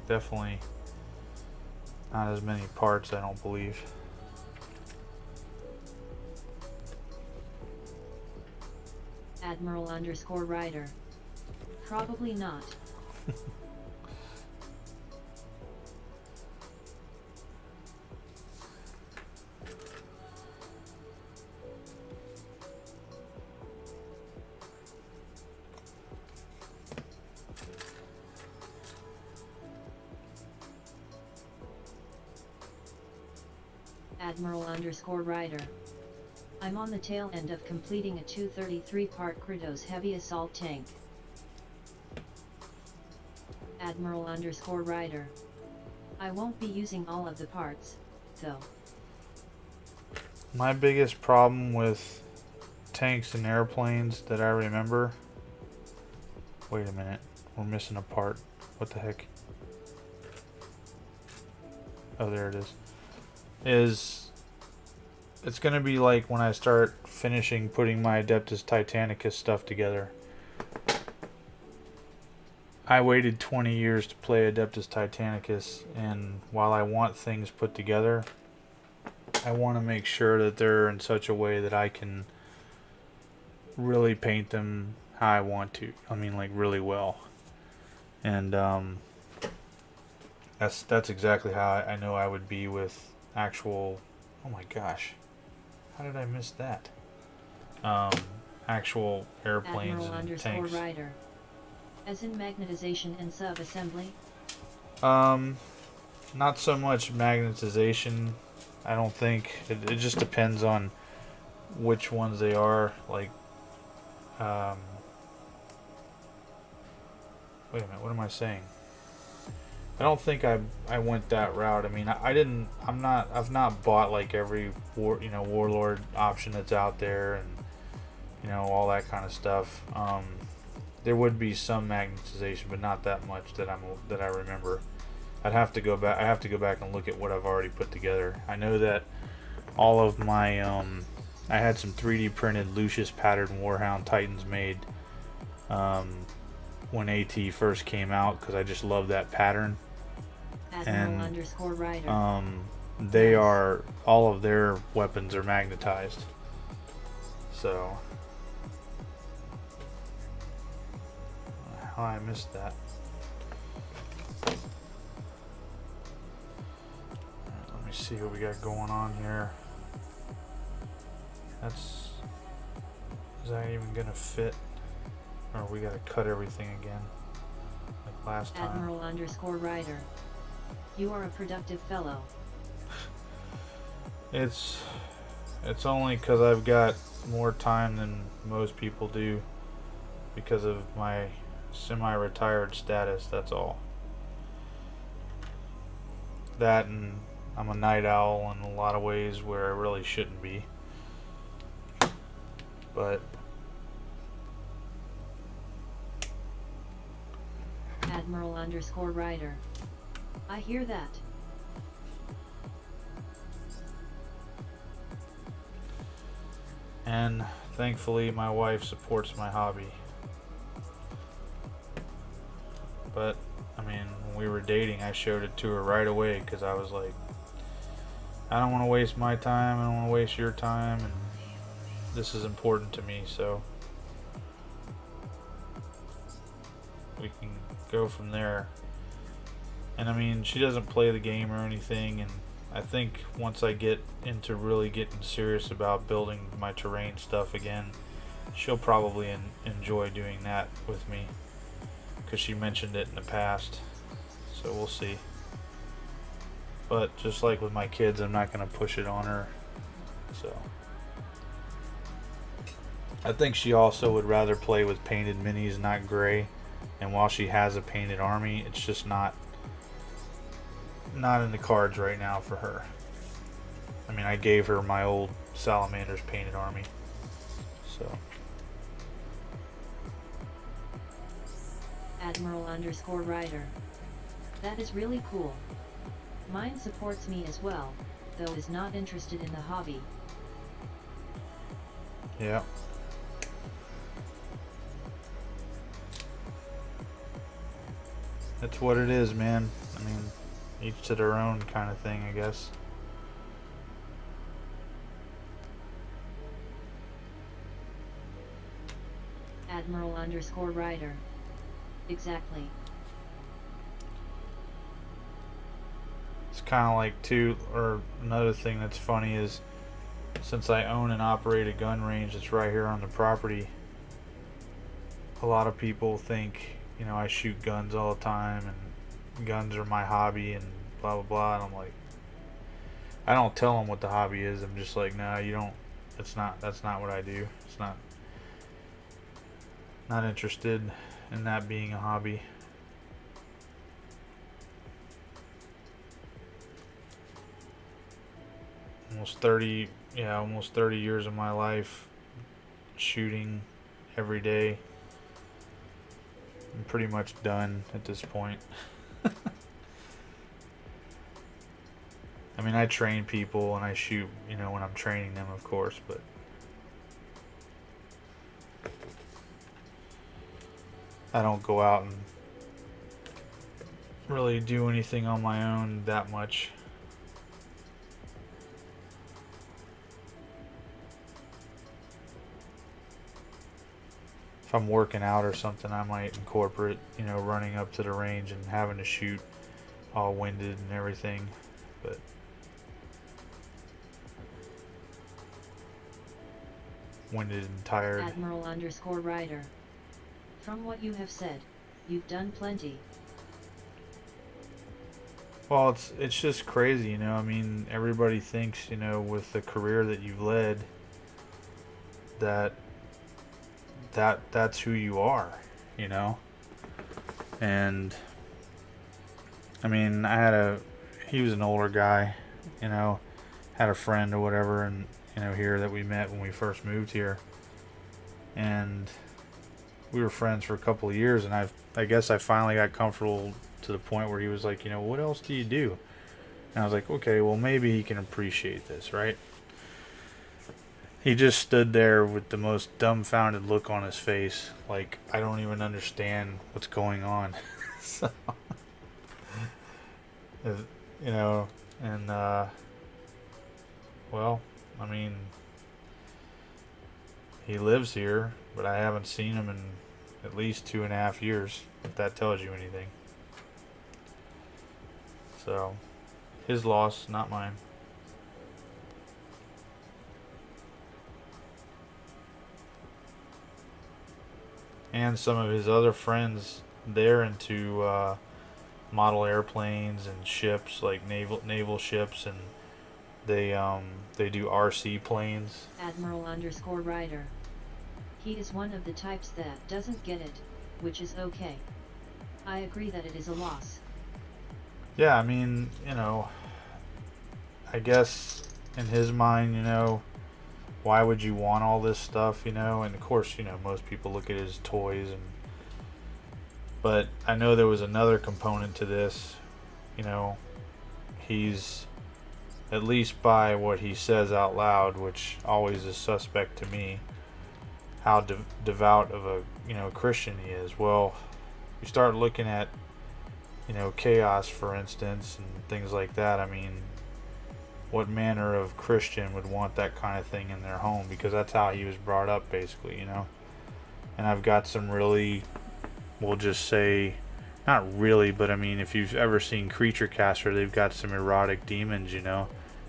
Definitely not as many parts, I don't believe. Admiral _ Rider. Probably not. Admiral _ Rider. I'm on the tail end of completing a 233-part Kratos heavy assault tank. Admiral_Ryder. I won't be using all of the parts, though. My biggest problem with tanks and airplanes that I remember... Wait a minute. We're missing a part. What the heck? Oh, there it is. It's going to be like when I start finishing putting my Adeptus Titanicus stuff together. I waited 20 years to play Adeptus Titanicus, and while I want things put together, I want to make sure that they're in such a way that I can really paint them how I want to. I mean, like, really well. And that's exactly how I know I would be with actual... Oh my gosh. How did I miss that? Actual airplanes and tanks. Admiral_Ryder. As in magnetization and sub-assembly? Not so much magnetization. I don't think. It just depends on which ones they are. Like, wait a minute, what am I saying? I don't think I went that route. I mean, I've not bought like every warlord option that's out there, and all that kind of stuff. There would be some magnetization, but not that much that I remember. I'd have to go back. I have to go back and look at what I've already put together. I know that all of my I had some 3D printed Lucius pattern Warhound Titans made when AT first came out, because I just love that pattern. Admiral_Ryder. They are, all of their weapons are magnetized. So how I missed that. Let me see what we got going on here. Is that even gonna fit? Or we gotta cut everything again like last time? Admiral_Ryder. You are a productive fellow. It's only because I've got more time than most people do because of my semi-retired status, that's all. That, and I'm a night owl in a lot of ways where I really shouldn't be. But Admiral_Ryder. I hear that. And thankfully my wife supports my hobby. But I mean, when we were dating, I showed it to her right away, because I was like, I don't want to waste my time, I don't want to waste your time, and this is important to me, so we can go from there. And I mean, she doesn't play the game or anything, and I think once I get into really getting serious about building my terrain stuff again, she'll probably enjoy doing that with me, because she mentioned it in the past, so we'll see. But just like with my kids, I'm not going to push it on her, so I think she also would rather play with painted minis, not gray. And while she has a painted army, it's just not in the cards right now for her. I mean, I gave her my old Salamander's painted army, so. Admiral_Ryder. That is really cool. Mine supports me as well, though is not interested in the hobby. Yeah. That's what it is, man. I mean, each to their own kind of thing, I guess. Admiral_Ryder. Exactly. It's kind of like, too, or another thing that's funny is, since I own and operate a gun range that's right here on the property, a lot of people think, I shoot guns all the time and guns are my hobby and blah blah blah, and I'm like, I don't tell them what the hobby is. I'm just like, no, you don't that's not what I do. It's not interested in that being a hobby. Almost 30 years of my life shooting every day. I'm pretty much done at this point. I mean, I train people and I shoot, you know, when I'm training them, of course, but I don't go out and really do anything on my own that much. If I'm working out or something, I might incorporate, you know, running up to the range and having to shoot all winded and everything, but winded and tired. Admiral_Rider. From what you have said, you've done plenty. Well, it's just crazy, you know. I mean, everybody thinks, you know, with the career that you've led, that's who you are, you know. And I mean, he was an older guy, you know, had a friend or whatever, and you know, here that we met when we first moved here, and we were friends for a couple of years, and I guess I finally got comfortable to the point where he was like, you know, what else do you do? And I was like, okay, well, maybe he can appreciate this, right? He just stood there with the most dumbfounded look on his face, like, I don't even understand what's going on. So, you know, and well, I mean, he lives here, but I haven't seen him in at least 2.5 years, if that tells you anything. So, his loss, not mine. And some of his other friends, they're into model airplanes and ships, like naval ships, and they do RC planes. Admiral_Rider. He is one of the types that doesn't get it, which is okay. I agree that it is a loss. Yeah, I mean, you know, I guess in his mind, you know, why would you want all this stuff, you know? And of course, you know, most people look at his toys, but I know there was another component to this. You know, he's, at least by what he says out loud, which always is suspect to me, how devout of a, you know, Christian he is. Well, you start looking at, you know, chaos, for instance, and things like that. I mean, what manner of Christian would want that kind of thing in their home? Because that's how he was brought up, basically, you know. And I've got some really, we'll just say, not really, but I mean, if you've ever seen Creature Caster, they've got some erotic demons, you know,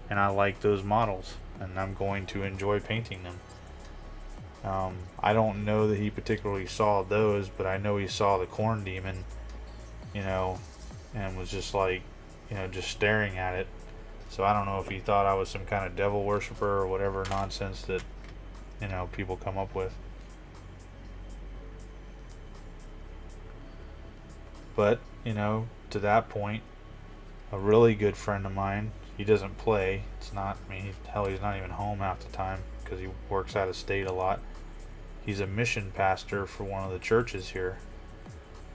and I like those models, and I'm going to enjoy painting them. I don't know that he particularly saw those, but I know he saw the corn demon, you know, and was just like, you know, just staring at it. So I don't know if he thought I was some kind of devil worshiper or whatever nonsense that, you know, people come up with. But, you know, to that point, a really good friend of mine, he doesn't play. It's not, I mean, hell, he's not even home half the time because he works out of state a lot. He's a mission pastor for one of the churches here,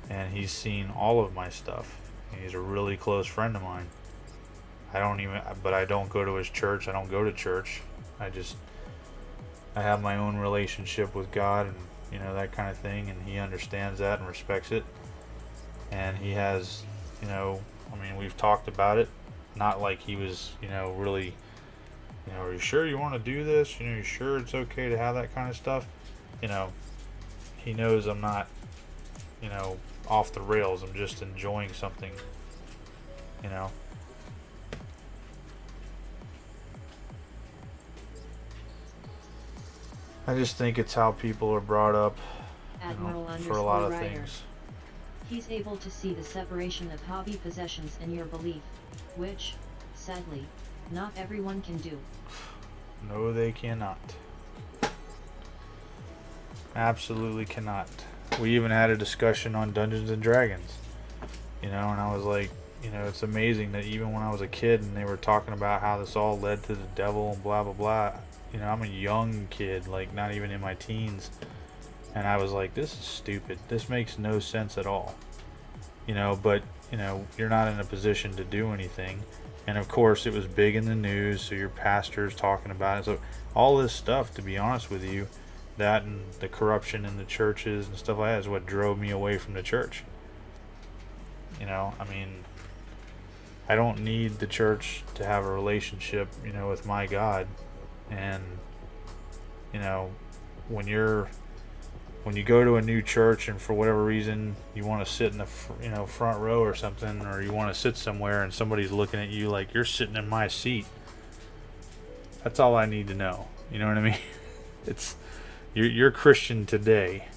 and he's seen all of my stuff. And he's a really close friend of mine. I don't go to his church. I don't go to church. I have my own relationship with God, and, you know, that kind of thing, and he understands that and respects it. And he has, you know, I mean, we've talked about it, not like he was, you know, really, you know, are you sure you want to do this? You know, you sure it's okay to have that kind of stuff? You know, he knows I'm not, you know, off the rails. I'm just enjoying something, you know. I just think it's how people are brought up, you know, for a lot of things. He's able to see the separation of hobby possessions and your belief, which, sadly, not everyone can do. No, they cannot. Absolutely cannot. We even had a discussion on Dungeons and Dragons. You know, and I was like, you know, it's amazing that even when I was a kid and they were talking about how this all led to the devil and blah, blah, blah. You know, I'm a young kid, like not even in my teens. And I was like, this is stupid. This makes no sense at all. You know, but, you know, you're not in a position to do anything. And of course, it was big in the news, so your pastor's talking about it. So all this stuff, to be honest with you, that and the corruption in the churches and stuff like that is what drove me away from the church. You know, I mean, I don't need the church to have a relationship, you know, with my God. And, you know, when you go to a new church and for whatever reason you want to sit in the front row or something, or you want to sit somewhere and somebody's looking at you like you're sitting in my seat, that's all I need to know. You know what I mean? It's you're Christian today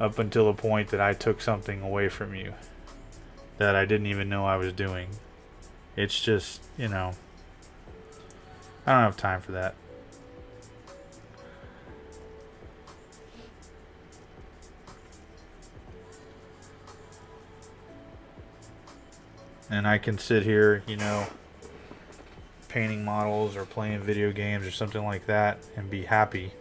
up until the point that I took something away from you that I didn't even know I was doing. It's just, you know, I don't have time for that. And I can sit here, you know, painting models or playing video games or something like that and be happy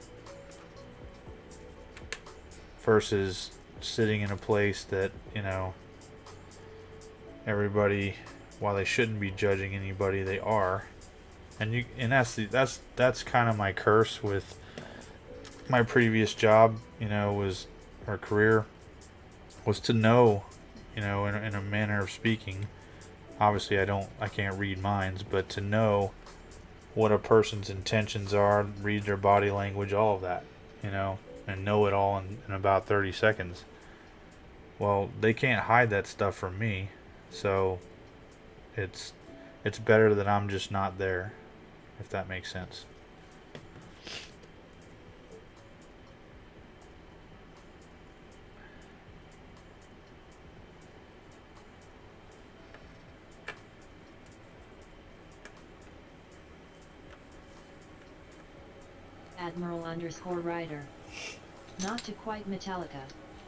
versus sitting in a place that, you know, everybody, while they shouldn't be judging anybody, they are. And that's kind of my curse with my previous job, you know, or career, was to know, you know, in a manner of speaking. Obviously, I can't read minds, but to know what a person's intentions are, read their body language, all of that, you know, and know it all in about 30 seconds. Well, they can't hide that stuff from me, so it's better that I'm just not there, if that makes sense. Admiral_Rider. Not to quite Metallica,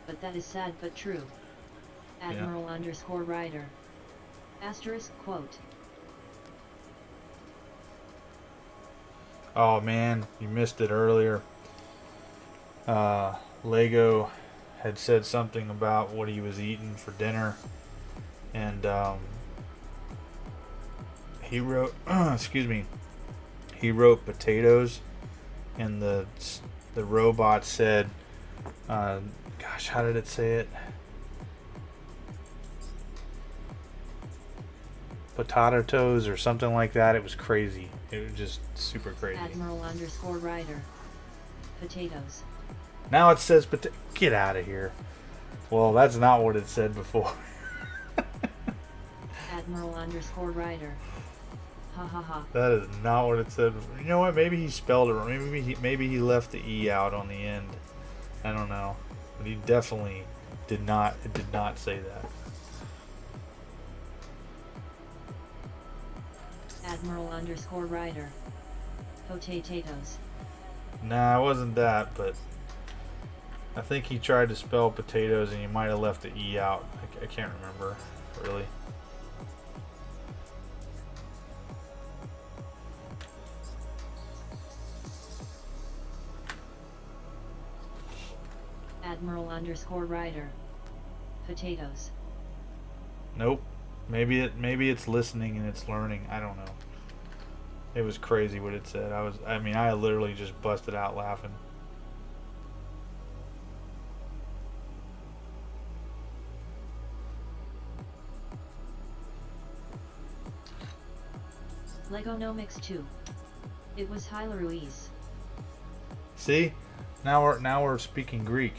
but that is sad but true. Admiral_Rider. Asterisk quote. Oh man, you missed it earlier. Lego had said something about what he was eating for dinner, and he wrote, excuse me, he wrote potatoes, and the robot said, gosh, how did it say it? Potato toes or something like that. It was crazy. It was just super crazy. Admiral_Rider. Potatoes. Now it says get out of here. Well, that's not what it said before. Admiral_Rider. Ha ha ha. That is not what it said before. You know what? Maybe he spelled it wrong. Maybe he left the E out on the end. I don't know. But he definitely did not say that. Admiral_Rider. Potatoes. Nah, it wasn't that, but I think he tried to spell potatoes and he might have left the E out. I can't remember, really. Admiral_Rider. Potatoes. Nope. Maybe it's listening and it's learning. I don't know. It was crazy what it said. I literally just busted out laughing. Legonomics 2. It was Hyla Ruiz. See? Now we're speaking Greek.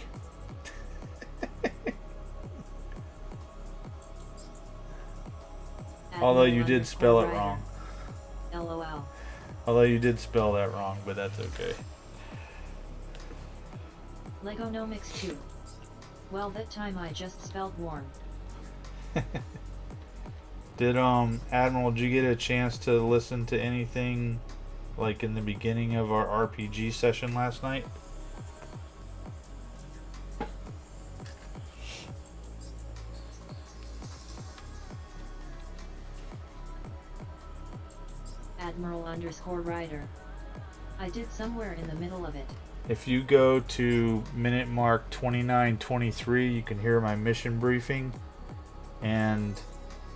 Although you did spell it wrong. LOL. Although you did spell that wrong, but that's okay. Legonomics 2. Well, that time I just spelled warm. Did Admiral, did you get a chance to listen to anything like in the beginning of our RPG session last night. Admiral_Rider. I did somewhere in the middle of it. If you go to minute mark 29:23, you can hear my mission briefing and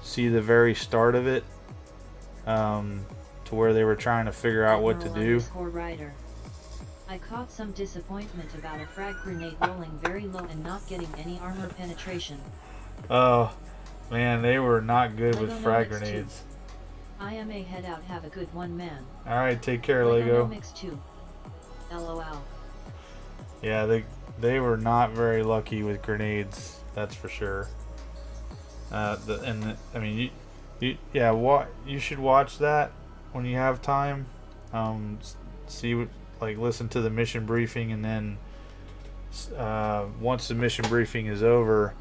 see the very start of it, to where they were trying to figure out what to do. Rider. I caught some disappointment about a frag grenade rolling very low and not getting any armor penetration. Oh man, they were not good with frag Legonomics 2. grenades. I am a head out, have a good one, man. Alright, take care, Lego. Legonomics 2. LOL. Yeah, they were not very lucky with grenades, that's for sure. I mean, you should watch that when you have time. See what, like, listen to the mission briefing, and then once the mission briefing is over,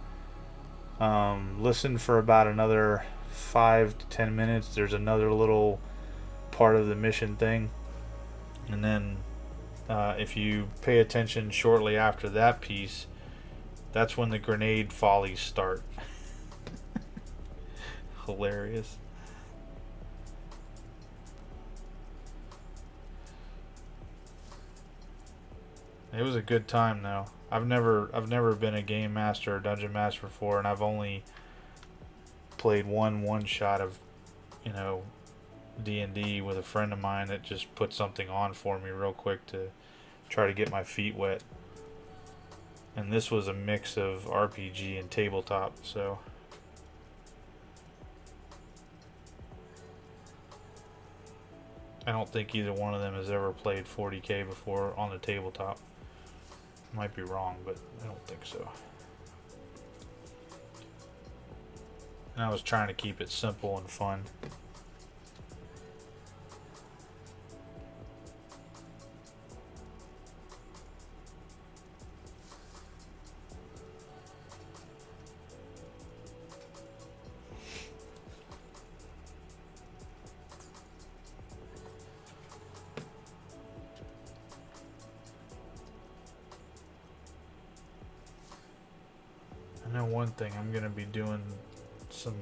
listen for about another 5 to 10 minutes. There's another little part of the mission thing, and then if you pay attention shortly after that piece, that's when the grenade follies start. Hilarious. It was a good time though. I've never been a game master or dungeon master before, and I've only played one shot of, you know, D&D with a friend of mine that just put something on for me real quick to try to get my feet wet. And this was a mix of RPG and tabletop, so I don't think either one of them has ever played 40K before on the tabletop. Might be wrong, but I don't think so. And I was trying to keep it simple and fun. I know one thing, I'm going to be doing some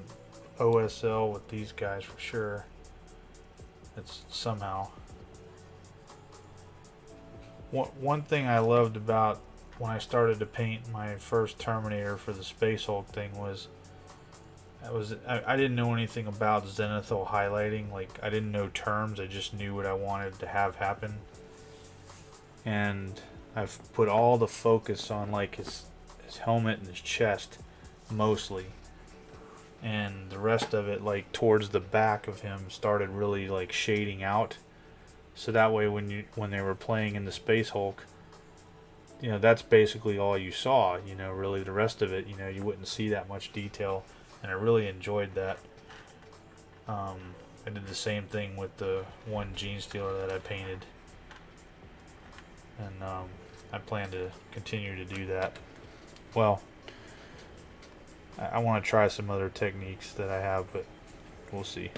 OSL with these guys for sure. It's somehow. One thing I loved about when I started to paint my first Terminator for the Space Hulk thing was I didn't know anything about zenithal highlighting. Like, I didn't know terms, I just knew what I wanted to have happen. And I've put all the focus on like his helmet and his chest mostly, and the rest of it, like towards the back of him, started really like shading out, so that way when they were playing in the Space Hulk, you know, that's basically all you saw. You know, really the rest of it, you know, you wouldn't see that much detail, and I really enjoyed that. I did the same thing with the one Genestealer that I painted, and I plan to continue to do that. Well, I want to try some other techniques that I have, but we'll see.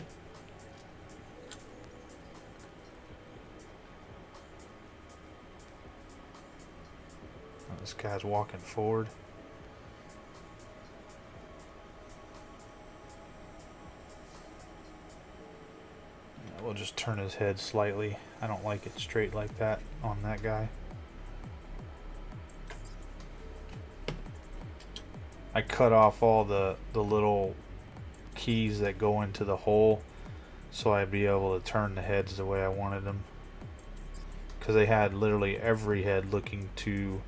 Oh, this guy's walking forward. Yeah, we'll just turn his head slightly. I don't like it straight like that on that guy. I cut off all the little keys that go into the hole, so I'd be able to turn the heads the way I wanted them, because they had literally every head looking to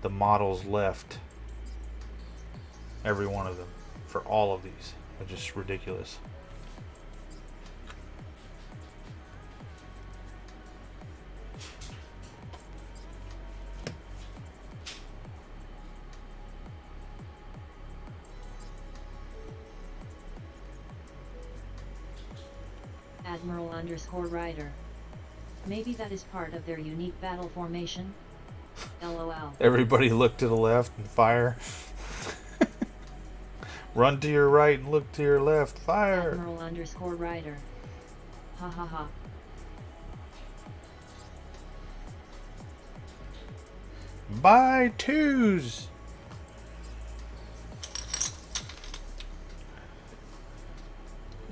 the model's left, every one of them, for all of these. It's just ridiculous. Admiral_Rider. Maybe that is part of their unique battle formation? LOL. Everybody look to the left and fire. Run to your right and look to your left. Fire. Admiral_Rider. Ha ha ha. By twos.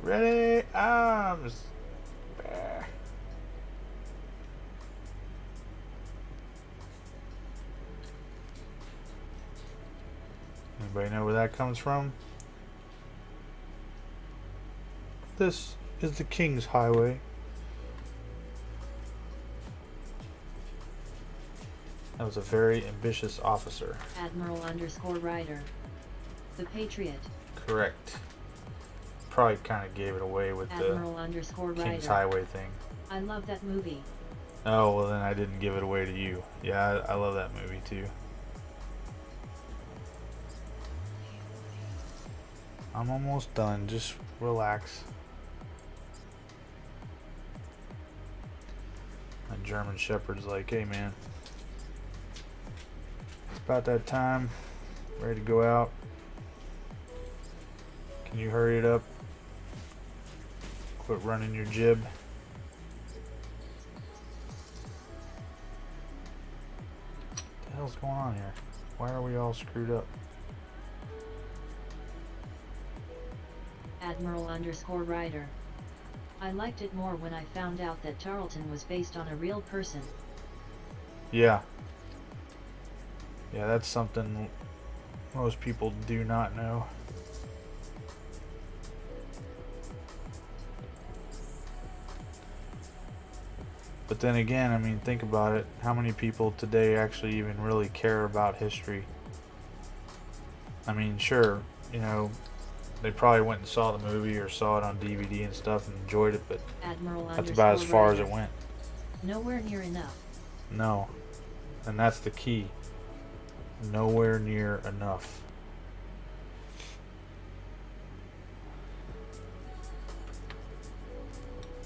Ready, arms. Bear. Anybody know where that comes from? This is the King's Highway. That was a very ambitious officer. Admiral_Ryder. The Patriot. Correct. Probably kind of gave it away with the Admiral_Ryder. King's Highway thing. I love that movie. Oh, well then I didn't give it away to you. Yeah, I love that movie too. I'm almost done. Just relax. My German Shepherd's like, hey man, it's about that time. Ready to go out. Can you hurry it up? Quit running your jib. What the hell's going on here? Why are we all screwed up? Admiral_Ryder. I liked it more when I found out that Tarleton was based on a real person. Yeah. Yeah, that's something most people do not know. But then again, I mean, think about it. How many people today actually even really care about history? I mean, sure, you know, they probably went and saw the movie or saw it on DVD and stuff and enjoyed it, but that's about as far as it went. Nowhere near enough. No. And that's the key. Nowhere near enough.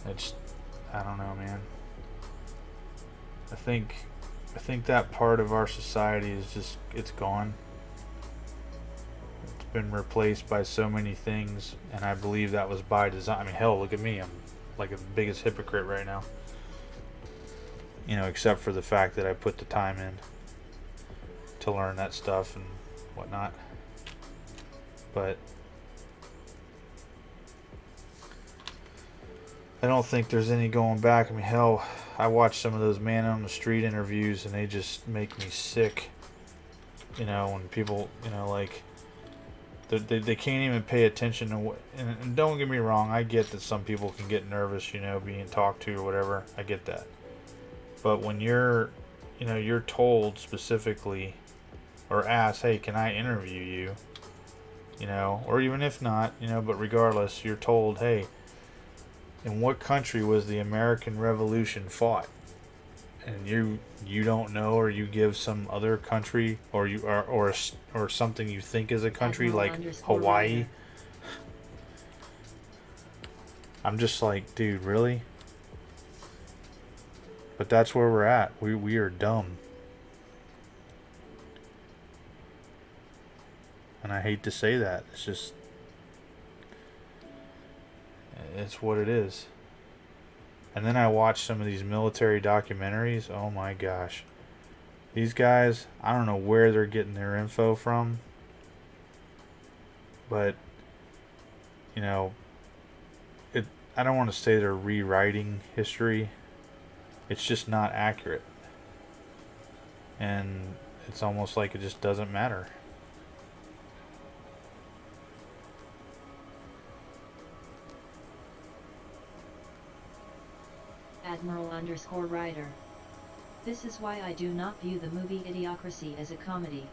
It's, I don't know, man. I think that part of our society is just, it's gone. It's been replaced by so many things, and I believe that was by design. I mean, hell, look at me. I'm like the biggest hypocrite right now. You know, except for the fact that I put the time in to learn that stuff and whatnot. But I don't think there's any going back. I mean, hell, I watch some of those man on the street interviews and they just make me sick. You know, when people, you know, like, they can't even pay attention to what, and don't get me wrong, I get that some people can get nervous, you know, being talked to or whatever. I get that. But when you're, you know, you're told specifically or asked, hey, can I interview you? You know, or even if not, you know, but regardless, you're told, hey, in what country was the American Revolution fought? And you don't know, or you give some other country, or you are or something you think is a country like Hawaii. I'm just like, dude, really? But that's where we're at. We are dumb. And I hate to say that. It's just, it's what it is. And then I watch some of these military documentaries. Oh my gosh. These guys, I don't know where they're getting their info from. But, you know, I don't want to say they're rewriting history. It's just not accurate. And it's almost like it just doesn't matter. Admiral_Ryder. This is why I do not view the movie Idiocracy as a comedy.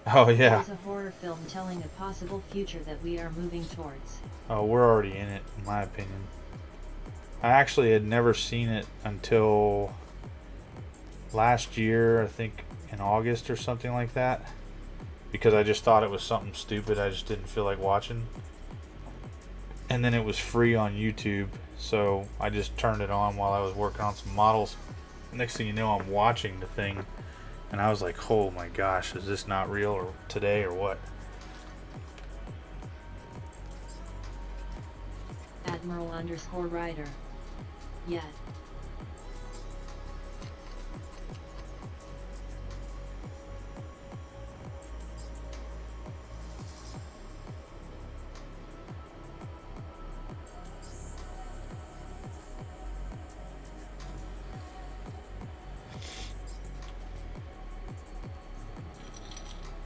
Oh yeah. It is a horror film telling a possible future that we are moving towards. Oh, we're already in it, in my opinion. I actually had never seen it until last year, I think in August or something like that. Because I just thought it was something stupid I just didn't feel like watching. And then it was free on YouTube, so I just turned it on while I was working on some models. Next thing you know, I'm watching the thing, and I was like, oh my gosh, is this not real or today or what? Admiral_Ryder. Yet.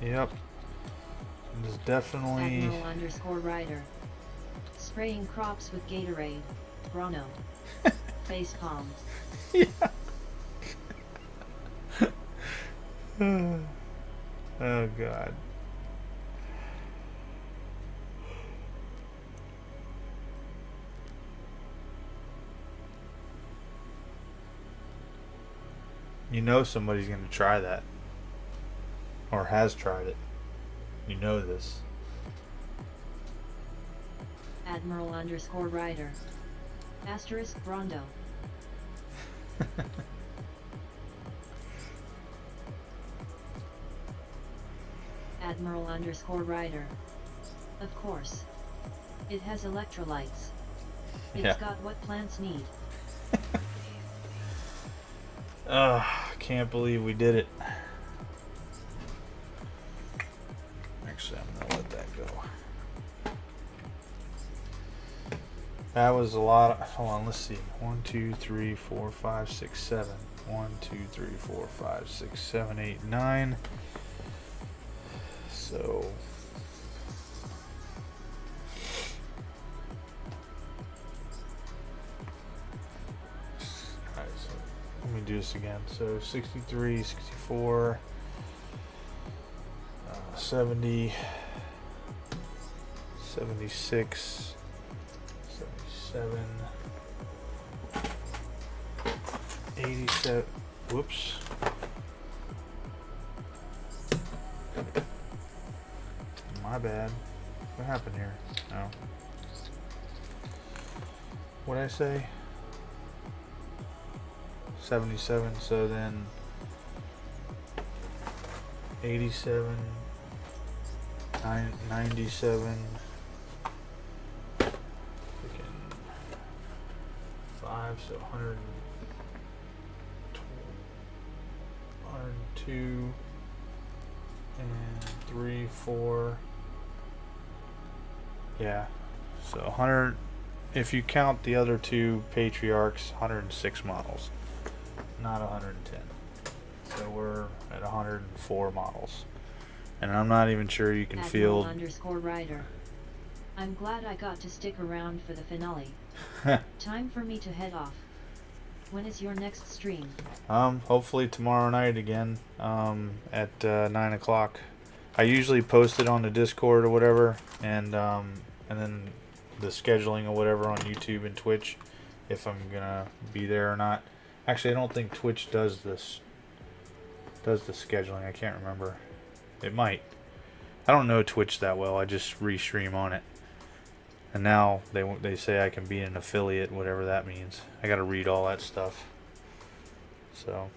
Yep. It's definitely. Admiral_Rider. Spraying crops with Gatorade. Bruno. Face palm. Oh God. You know somebody's gonna try that. Or has tried it. You know this. Admiral_Rider. Asterisk Rondo. Admiral_Rider. Of course. It has electrolytes. It's got what plants need. Can't believe we did it. Actually, I'm gonna let that go. That was a lot of, hold on, let's see. 1, 2, 3, 4, 5, 6, 7. 1, 2, 3, 4, 5, 6, 7, 8, 9. So alright, so let me do this again. So 63, 64, 70, 76, 77, 87, whoops. My bad. What happened here? Oh. What did I say? 77, so then 87, 97, freaking 5, so 100, 102, and 3, 4. Yeah, so 100, if you count the other two patriarchs, 106 models, not 110. So we're at 104 models. And I'm not even sure you can field. Admiral_Rider. I'm glad I got to stick around for the finale. Time for me to head off. When is your next stream? Hopefully tomorrow night again, at 9 o'clock. I usually post it on the Discord or whatever, and then the scheduling or whatever on YouTube and Twitch, if I'm gonna be there or not. Actually, I don't think Twitch does this. Does the scheduling? I can't remember. It might. I don't know Twitch that well. I just restream on it. And now they say I can be an affiliate, whatever that means. I got to read all that stuff. So,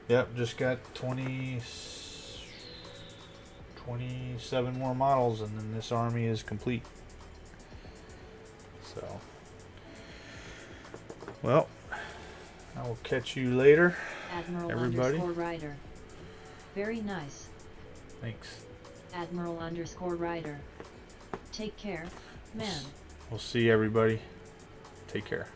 yep, just got 27 more models, and then this army is complete. So, well, I will catch you later, everybody. Admiral_Rider. Very nice. Thanks. Admiral_Rider. Take care, man. We'll see everybody. Take care.